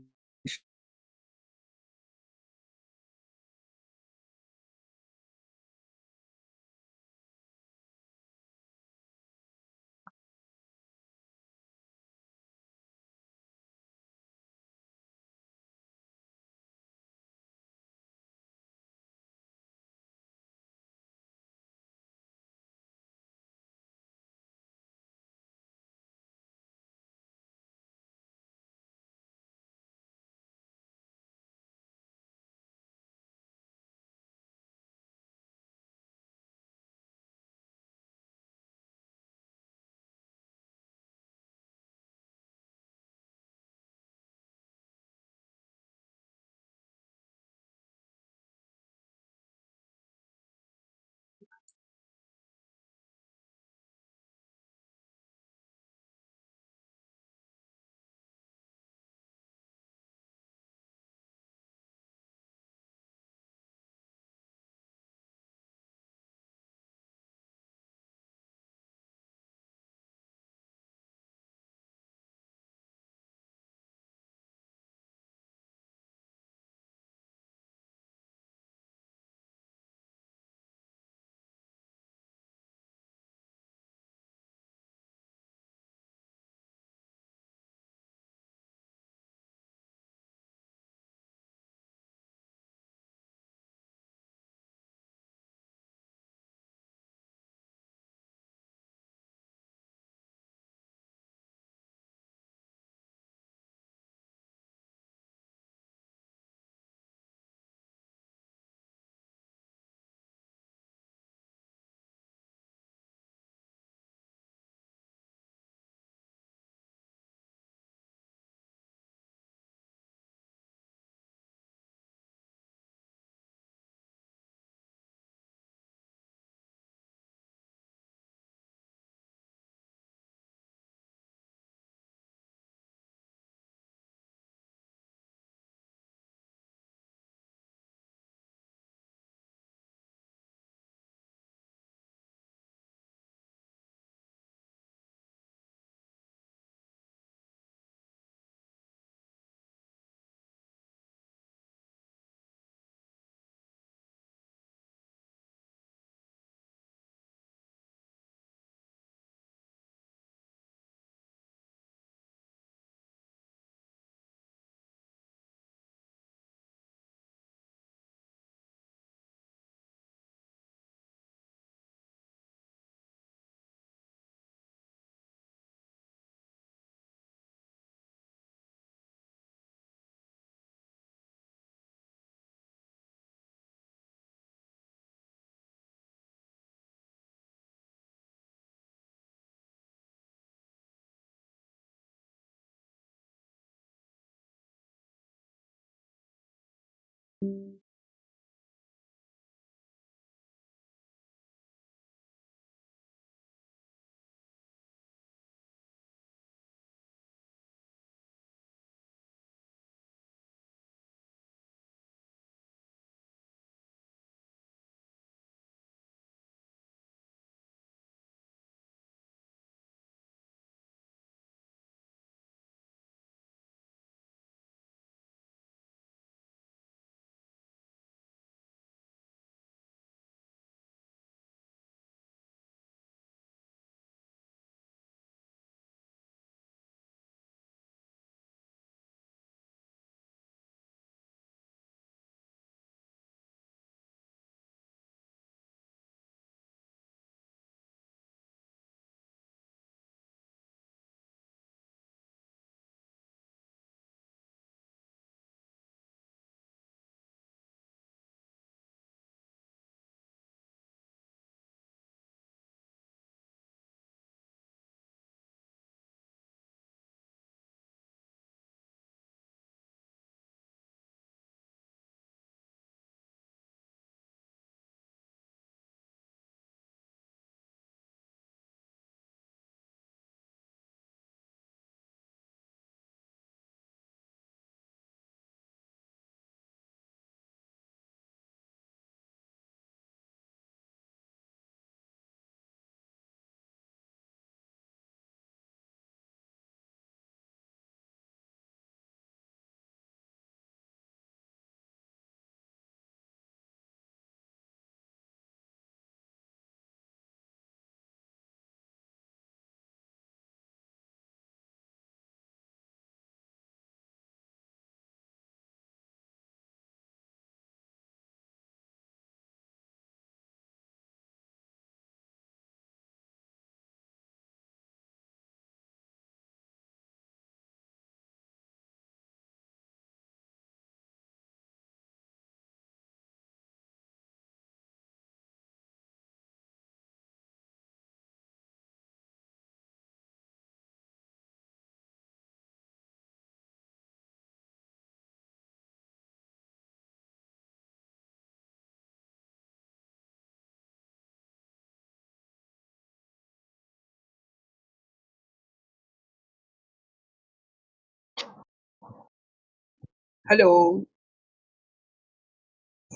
Hello,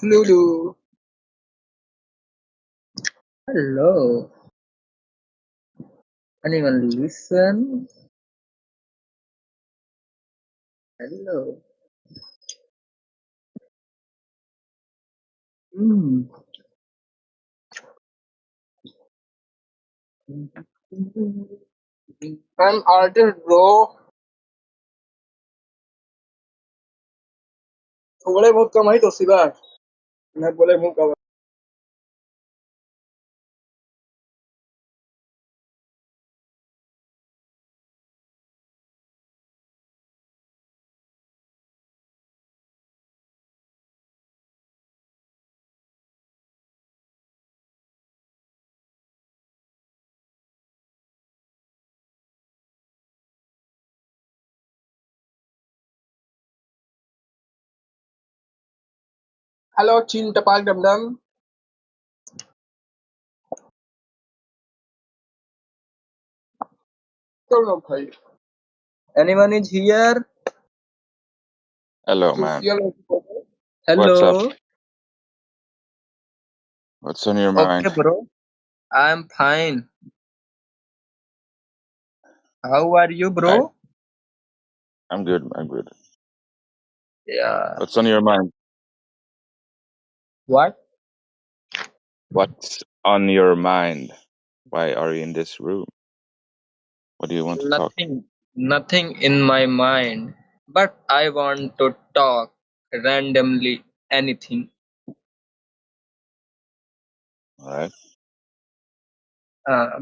Lulu. Hello. Anyone listen? Hello. Hmm. I'm artist, bro. Boleh buka mai to sila. Na boleh buka. Hello, Chin Tapak Dam Dam. Hello, bhai. Anyone is here? Hello, man. Social. What's up? Hello. What's on your Okay, mind? bro. I'm fine. How are you, I, bro? I'm good. I'm good. Yeah. What's on your mind? What? What's on your mind? Why are you in this room? What do you want to talk? Nothing in my mind. But I want to talk randomly anything. All right.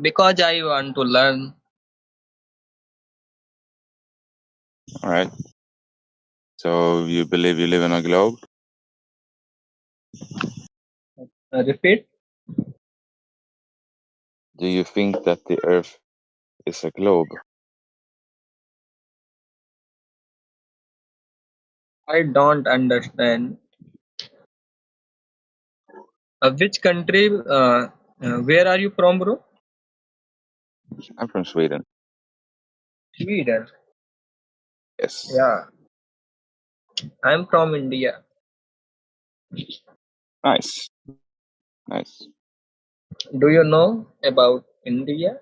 Because I want to learn. All right. So you believe you live in a globe? Repeat. Do you think that the Earth is a globe? I don't understand. Which country? Where are you from, bro? I'm from Sweden. Sweden. Yes. Yeah. I'm from India. Nice. Nice. Do you know about India?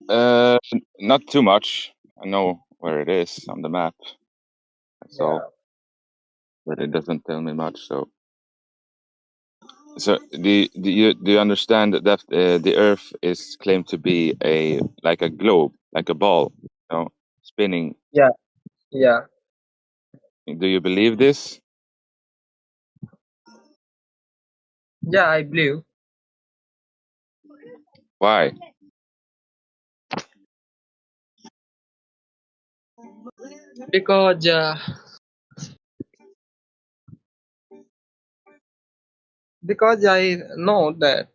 Not too much. I know where it is on the map. That's all. But it doesn't tell me much. So do you understand that the Earth is claimed to be like a globe, like a ball, spinning? Yeah. Yeah. Do you believe this? Yeah, I believe. Why? Because I know that.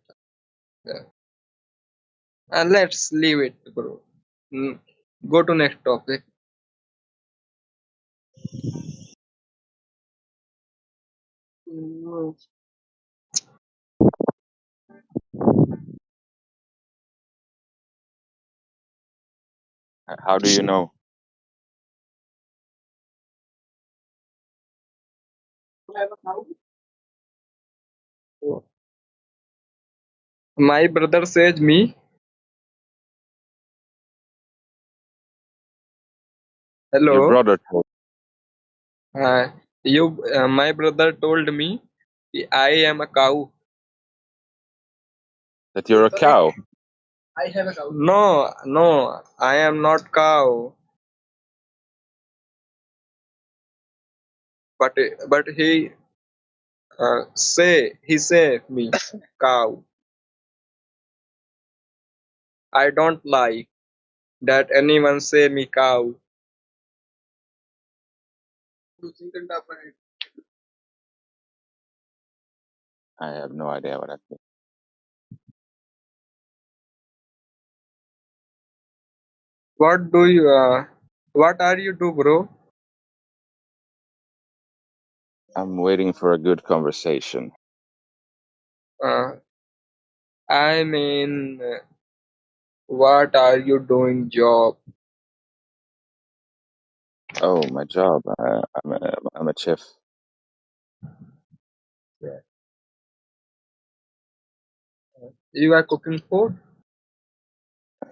Let's leave it, bro. Go to next topic. Mm, How do you know? My brother says me. Your Hello. brother told My brother told me I am a cow. that you're a cow. I have a cow. No, no, I am not cow. But he say me cow. I don't like that anyone say me cow. I have no idea what that means. What are you do, bro? I'm waiting for a good conversation. I mean, what are you doing job? Oh, my job. I'm a chef. Yeah. You are cooking food?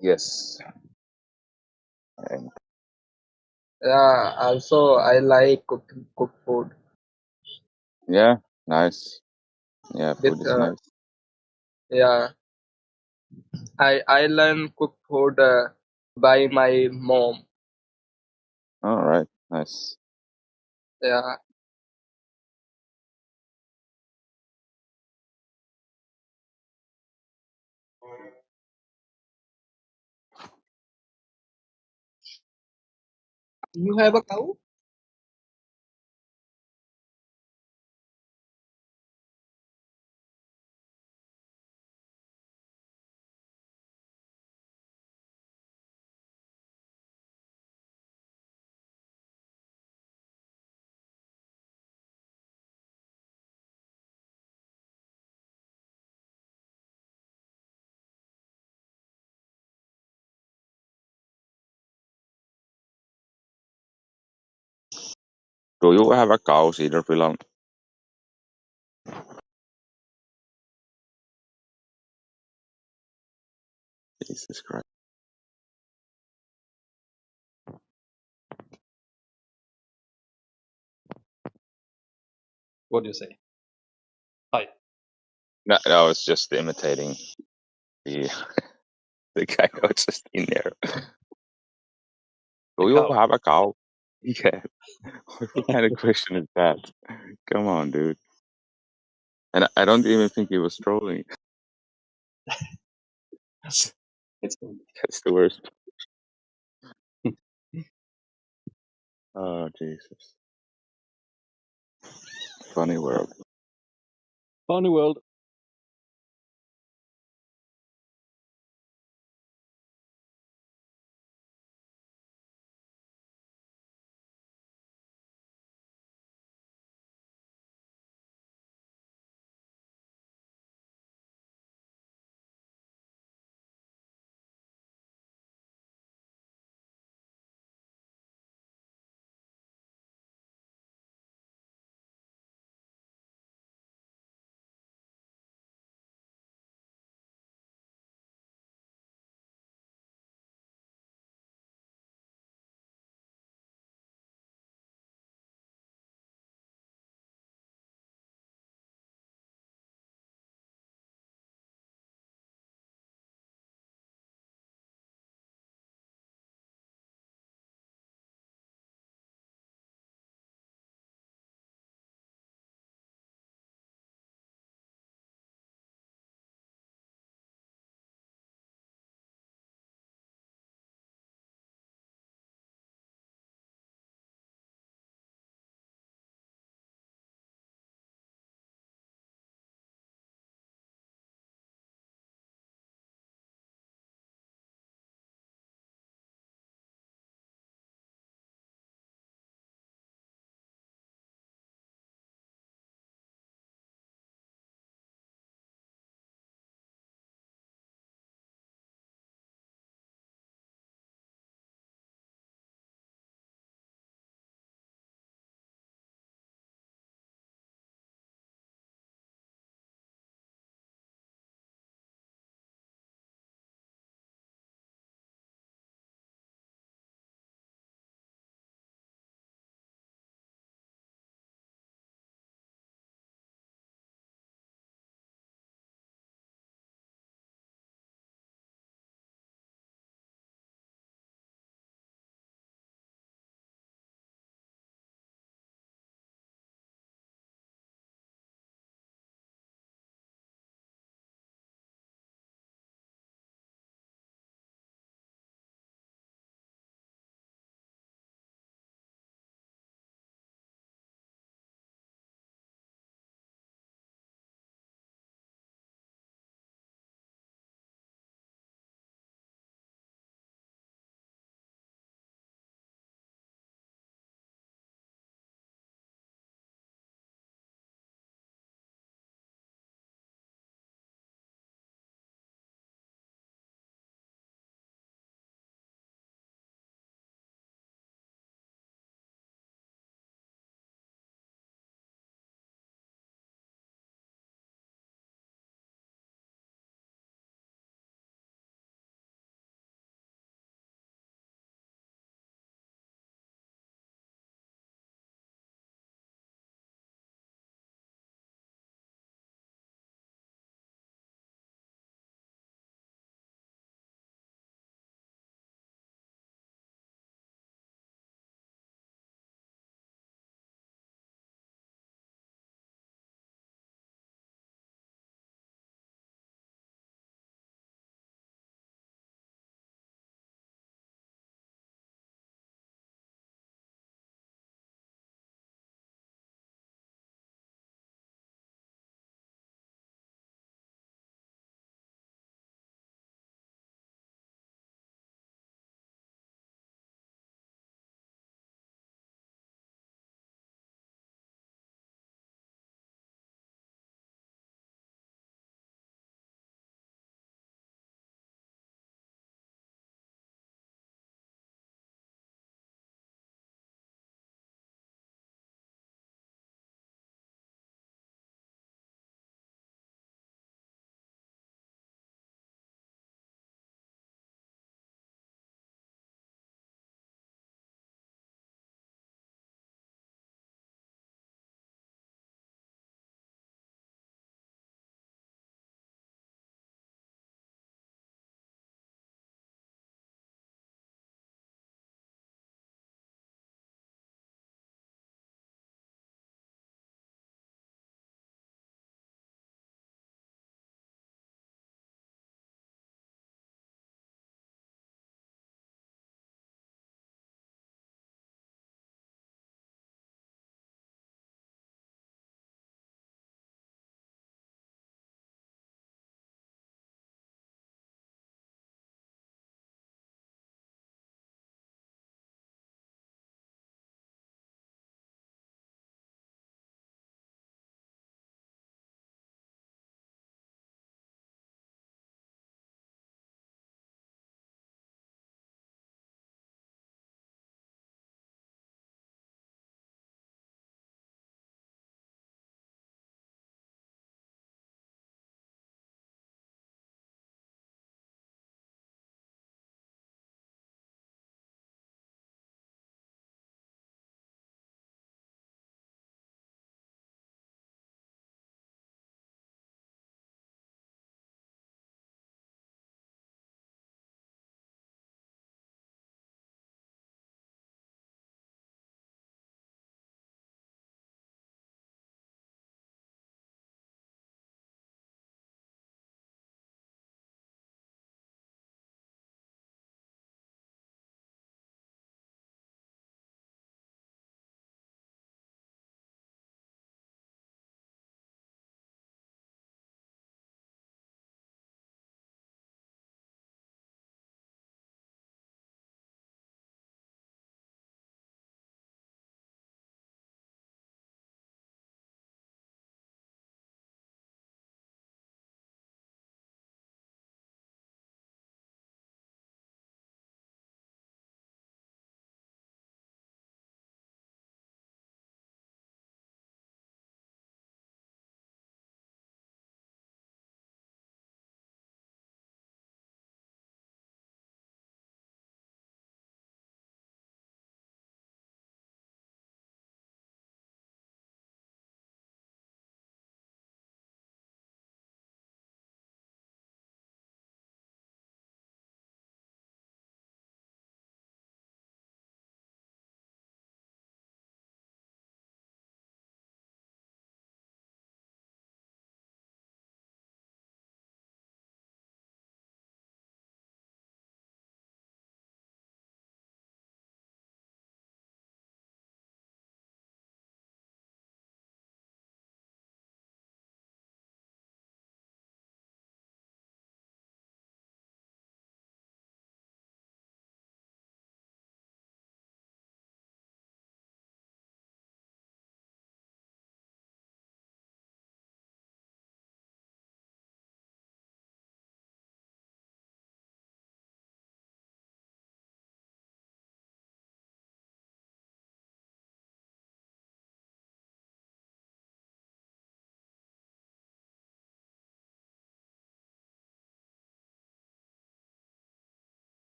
Yes. And Yeah, also I like cook food yeah, nice. Yeah, with food is nice. yeah. I learn cook food by my mom. All right, nice. Yeah. You have a cow? Do you have a cow, Cedar Pilon? Jesus Christ. What do you say? Hi. No, I was just imitating the the guy who was just in there. Do you cow. have a cow? Yeah. What kind of question is that? Come on, dude. And I don't even think he was trolling. It's That's the worst. Oh, Jesus. Funny world. funny world.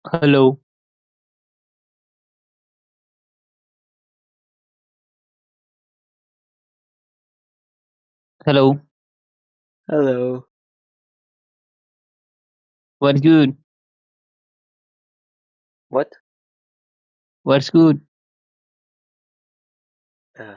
Hello. Hello. Hello. What's good? What? What's good? Uh,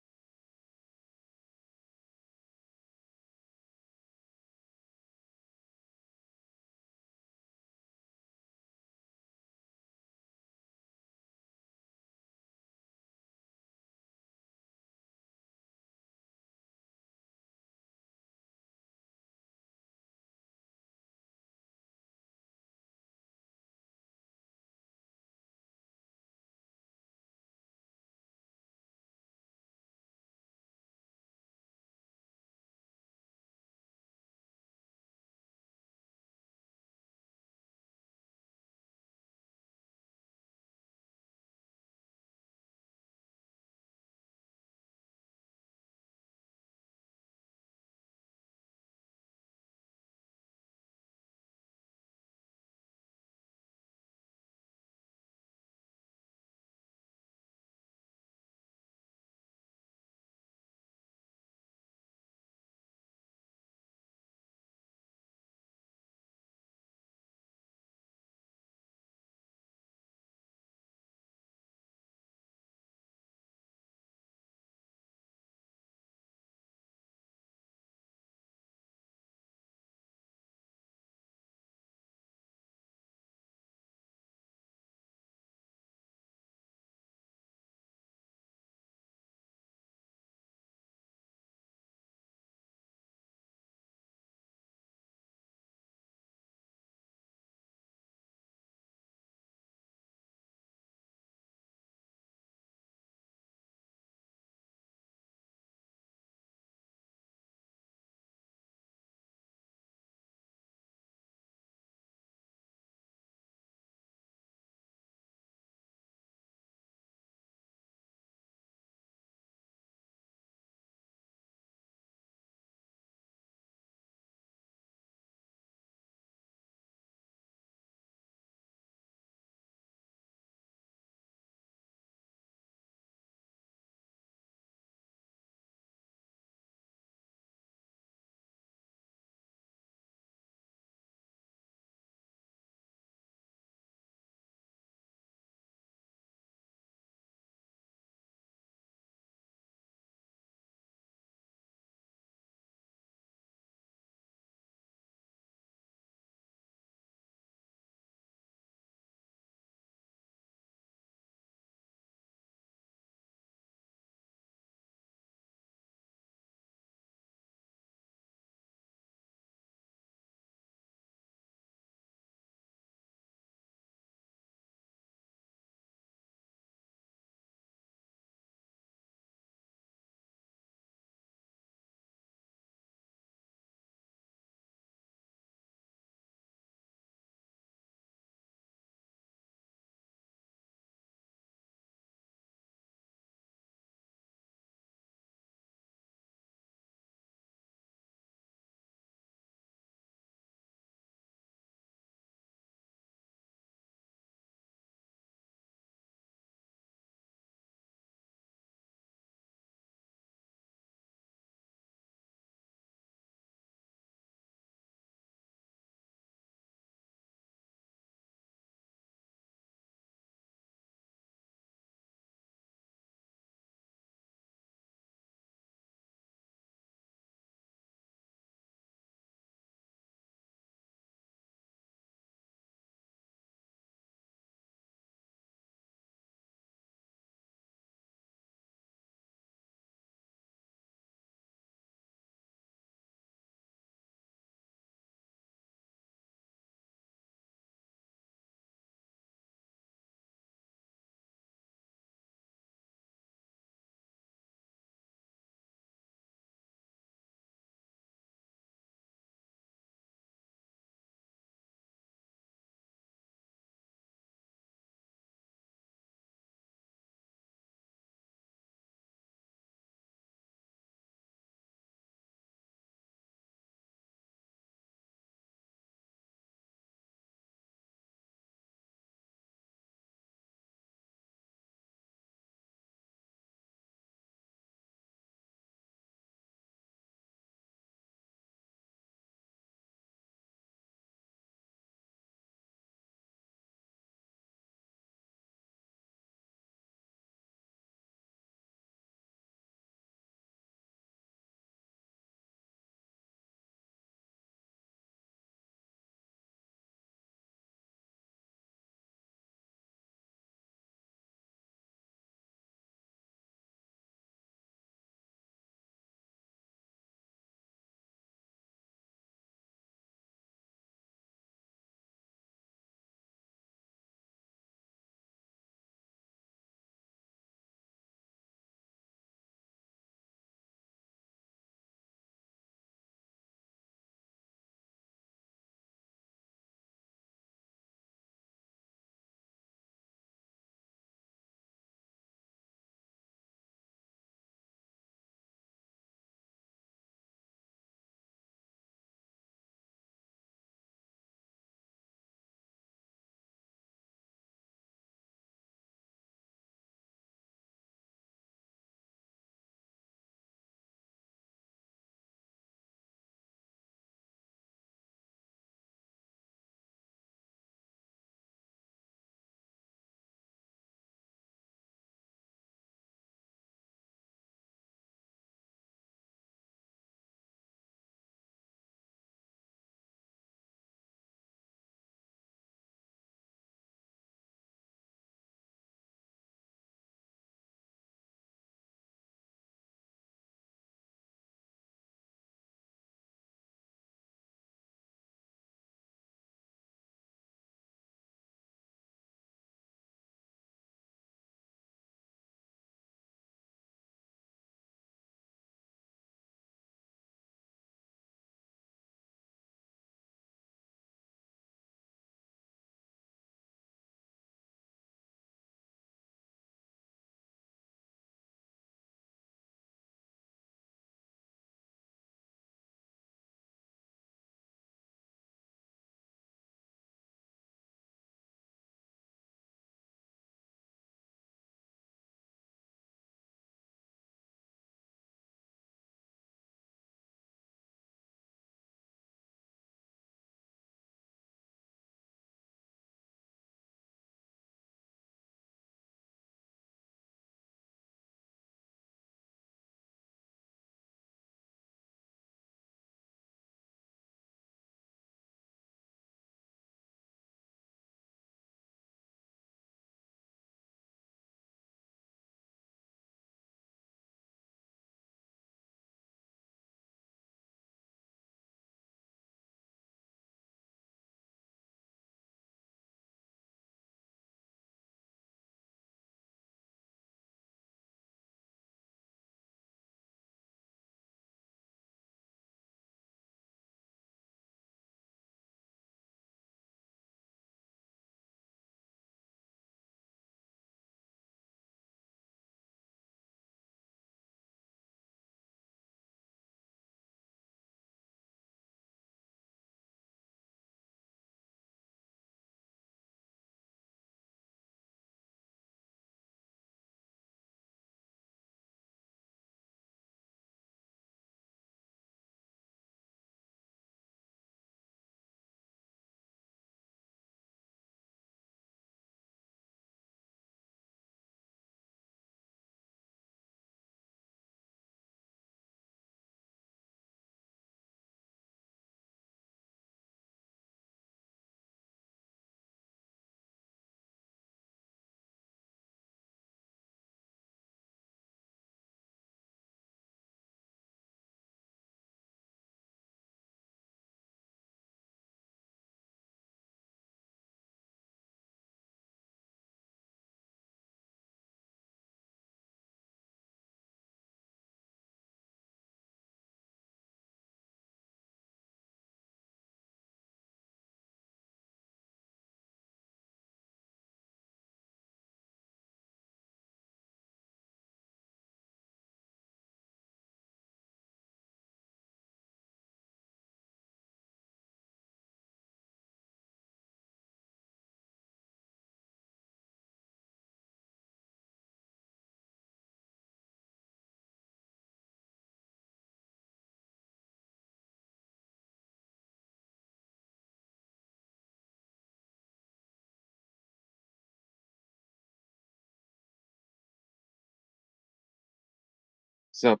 Sup,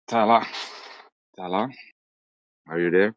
Tala? Tala? Are you there?